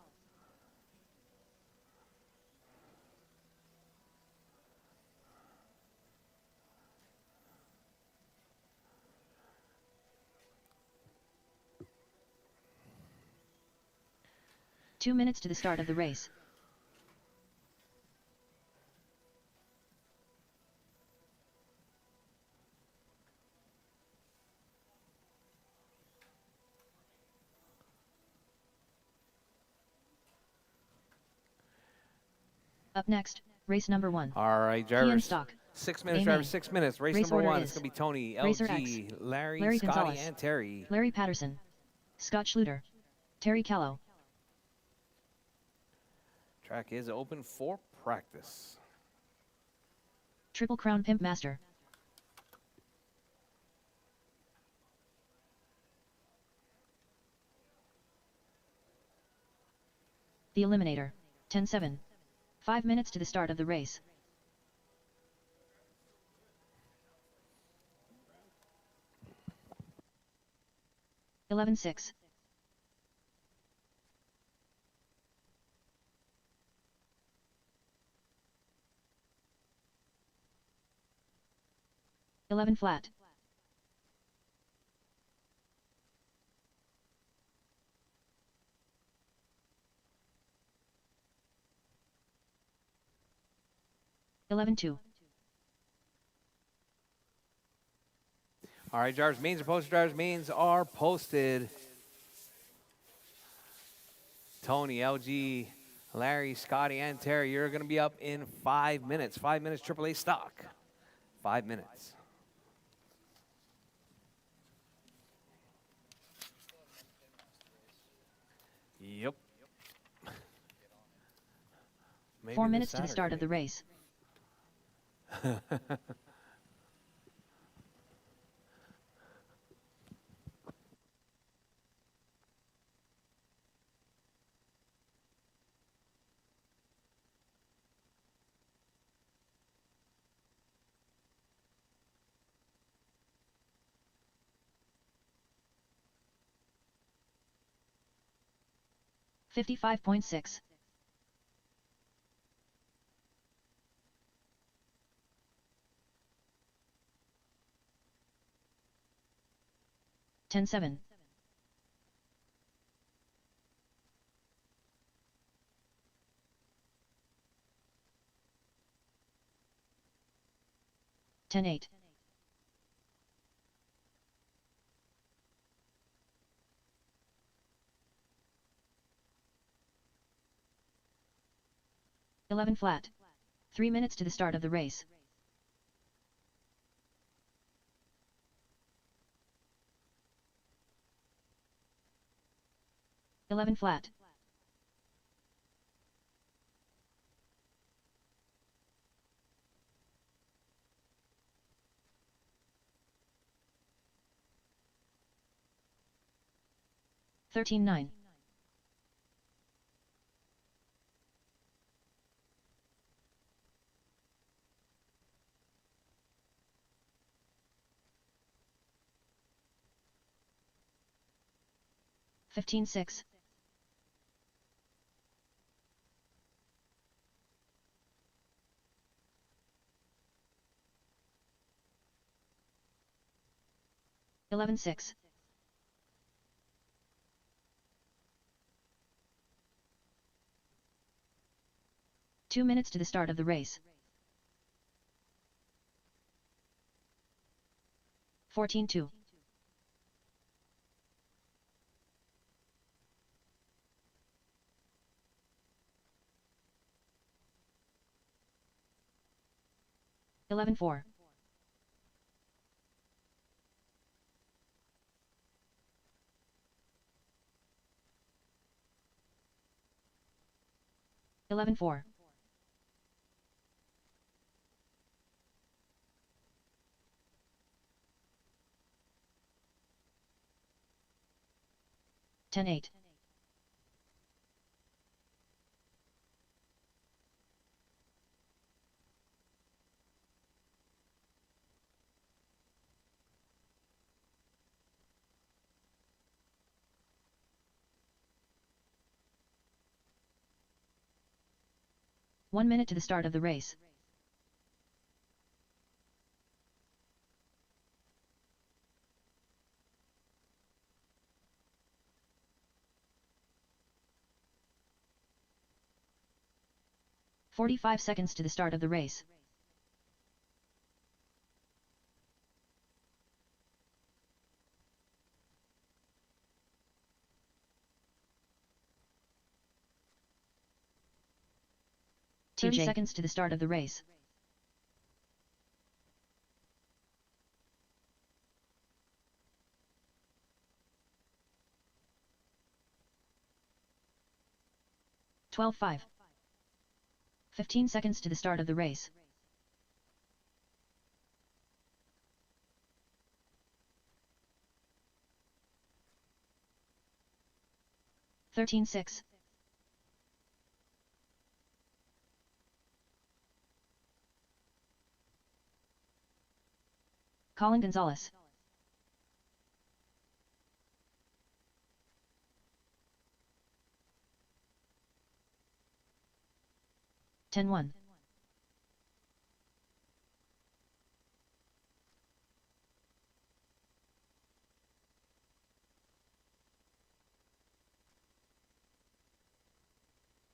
Two minutes to the start of the race. Up next, race number 1. All right, PN drivers. stock. 6 minutes, A drivers. main. 6 minutes. Race Race number order 1. is It's going to be Tony, Racer LG, X, Larry, Larry Scotty, Gonzalez, and Terry. Larry Patterson, Scott Schluter, Terry Callow. Track is open for practice. Triple Crown Pimp Master. The Eliminator. 10-7. 5 minutes to the start of the race. Eleven six. 11 flat. Eleven two. All right, drivers' mains are posted. Drivers' mains are posted. Tony, LG, Larry, Scotty, and Terry, you're going to be up in 5 minutes. 5 minutes, AAA stock. 5 minutes. Yep. Maybe 4 this minutes to the start of the Saturday. race. $55.6. 10-7. 10-8. 11 flat. 3 minutes to the start of the race. $11 flat. 13-9. 15-6. 11-6. 2 minutes to the start of the race. 14-2. 11-4. 11-4. 10-8. 1 minute to the start of the race. $45 seconds to the start of the race. TJ. 30 seconds to the start of the race. $12.5. 15 seconds to the start of the race. $13.6. 'Colin Gonzalez. 10-1.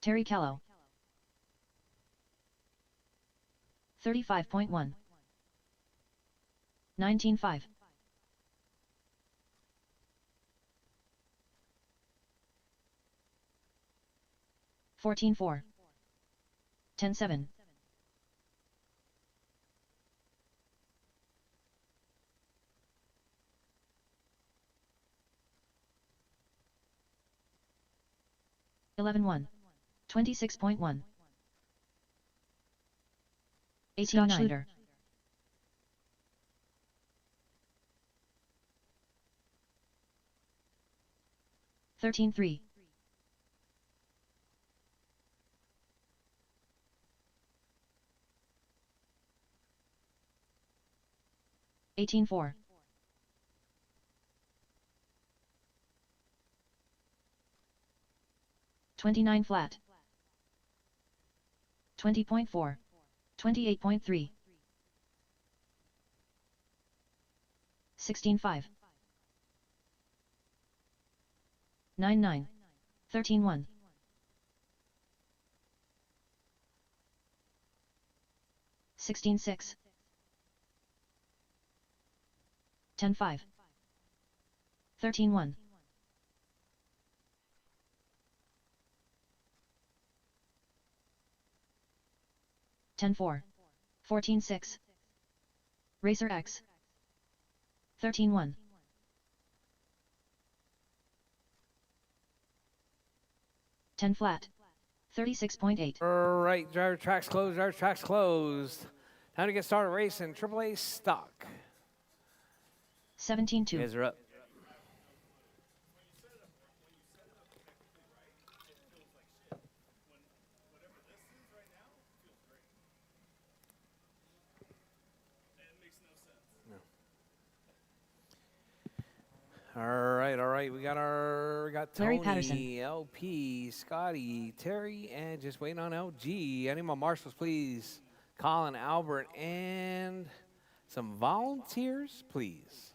'Terry Callow. 35.1. 19.5. 14-4. 10-7. 11-1. 26.1. 18-9. Schluter. 13-3. 18-4. 29 flat. 20.4. 28.3. 16-5. 9-9. 13-1. 16-6. 10-5. 13-1. 10-4. 14-6. Rchq. 13-1. 10 flat. 36.8. All right, driver tracks closed, driver tracks closed. Time to get started racing. AAA stock. 17-2. You guys are up. All right. We got Larry Tony, Patterson. LP, Scotty, Terry, and just waiting on LG. I need my marshals, please. Colin, Albert, and some volunteers, please.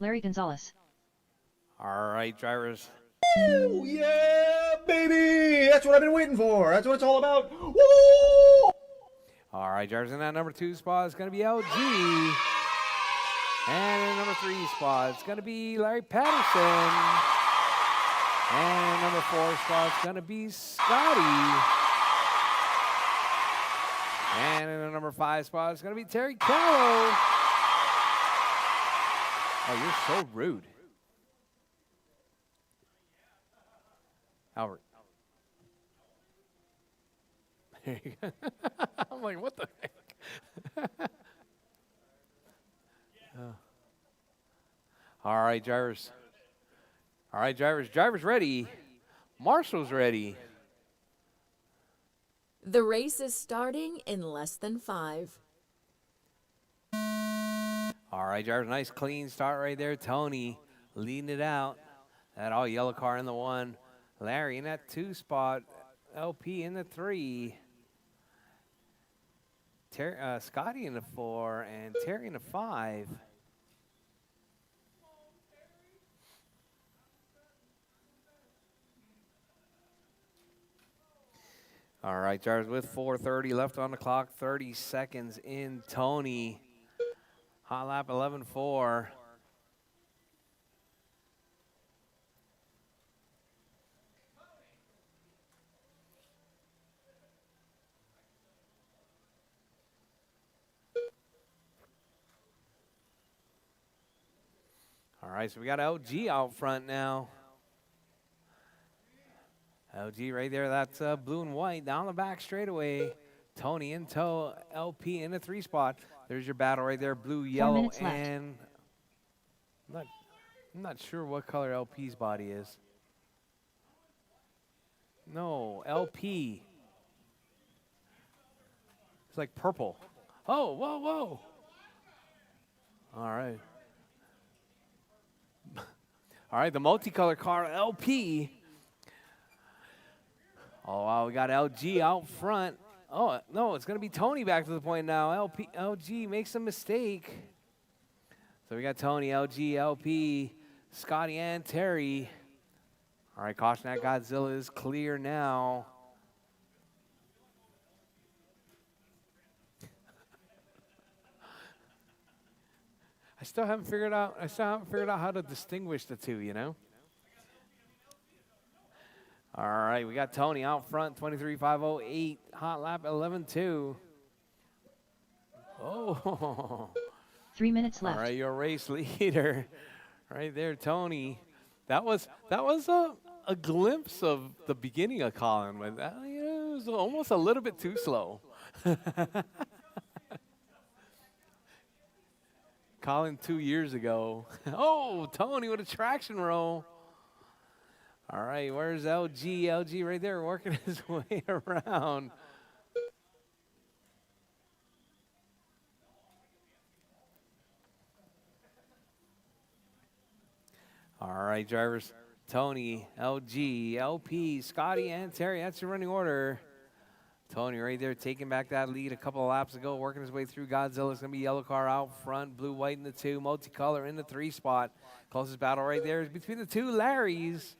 Larry Gonzalez. All right, drivers. Ooh, yeah, baby! That's what I've been waiting for. That's what it's all about. Woo! All right, drivers. In that number 2 spot is going to be LG. And in number 3 spot, it's going to be Larry Patterson. And in number 4 spot, it's going to be Scotty. And in the number 5 spot, it's going to be Terry Callow. Oh, you're so rude. Albert. There you go. I'm like, what the heck? All right, drivers. All right, drivers. Drivers ready. Marshall's ready. The race is starting in less than 5. All right, drivers. Nice clean start right there. Tony leading it out. That all yellow car in the 1. Larry in that 2 spot. LP in the 3. Scotty in the 4 and Terry in the 5. All right, drivers, with 4:30 left on the clock, 30 seconds in. Tony, hot lap 11.4. All right, so we got LG out front now. LG right there, that's blue and white down the back straightaway. Tony in tow, LP in the 3 spot. There's your battle right there, blue, yellow, minutes left. and I'm not sure what color LP's body is. No, LP. It's like purple. Oh, whoa. All right. All right, the multicolor car, LP. Oh, wow, we got LG out front Oh, no, it's going to be Tony back to the point now. LG makes a mistake. So we got Tony, LG, LP, Scotty, and Terry. All right, caution that Godzilla is clear now. I still haven't figured out how to distinguish the two, you know? All right, we got Tony out front, 23.508, hot lap 11.2. Oh. 3 minutes left. All right, your race leader, right there, Tony. That was a glimpse of the beginning of Colin, but it was almost a little bit too slow. Colin 2 years ago. Oh, Tony with a traction roll. All right, where's LG? LG right there working his way around. All right, drivers. Tony, LG, LP, Scotty, and Terry. That's your running order. Tony right there taking back that lead a couple of laps ago, working his way through Godzilla's going to be yellow car out front, blue, white in the 2, multicolor in the 3 spot. Closest battle right there is between the 2 Larrys.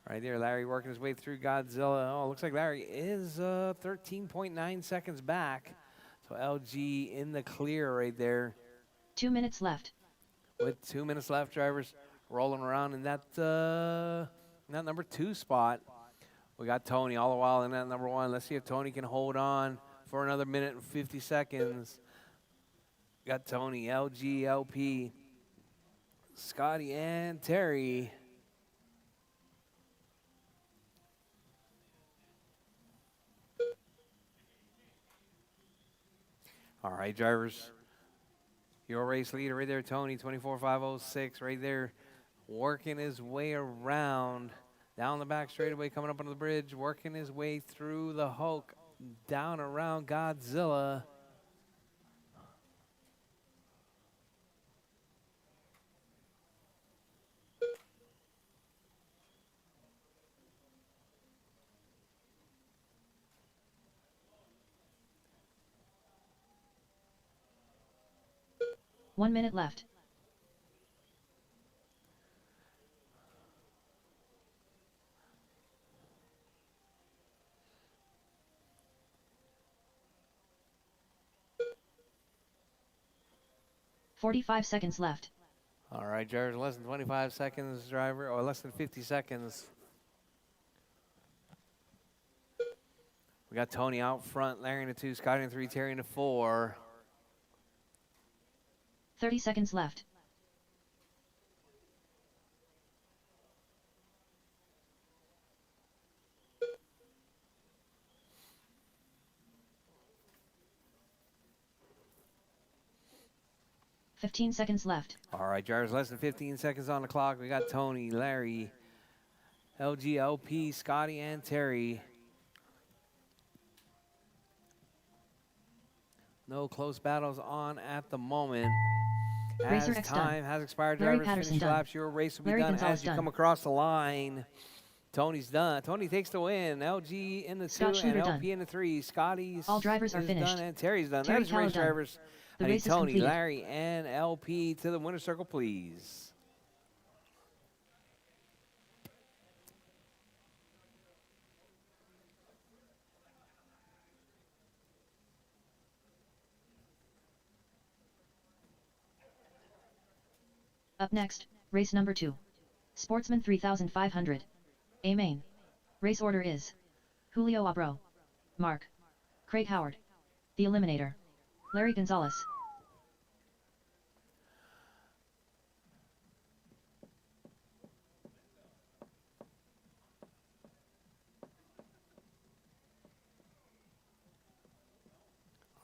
Right there, Larry working his way through Godzilla. Oh, looks like Larry is 13.9 seconds back. So LG in the clear right there. 2 minutes left. With 2 minutes left, drivers rolling around in that number 2 spot. We got Tony all the while in that number 1. Let's see if Tony can hold on for another minute and 50 seconds. Got Tony, LG, LP, Scotty, and Terry. All right, drivers. Your race leader right there, Tony, 24.506, right there, working his way around. Down the back straightaway, coming up onto the bridge, working his way through the Hulk, down around Godzilla. One minute left. "45 seconds left. All right, drivers, less than 25 seconds, driver, or less than 50 seconds. We got Tony out front, Larry in the 2, Scotty in the 3, Terry in the 4. 30 seconds left. "15 seconds left. All right, drivers, less than 15 seconds on the clock. We got Tony, Larry, LG, LP, Scotty, and Terry. No close battles on at the moment. As Racer X time done. has expired, Larry drivers Patterson finish done. laps. Your race will be Larry done Gonzalez as you done. come across the line. Tony's done. Tony takes the win. LG in the 2 Scott and Schluter LP done. in the 3. Scotty's All drivers are is finished. done and Terry's done. Terry That is your race, Callow done. drivers. The I need race is Tony, completed. Larry, and LP to the winner's circle, please. Up next, race number 2. Sportsman 3500. A main. Race order is Julio Abro, Mark, Craig Howard, The Eliminator, Larry Gonzalez.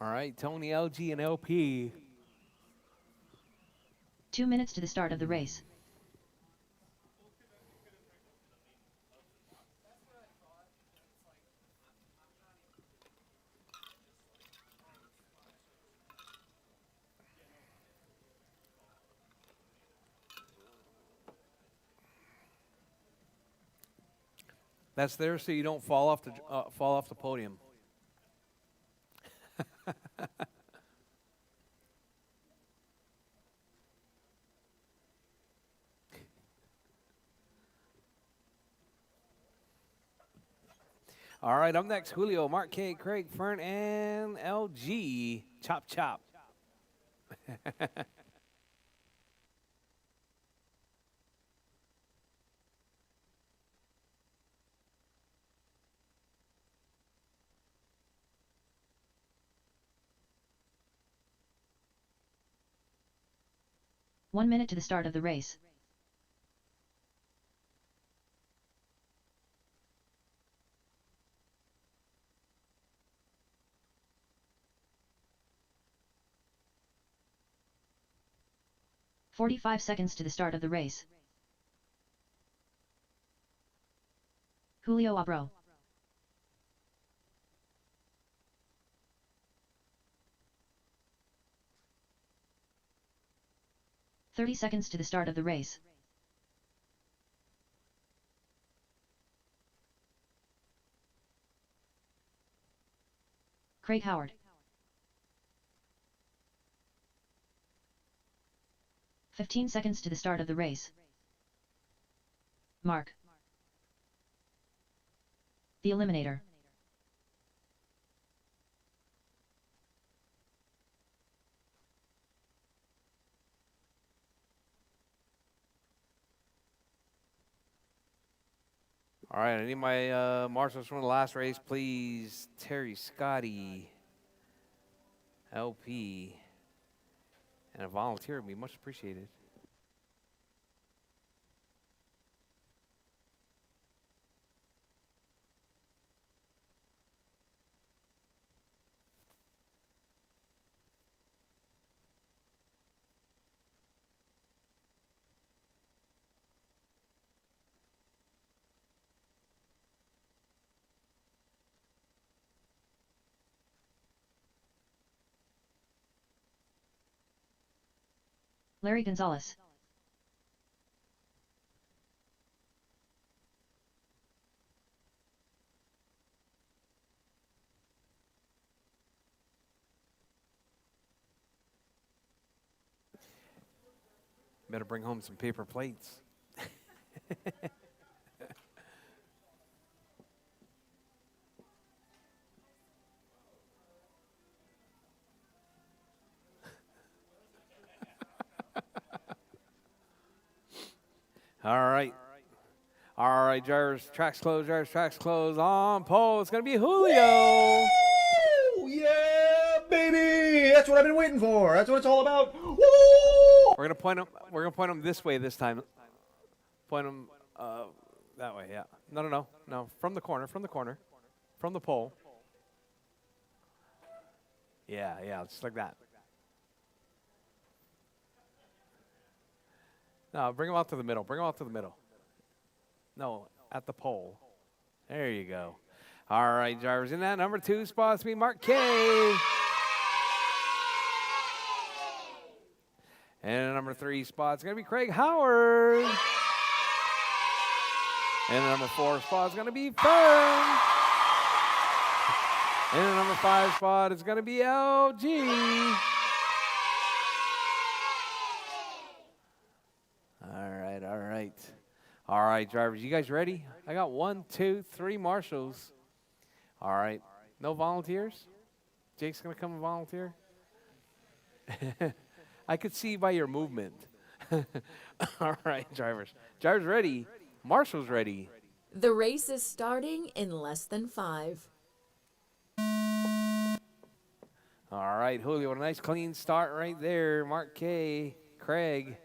All right, Tony, LG, and LP. 2 minutes to the start of the race. That's there so you don't fall off the podium. All right, up next, Julio, Mark K, Craig, Fern, and LG. Chop, chop. One minute to the start of the race. "45 seconds to the start of the race. Julio Abro. "30 seconds to the start of the race. Craig Howard. 15 seconds to the start of the race. Mark. The Eliminator. All right, I need my marshals from the last race, please. Terry, Scotty, LP, and a volunteer would be much appreciated. Larry Gonzalez. Better bring home some paper plates. All right. All right, drivers, tracks closed, drivers, tracks closed. On pole, it's going to be Julio. Woo! Yeah, baby! That's what I've been waiting for. That's what it's all about. Woo! We're going to point them. We're going to point them this way this time. Point them that way, yeah. No. From the corner, from the pole. Yeah, just like that. No, bring them out to the middle. No, at the pole. There you go. All right, drivers. In that number 2 spot, it's me, Mark K. And the number 3 spot, it's going to be Craig Howard. And the number 4 spot is going to be Fern. And the number 5 spot is going to be LG. All right, drivers, you guys ready? I got 1, 2, 3 marshals. All right, no volunteers? Jake's going to come and volunteer? I could see by your movement. All right, drivers. Drivers ready. Marshals ready. The race is starting in less than 5. All right, Julio, a nice clean start right there. Mark K, Craig,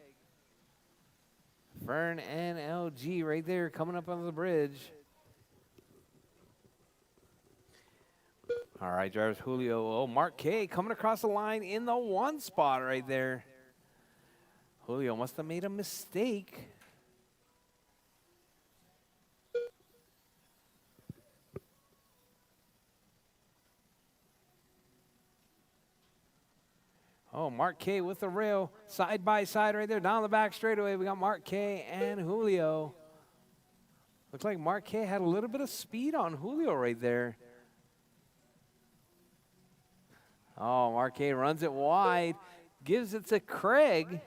Fern, and LG right there coming up on the bridge. All right, drivers, Julio. Oh, Mark K coming across the line in the 1 spot right there. Julio must have made a mistake. Oh, Mark K with the rail, side by side right there, down the back straightaway. We got Mark K and Julio. Looks like Mark K had a little bit of speed on Julio right there. Oh, Mark K runs it wide, gives it to Craig.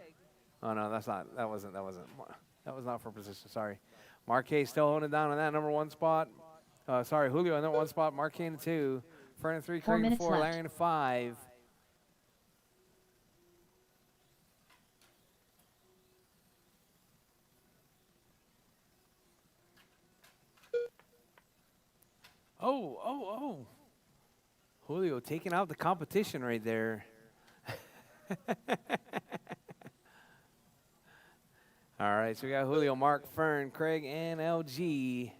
Oh no, that was not for position. Sorry, Mark K still holding it down on that number 1 spot. Sorry, Julio in that one spot. Mark in the 2. Fern in 3. 4 Craig in minutes 4. left. Larry in 5. Oh. Julio taking out the competition right there. All right, so we got Julio, Mark, Fern, Craig, and LG.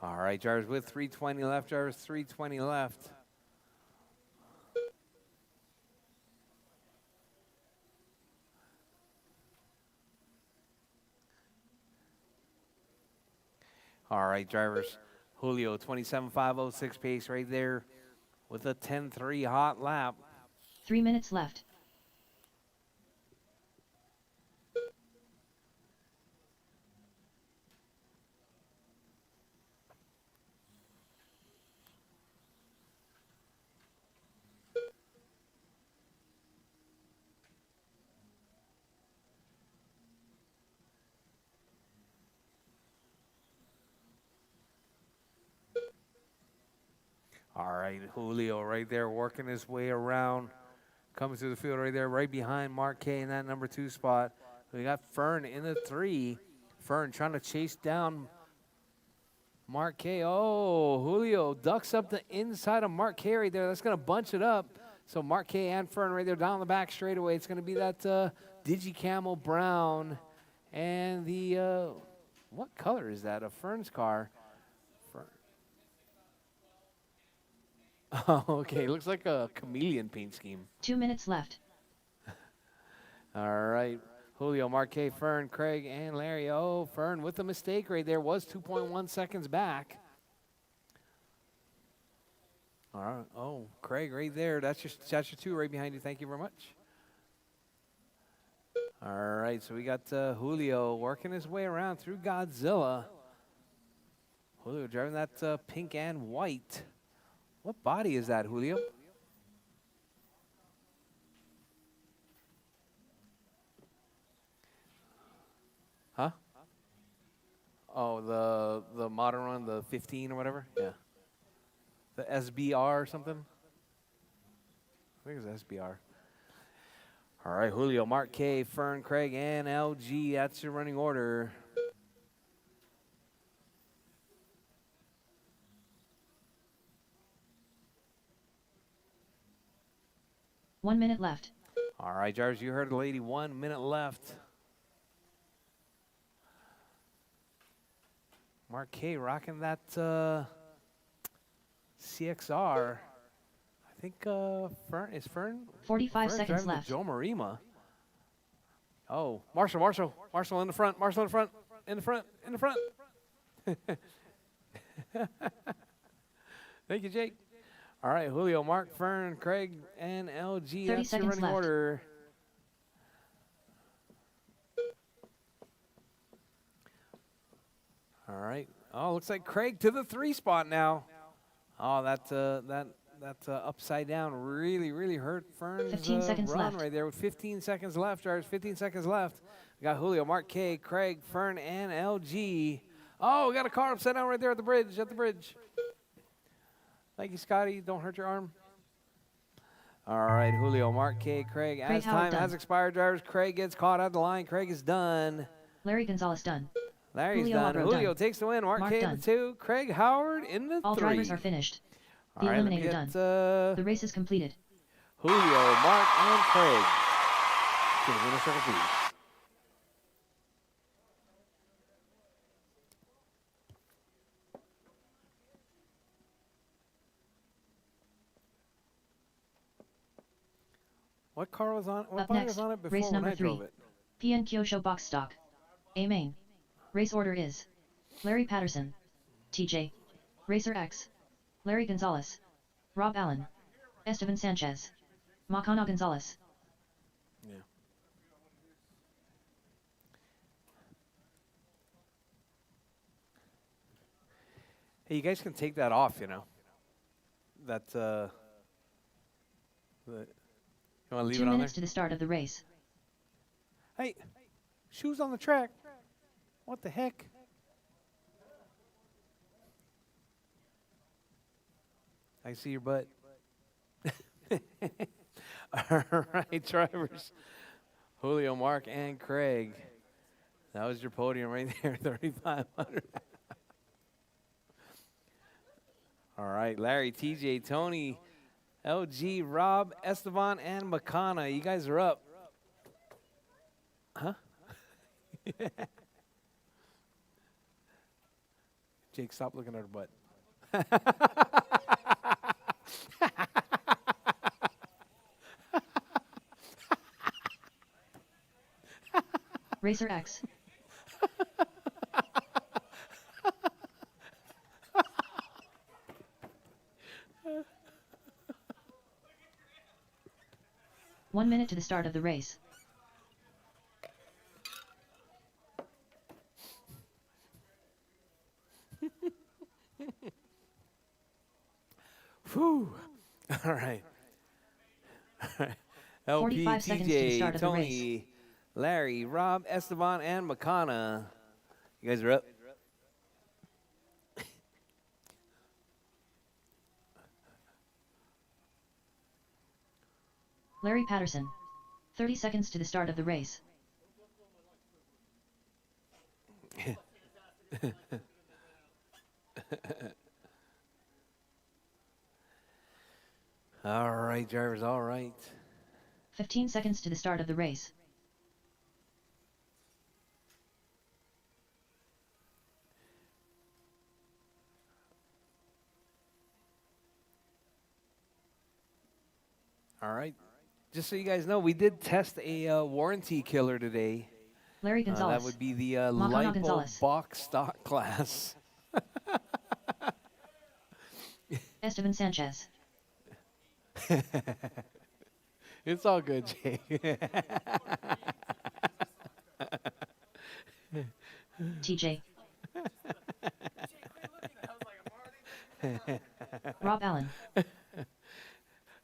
All right, drivers with 320 left, drivers 320 left. All right, drivers. Julio, 27.506 pace right there with a 10.3 hot lap. 3 minutes left. All right, Julio right there working his way around. Coming through the field right there, right behind Mark K in that number 2 spot. We got Fern in the 3. Fern trying to chase down Mark K. Oh, Julio ducks up the inside of Mark K right there. That's going to bunch it up. So Mark K and Fern right there down the back straightaway. It's going to be that Digi Camel Brown. And the, what color is that? A Fern's car. Oh, okay. Looks like a chameleon paint scheme. 2 minutes left. All right. Julio, Marque, Fern, Craig, and Larry. Oh, Fern with a mistake right there. Was 2.1 seconds back. All right. Oh, Craig right there. That's your 2 right behind you. Thank you very much. All right. So we got Julio working his way around through Godzilla. Julio driving that pink and white. What body is that, Julio? Huh? Oh, the modern one, the 15 or whatever? Yeah. The SBR or something? I think it's SBR. All right, Julio, Mark K, Fern, Craig, and LG. That's your running order. One minute left. All right, Jarvis, you heard the lady. 1 minute left. Mark K rocking that CXR. I think Fern is Fern. 45 Fern's seconds driving the left. Joe Marima. Oh, Marshall in the front. Marshall in the front. In the front. In the front. Thank you, Jake. All right, Julio, Mark, Fern, Craig, and LG. 30 That's your seconds running left. order. All right. Oh, looks like Craig to the 3 spot now. Oh, that upside down really hurt Fern's 15 seconds run left. right there with 15 seconds left. Drivers, 15 seconds left. We got Julio, Mark K, Craig, Fern, and LG. Oh, we got a car upside down right there at the bridge. Thank you, Scotty. Don't hurt your arm. All right, Julio, Mark K, Craig. As Howard time done. has expired, drivers, Craig gets caught at the line. Craig is done. Larry Gonzalez done. Larry's Julio done. Abro Julio done. takes the win. Mark K in done. the 2. Craig Howard in the 3. All drivers are finished. The All right, let me eliminator get, done. The race is completed. Julio, Mark, and Craig to the winner's circle, please. What car was on? What Up body next, was on it before race when number I drove 3. it? PN Kyosho box stock. A main. Race order is Larry Patterson, TJ, Racer X, Larry Gonzalez, Rob Allen, Esteban Sanchez, Macana Gonzalez. Yeah. Hey, you guys can take that off, you know. that. You want to leave 2 it on there? minutes to the start of the race. Hey, shoes on the track. What the heck? I see your butt. All right, drivers. Julio, Mark, and Craig. That was your podium right there, 3,500. All right, Larry, TJ, Tony, LG, Rob, Esteban, and Makana. You guys are up. Huh? Jake, stop looking at her butt. Racer X. One minute to the start of the race. Whew. All right. LP, 45 seconds to the TJ, start of the Tony, Larry, Rob, Esteban, and Makana. You guys are up. Larry Patterson. 30 seconds to the start of the race. All right, drivers, all right. 15 seconds to the start of the race. All right. Just so you guys know, we did test a warranty killer today. Larry Gonzalez. That would be the Macano Lipo Gonzalez. box stock class. Esteban Sanchez. It's all good, Jake. TJ. Rob Allen.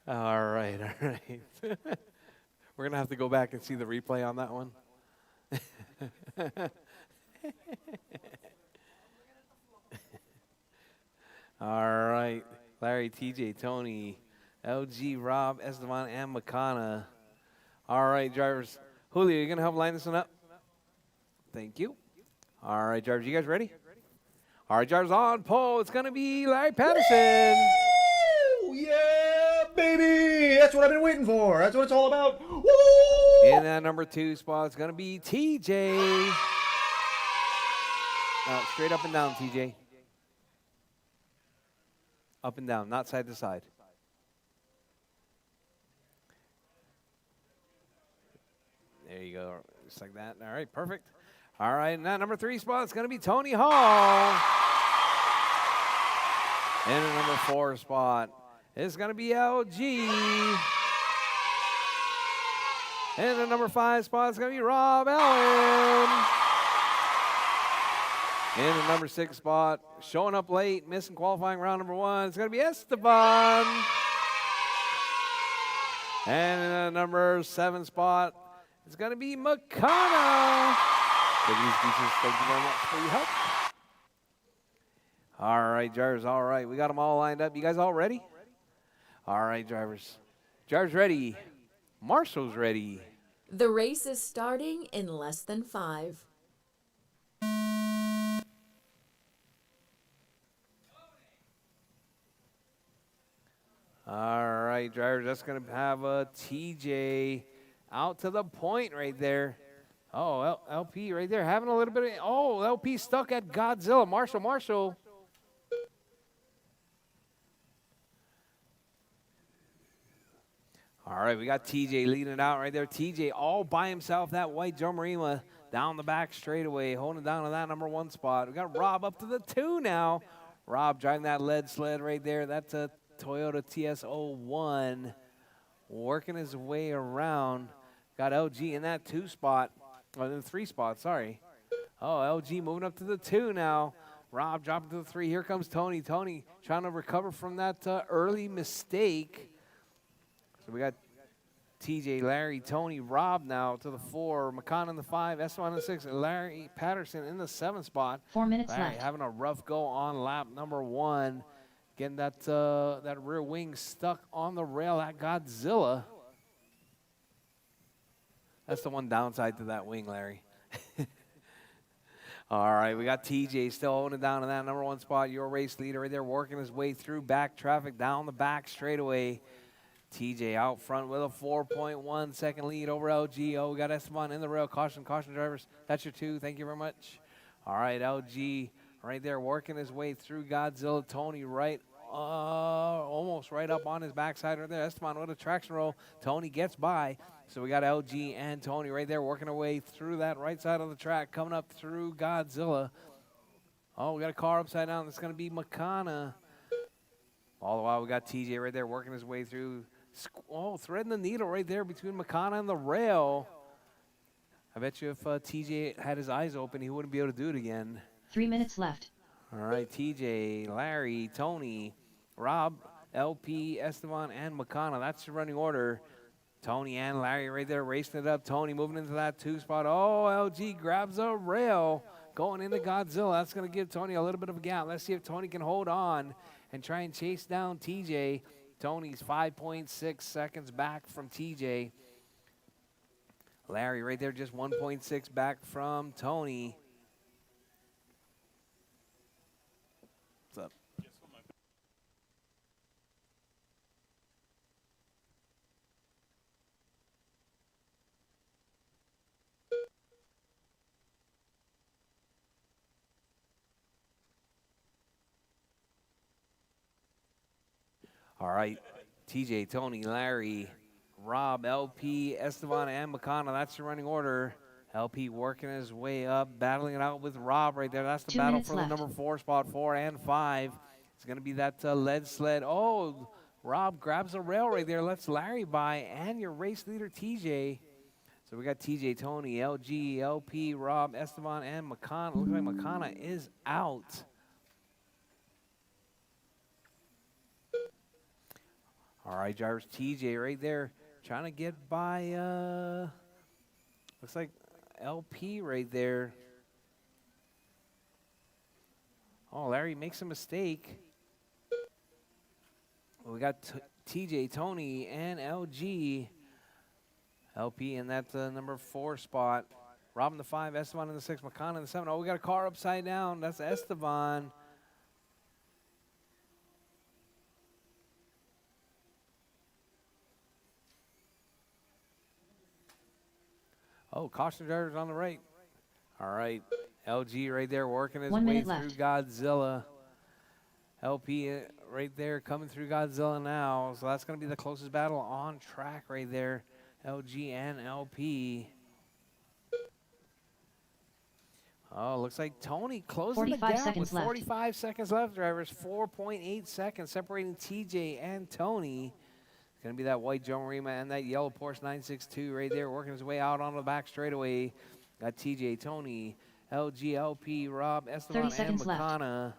All right, all right. We're going to have to go back and see the replay on that one. All right. Larry, TJ, Tony, LG, Rob, Esteban, and Makana. All right, drivers. Julio, you going to help line this one up? Thank you. All right, drivers, you guys ready? All right, drivers on pole. It's going to be Larry Patterson. Woo! Yeah, baby! That's what I've been waiting for. That's what it's all about. Woo! In that number 2 spot, it's going to be TJ. Straight up and down, TJ. Up and down, not side to side. There you go, just like that. All right, perfect. All right, and that number 3 spot is going to be Tony Hall. And the number 4 spot is going to be LG. And the number 5 spot is going to be Rob Allen. In the number 6 spot, showing up late, missing qualifying round number 1, it's going to be Esteban. And in the number 7 spot, it's going to be Makana. Thank you very much for your help. All right, drivers, all right. We got them all lined up. You guys all ready? All right, drivers. Drivers ready. Marshall's ready. The race is starting in less than 5. All right, drivers, that's going to have a TJ out to the point right there. Oh, LP right there having a little bit of, oh, LP stuck at Godzilla. Marshall. All right, we got TJ leading it out right there. TJ all by himself, that white Jomarima down the back straightaway, holding down to that number 1 spot. We got Rob up to the 2 now. Rob driving that lead sled right there. That's a Toyota TS01, working his way around. Got LG in that 2 spot, or in the 3 spot, sorry. Oh, LG moving up to the 2 now. Rob dropping to the 3. Here comes Tony. Tony trying to recover from that early mistake. So we got TJ, Larry, Tony, Rob now to the 4. McCon in the 5. Esteban in the 6. And Larry Patterson in the 7th spot. 4 minutes Larry left. having a rough go on lap number 1. Getting that rear wing stuck on the rail at Godzilla. That's the one downside to that wing, Larry. All right, we got TJ still holding it down in that number 1 spot. Your race leader right there working his way through back traffic down the back straightaway. TJ out front with a 4.1 second lead over LG. Oh, we got Esteban in the rail. Caution, caution, drivers. That's your 2. Thank you very much. All right, LG right there working his way through Godzilla. Tony right, almost right up on his backside right there. Esteban with a traction roll. Tony gets by. So we got LG and Tony right there working their way through that right side of the track, coming up through Godzilla. Oh, we got a car upside down. That's going to be Makana. All the while, we got TJ right there working his way through. Oh, threading the needle right there between Makana and the rail. I bet you if TJ had his eyes open, he wouldn't be able to do it again. 3 minutes left. All right, TJ, Larry, Tony, Rob, LP, Esteban, and Makana. That's the running order. Tony and Larry right there racing it up. Tony moving into that 2 spot. Oh, LG grabs a rail going into Godzilla. That's going to give Tony a little bit of a gap. Let's see if Tony can hold on and try and chase down TJ. Tony's 5.6 seconds back from TJ. Larry right there just 1.6 back from Tony. What's up? All right, TJ, Tony, Larry, Rob, LP, Esteban, and Makana. That's the running order. LP working his way up, battling it out with Rob right there. That's the 2 battle minutes for left. the number 4 spot, 4 and 5. It's going to be that lead sled. Oh, Rob grabs a rail right there, lets Larry by, and your race leader, TJ. So we got TJ, Tony, LG, LP, Rob, Esteban, and Makana. Looks like Makana is out. All right, drivers, TJ right there trying to get by, looks like LP right there. Oh, Larry makes a mistake. Well, we got TJ, Tony, and LG. LP in that number 4 spot. Rob in the 5, Esteban in the 6, Makana in the 7. Oh, we got a car upside down. That's Esteban. Oh, caution drivers on the right. All right, LG right there working his 1 way minute through left. Godzilla. LP right there coming through Godzilla now. So that's going to be the closest battle on track right there. LG and LP. Oh, looks like Tony closing the 45 gap seconds with left. 45 seconds left, drivers. 4.8 seconds separating TJ and Tony. It's going to be that white Joe Marima and that yellow Porsche 962 right there working his way out on the back straightaway. Got TJ, Tony, LG, LP, Rob, Esteban, 30 and seconds left. Makana.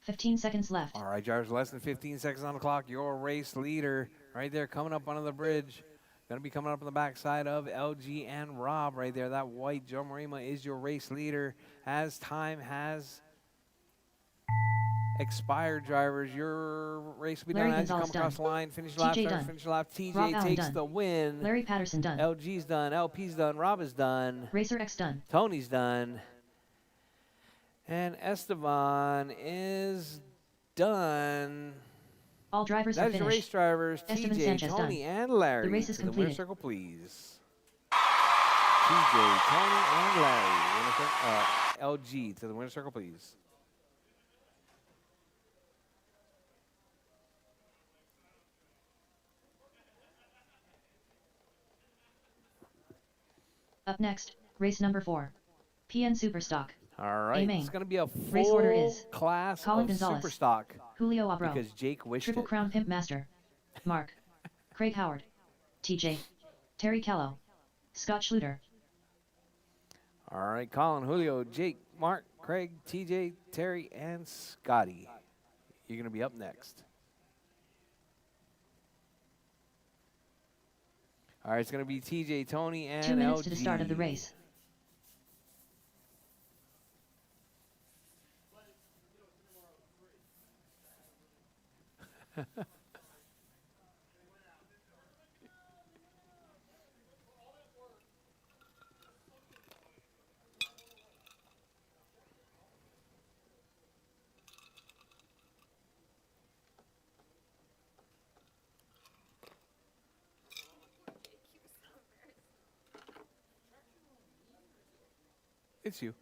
$15 seconds left. All right, drivers, less than 15 seconds on the clock. Your race leader right there coming up under the bridge. Going to be coming up on the backside of LG and Rob right there. That white Joe Marima is your race leader. As time has expired, drivers, your race will be Larry done as you come Gonzalez across the done. line. Finish lap, TJ start, done. finish lap. Rob TJ Allen takes done. the win. Larry Patterson done. LG's done. LP's done. Rob is done. Racer X done. Tony's done. And Esteban is done. All drivers are That is your race finished. drivers, Esteban TJ, Sanchez Tony, done. and Larry. The race is to the winner's completed. circle, please. TJ, Tony, and Larry. LG to the winner's circle, please. Up next, race number 4. PN Superstock. All right, main. it's going to be a Race order full is class Colin of Gonzalez, super stock Julio Abro, because Jake wished Triple it. Crown Pimp Master, Mark, Craig Howard, TJ, Terry Callow, Scott Schluter. All right, Colin, Julio, Jake, Mark, Craig, TJ, Terry, and Scotty. You're going to be up next. All right, it's going to be TJ, Tony, and 2 minutes LG. to the start of the race. It's you.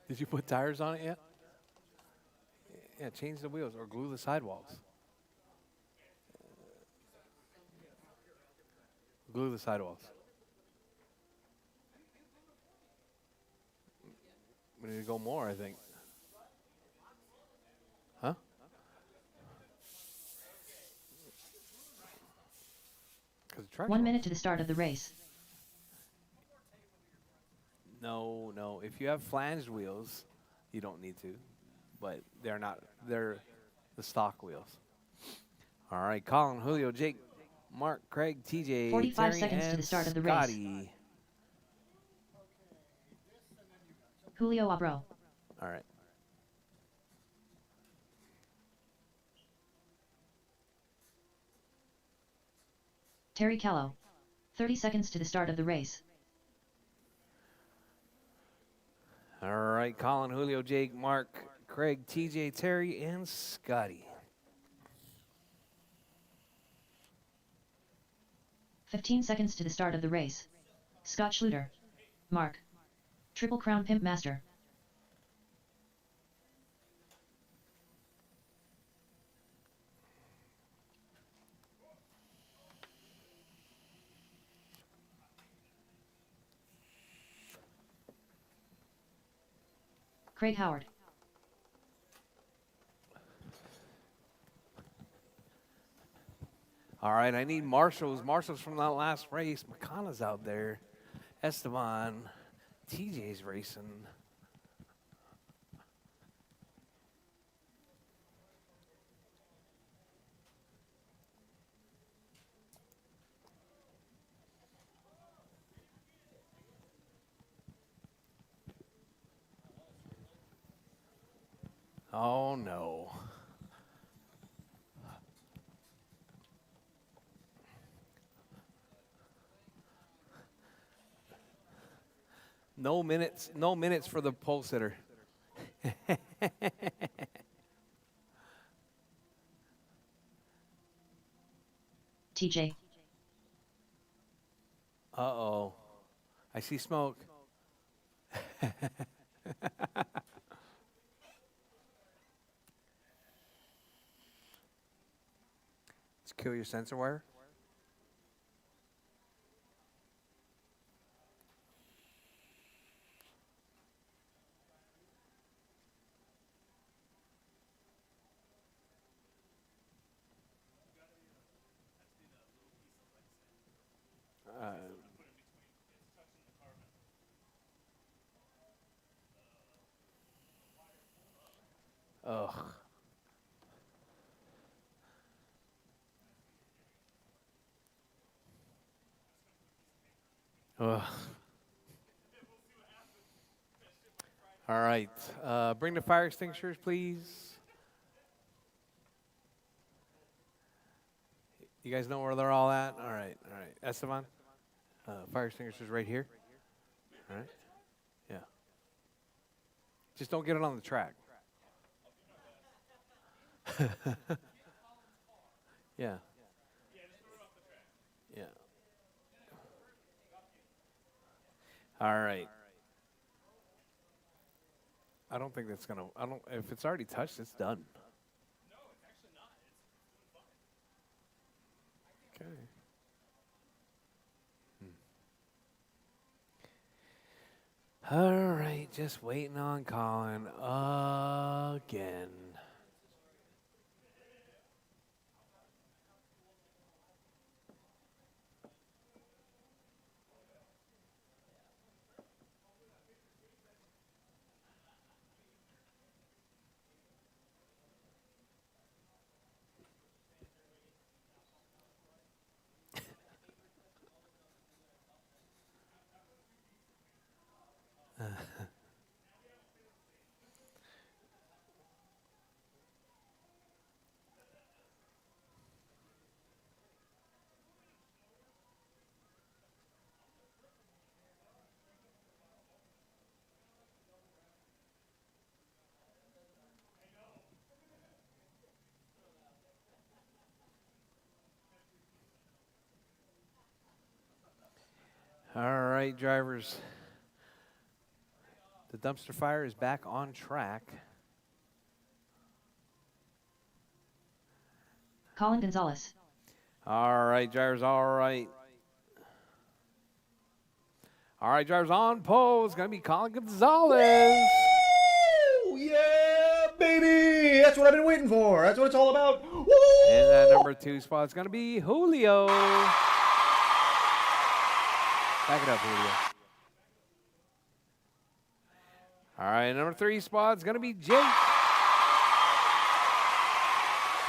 Did you put tires on it yet? Yeah, change the wheels or glue the sidewalls. Glue the sidewalls. We need to go more, I think. Huh? 'Cause the track's 1 wrong. minute to the start of the race. No, no. If you have flanged wheels, you don't need to. But they're not. They're the stock wheels. All right, Colin, Julio, Jake, Mark, Craig, TJ, 45 Terry, seconds to and the start of the race. Scotty. Julio Abro, All right. Terry Callow. 30 seconds to the start of the race. All right, Colin, Julio, Jake, Mark, Craig, TJ, Terry, and Scotty. 15 seconds to the start of the race. Scott Schluter. Mark. Triple Crown Pimp Master. Craig Howard. All right, I need marshals. Marshals from that last race. McConaughey's out there. Esteban. TJ's racing. Oh, no. No minutes for the pole sitter. TJ. Uh-oh. I see smoke. Let's kill your sensor wire. Ugh. Ugh. All right. Bring the fire extinguishers, please. You guys know where they're all at? All right. All right. Esteban? Fire extinguishers right here. All right. Yeah. Just don't get it on the track. Yeah. Yeah. All right. I don't think that's gonna. I don't. If it's already touched, it's done. Okay. All right, just waiting on Colin again. All right, drivers. The dumpster fire is back on track. Colin Gonzalez. All right, drivers, all right. All right, drivers on pole. It's going to be Colin Gonzalez. Woo! Yeah, baby! That's what I've been waiting for. That's what it's all about. Woo! And that number 2 spot is going to be Julio. Back it up, Julio. All right, number 3 spot is going to be Jake.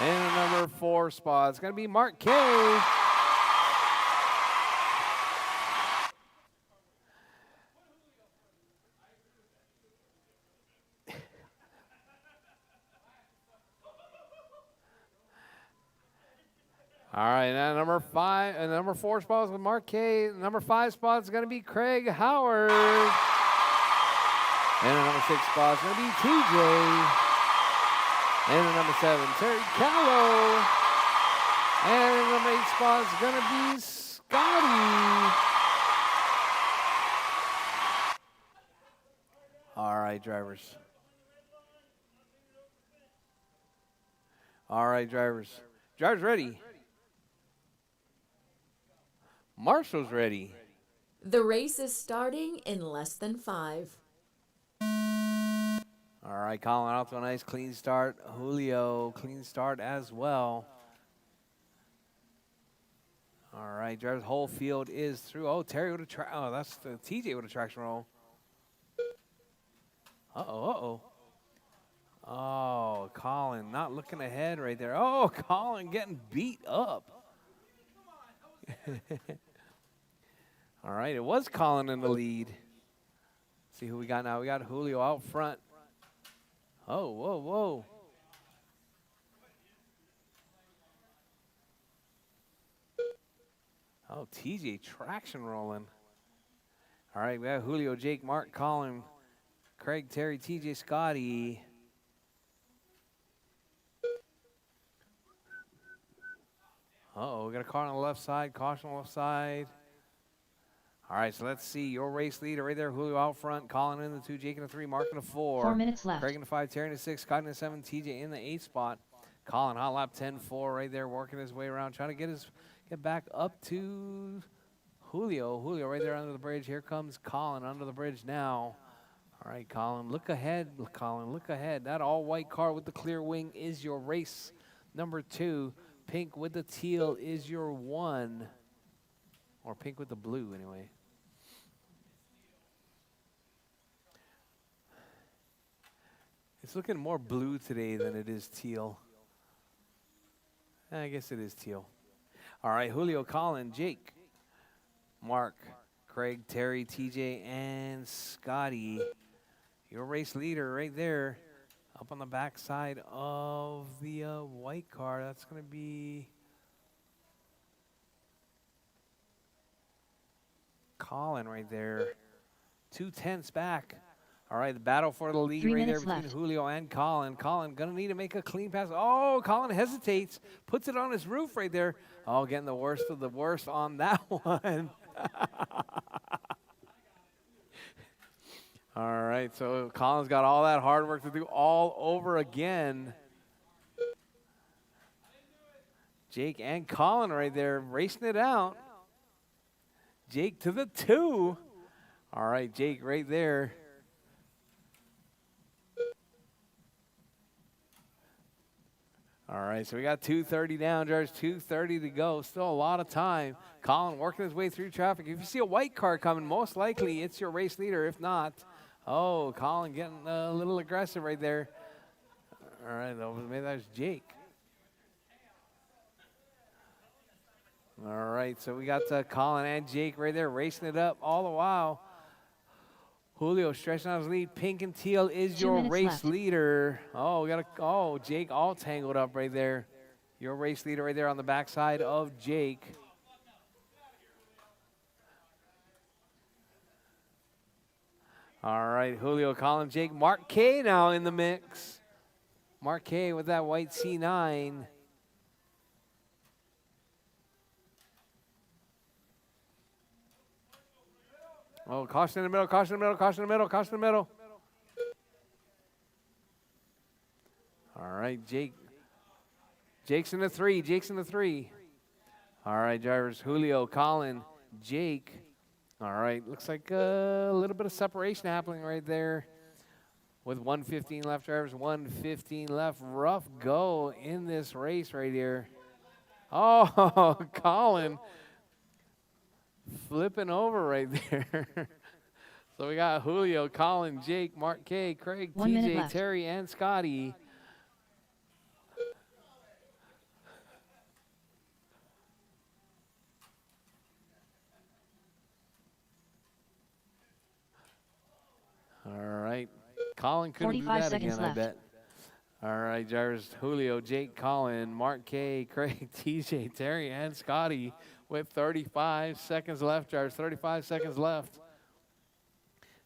And the number 4 spot is going to be Mark K. All right, now number 5 and number 4 spot is with Mark K. Number 5 spot is going to be Craig Howard. And the number 6 spot is going to be TJ. And the number 7, Terry Callow. And the number 8 spot is going to be Scotty. All right, drivers. All right, drivers. Drivers ready. Marshall's ready. The race is starting in less than 5. All right, Colin out to a nice clean start. Julio, clean start as well. All right, drivers, whole field is through. Oh, Terry with a oh, that's the TJ with a traction roll. Uh-oh. Oh, Colin not looking ahead right there. Oh, Colin getting beat up. All right, it was Colin in the lead. See who we got now. We got Julio out front. Oh, whoa. Oh, TJ traction rolling. All right, we have Julio, Jake, Mark, Colin, Craig, Terry, TJ, Scotty. Uh-oh, we got a car on the left side, caution on the left side. All right, so let's see. Your race leader right there, Julio out front, Colin in the 2, Jake in the 3, Mark in the 4. 4 minutes left. Craig in the 5, Terry in the 6, Scott in the 7, TJ in the 8 spot. Colin hot lap 10-4 right there, working his way around, trying to get back up to Julio. Julio right there under the bridge. Here comes Colin under the bridge now. All right, Colin, look ahead. Colin, look ahead. That all-white car with the clear wing is your race number 2. Pink with the teal is your 1. Or pink with the blue, anyway. It's looking more blue today than it is teal. I guess it is teal. All right, Julio, Colin, Jake, Mark, Craig, Terry, TJ, and Scotty. Your race leader right there up on the back side of the white car. That's going to be Colin right there. 2/10 back. All right, the battle for the lead 3 right there minutes between left. Julio and Colin. Colin going to need to make a clean pass. Oh, Colin hesitates, puts it on his roof right there. Oh, getting the worst of the worst on that one. All right, so Colin's got all that hard work to do all over again. Jake and Colin right there racing it out. Jake to the 2. All right, Jake right there. All right, so we got 2:30 down, drivers, 2:30 to go. Still a lot of time. Colin working his way through traffic. If you see a white car coming, most likely it's your race leader. If not, oh, Colin getting a little aggressive right there. All right, maybe that was Jake. All right, so we got Colin and Jake right there racing it up all the while. Julio stretching out his lead. Pink and teal is 2 your minutes race left. leader. Oh, we got Jake all tangled up right there. Your race leader right there on the backside of Jake. All right, Julio, Colin, Jake, Mark K now in the mix. Mark K with that white C9. Oh, caution in the middle, caution in the middle, caution in the middle, caution in the middle. All right, Jake's in the three, Jake's in the three. All right, drivers, Julio, Colin, Jake. All right, looks like a little bit of separation happening right there. With 1:15 left, drivers, 1:15 left. Rough go in this race right here. Oh, Colin flipping over right there. So we got Julio, Colin, Jake, Mark K, Craig, 1 minute TJ, left. Terry, and Scotty. All right. Colin couldn't do 45 that seconds again, I left. bet. All right, drivers, Julio, Jake, Colin, Mark K, Craig, TJ, Terry, and Scotty with 35 seconds left, drivers, 35 seconds left.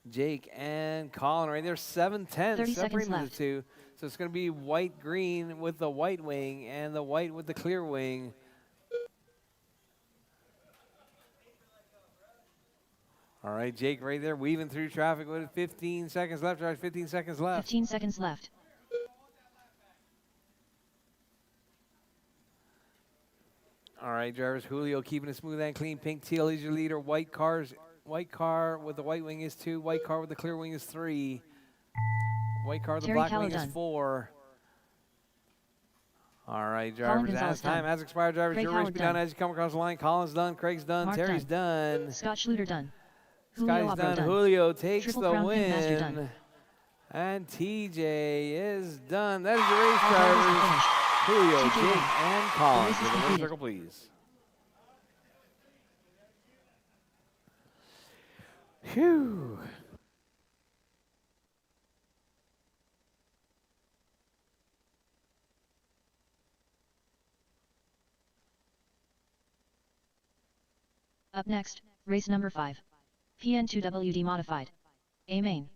Jake and Colin right there, 7-10, 30 seconds separating the left. two. So it's going to be white-green with the white wing and the white with the clear wing. All right, Jake right there weaving through traffic with 15 seconds left, drivers, 15 seconds left. 15 seconds left. All right, drivers, Julio keeping it smooth and clean. Pink teal is your leader. White car with the white wing is 2. White car with the clear wing is 3. White car with the Terry black Callow wing is done. 4. All right, drivers, Gonzalez as time done. has expired, drivers, Craig your race Howard be done done. as you come across the line. Colin's done, Craig's done, Mark Terry's done. Scott Schluter done. Scotty's Julio done. Abro Julio takes Triple the Crown Pimp Master win. done. And TJ is done. That is your race, All drivers are drivers. finished. Julio, TJ Jake, won. and The Colin. race is To the winner's completed. circle, please. Phew. Up next, race number 5. PN2WD modified. A main.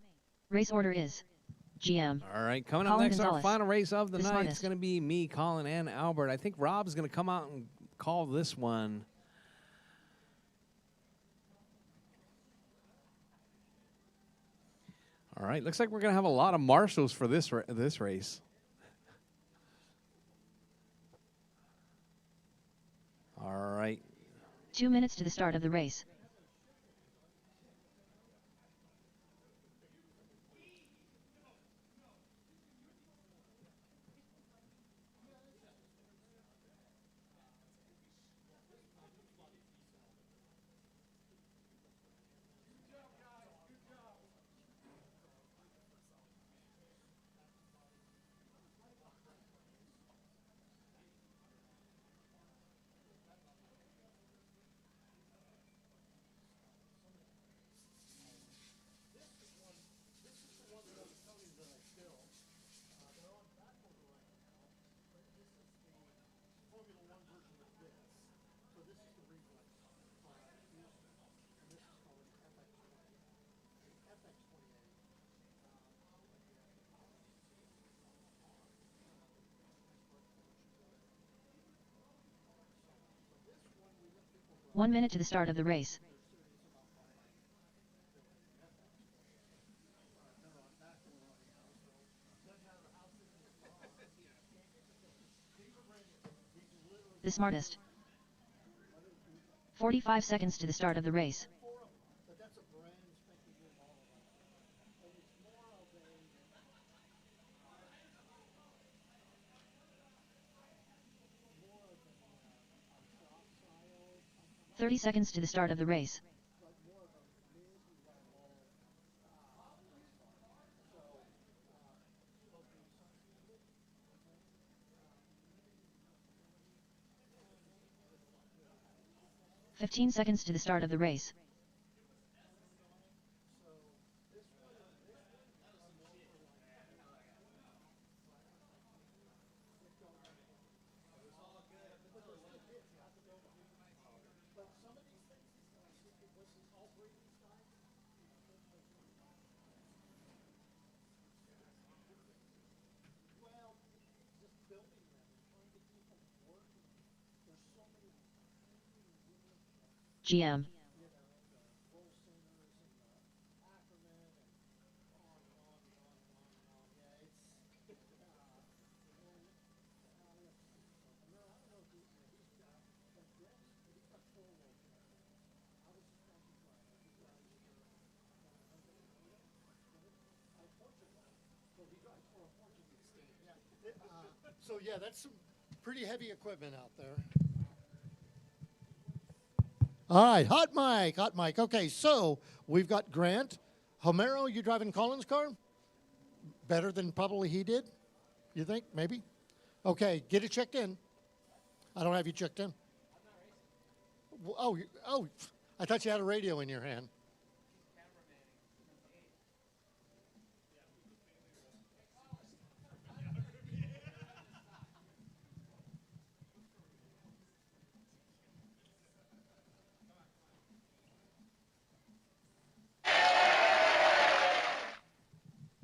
Race order is GM. All right, coming up Colin next, our Gonzalez, final race of the the night. It's smartest. going to be me, Colin, and Albert. I think Rob's going to come out and call this one. All right, looks like we're going to have a lot of marshals for this race. All right. 2 minutes to the start of the race. One minute to the start of the race. The smartest. 45 seconds to the start of the race. 30 seconds to the start of the race. "15 seconds to the start of the race. GM. So yeah, that's some pretty heavy equipment out there. All right, hot mic. Okay, so we've got Grant. Homero, you driving Colin's car? Better than probably he did? You think? Maybe? Okay, get it checked in. I don't have you checked in. Oh, I thought you had a radio in your hand.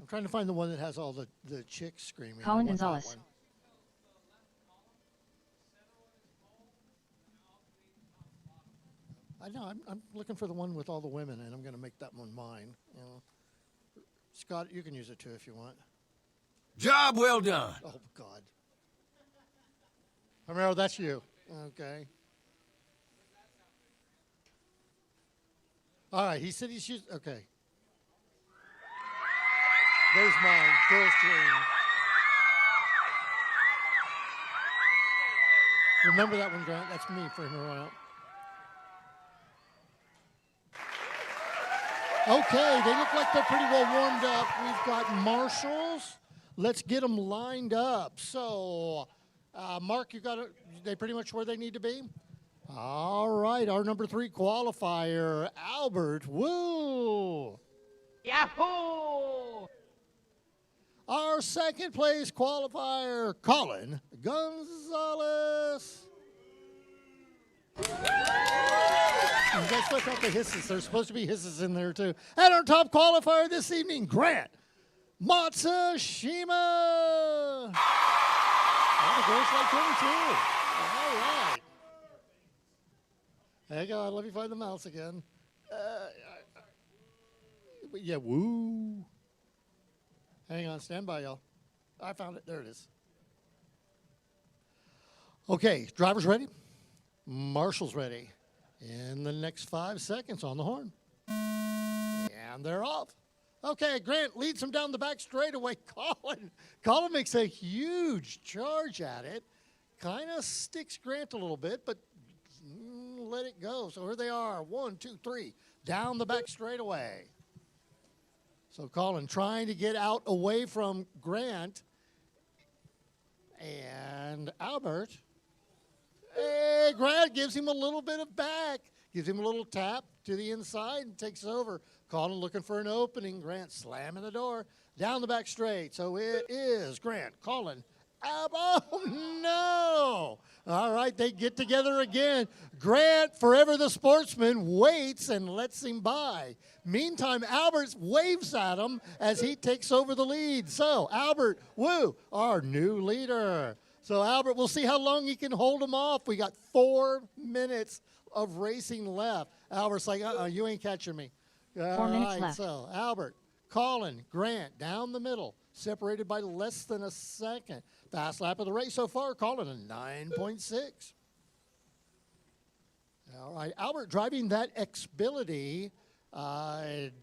I'm trying to find the one that has all the chicks screaming. Colin I want that Gonzalez. one. I know. I'm looking for the one with all the women, and I'm going to make that one mine. You know. Scott, you can use it too if you want. Job well done. Oh God. Homero, that's you. Okay. All right. He said he's used. Okay. There's mine. Girls dream. Remember that one, Grant? That's me for him around. Okay, they look like they're pretty well warmed up. We've got marshals. Let's get them lined up. So, Mark, you got it. They pretty much where they need to be? All right, our number 3 qualifier, Albert. Woo! Yahoo! Our second place qualifier, Colin Gonzalez. You guys left out the hisses. There's supposed to be hisses in there too. And our top qualifier this evening, Grant Matsushima. Oh, the girls like him too. All right. Hang on, let me find the mouse again. Yeah, woo. Hang on, stand by, y'all. I found it. There it is. Okay, drivers ready? Marshall's ready. In the next 5 seconds on the horn. And they're off. Okay, Grant leads him down the back straightaway. Colin makes a huge charge at it. Kind of sticks Grant a little bit, but let it go. So here they are. 1, 2, 3. Down the back straightaway. So Colin trying to get out away from Grant. And Albert. Hey, Grant gives him a little bit of back. Gives him a little tap to the inside and takes over. Colin looking for an opening. Grant slamming the door. Down the back straight. So it is Grant, Colin, Albert. Oh, no. All right, they get together again. Grant, forever the sportsman, waits and lets him by. Meantime, Albert waves at him as he takes over the lead. So, Albert, woo, our new leader. So, Albert, we'll see how long he can hold him off. We got 4 minutes of racing left. Albert's like, you ain't catching me. 4 minutes left. So, Albert, Colin, Grant, down the middle, separated by less than a second. Fast lap of the race so far, Colin a 9.6. All right, Albert driving that Xbility,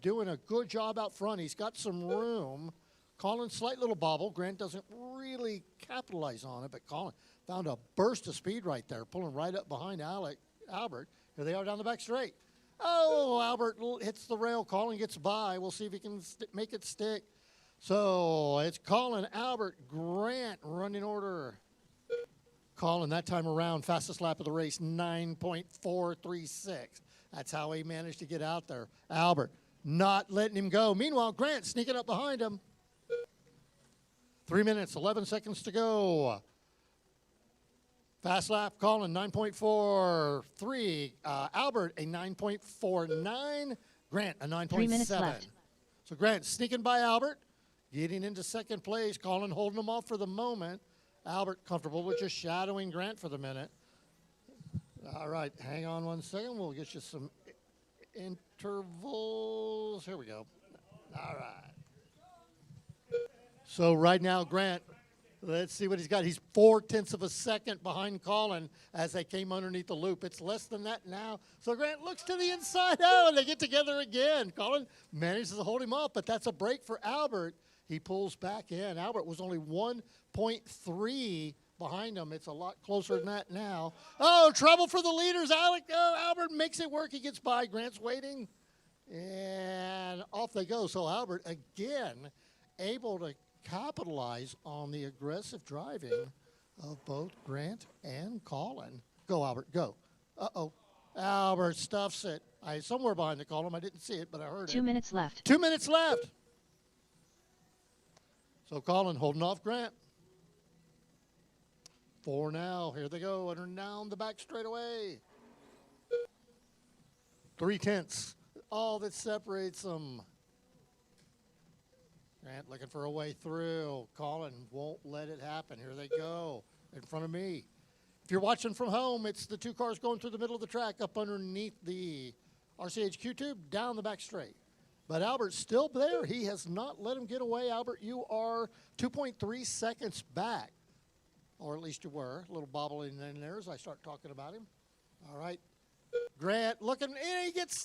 doing a good job out front. He's got some room. Colin, slight little bobble. Grant doesn't really capitalize on it, but Colin found a burst of speed right there, pulling right up behind Albert. Here they are down the back straight. Oh, Albert hits the rail. Colin gets by. We'll see if he can make it stick. So it's Colin, Albert, Grant, running order. Colin, that time around, fastest lap of the race, 9.436. That's how he managed to get out there. Albert not letting him go. Meanwhile, Grant sneaking up behind him. 3 minutes, 11 seconds to go. Fast lap, Colin, 9.43. Albert, a 9.49. Grant, a 9.7. 3 minutes left. So Grant sneaking by Albert, getting into second place. Colin holding him off for the moment. Albert comfortable with just shadowing Grant for the minute. All right, hang on 1 second. We'll get you some intervals. Here we go. All right. So right now, Grant, let's see what he's got. He's 0.4 of a second behind Colin as they came underneath the loop. It's less than that now. So Grant looks to the inside. Oh, and they get together again. Colin manages to hold him off, but that's a break for Albert. He pulls back in. Albert was only 1.3 behind him. It's a lot closer than that now. Oh, trouble for the leaders. Albert makes it work. He gets by. Grant's waiting. And off they go. So Albert, again, able to capitalize on the aggressive driving of both Grant and Colin. Go, Albert, go. Uh-oh. Albert stuffs it. Somewhere behind the column. I didn't see it, but I heard it. 2 minutes left. 2 minutes left. So Colin holding off Grant. 4 now. Here they go. Under down the back straightaway. 0.3. All that separates them. Grant looking for a way through. Colin won't let it happen. Here they go in front of me. If you're watching from home, it's the 2 cars going through the middle of the track up underneath the RCHQ tube down the back straight. But Albert's still there. He has not let him get away. Albert, you are 2.3 seconds back. Or at least you were. A little bobbling in there as I start talking about him. All right. Grant looking.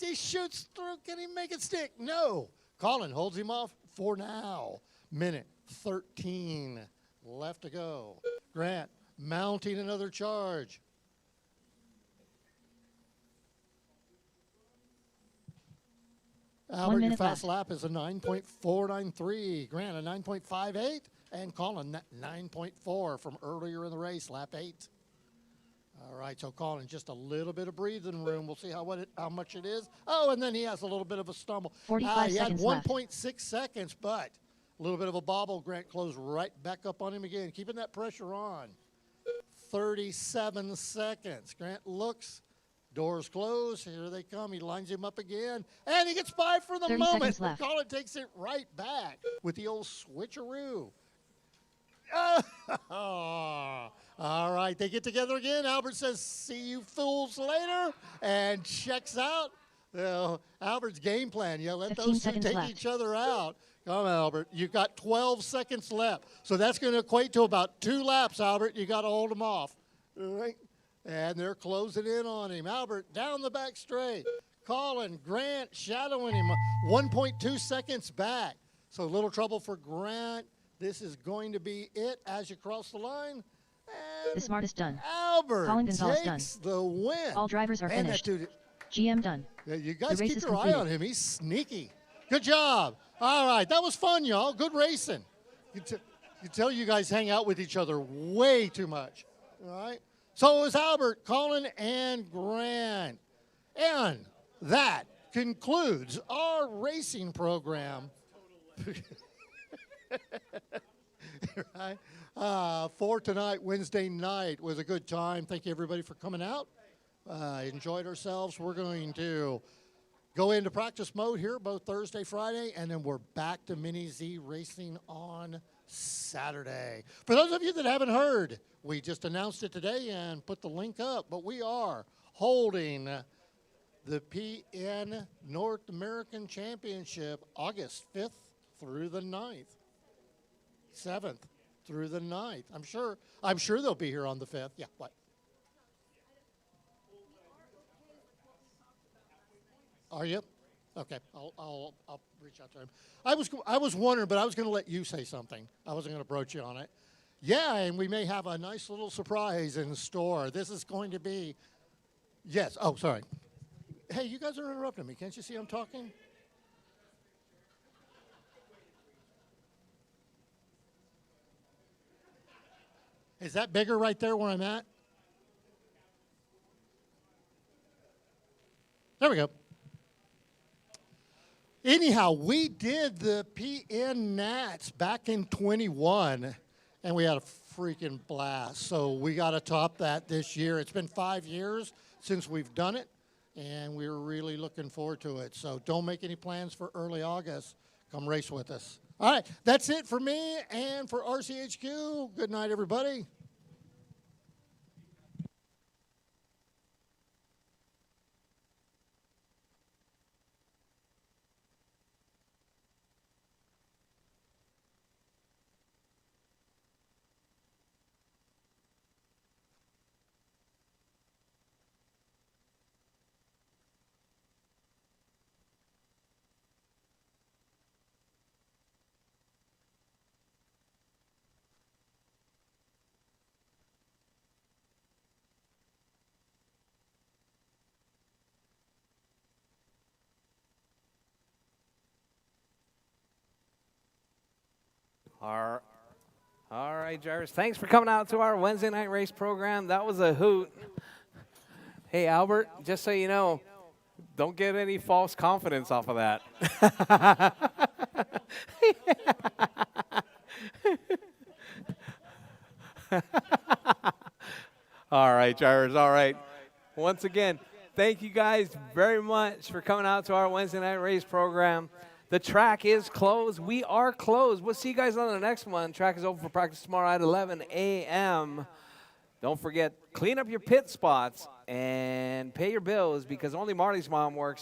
He shoots through. Can he make it stick? No. Colin holds him off for now. Minute 13 left to go. Grant mounting another charge. Albert, your fast lap is a 9.493. Grant, a 9.58. And Colin, 9.4 from earlier in the race, lap 8. All right, so Colin, just a little bit of breathing room. We'll see how much it is. Oh, and then he has a little bit of a stumble. 45 he had seconds left. 1.6 seconds, but a little bit of a bobble. Grant closed right back up on him again, keeping that pressure on. 37 seconds. Grant looks. Doors close. Here they come. He lines him up again. And he gets by for the 30 moment. seconds left. Colin takes it right back with the old switcheroo. All right, they get together again. Albert says, "See you fools later," and checks out. Albert's game plan. Yeah, let those two take left. each other out. Come on, Albert. You've got 12 seconds left. So that's going to equate to about 2 laps, Albert. You got to hold them off. All right? And they're closing in on him. Albert down the back straight. Colin, Grant shadowing him 1.2 seconds back. So a little trouble for Grant. This is going to be it as you cross the line. And The smartest done. Albert Colin Gonzalez takes done. the win. All drivers are And finished. that dude, GM done. yeah, you guys race keep is your eye completed. on him. He's sneaky. Good job. All right, that was fun, y'all. Good racing. You tell you guys hang out with each other way too much. All right. So it was Albert, Colin, and Grant. And that concludes our racing program. Right? For tonight, Wednesday night, was a good time. Thank you, everybody, for coming out. Enjoyed ourselves. We're going to go into practice mode here both Thursday, Friday, and then we're back to Mini Z racing on Saturday. For those of you that haven't heard, we just announced it today and put the link up, but we are holding the PN North American Championship August 5th through the 9th. 7th through the 9th. I'm sure they'll be here on the 5th. Yeah, what? Are you? Okay, I'll reach out to him. I was wondering, but I was going to let you say something. I wasn't going to broach you on it. Yeah, and we may have a nice little surprise in store. This is going to be Yes. Oh, sorry. Hey, you guys are interrupting me. Can't you see I'm talking? Is that bigger right there where I'm at? There we go. Anyhow, we did the PN Nats back in 21, and we had a freaking blast. So we got to top that this year. It's been 5 years since we've done it, and we're really looking forward to it. So don't make any plans for early August. Come race with us. All right, that's it for me and for RCHQ. Good night, everybody. All right, drivers. Thanks for coming out to our Wednesday night race program. That was a hoot. Hey, Albert, just so you know, don't get any false confidence off of that. All right, drivers. All right. Once again, thank you guys very much for coming out to our Wednesday night race program. The track is closed. We are closed. We'll see you guys on the next one. Track is open for practice tomorrow at 11 a.m. Don't forget, clean up your pit spots and pay your bills because only Marty's mom works here.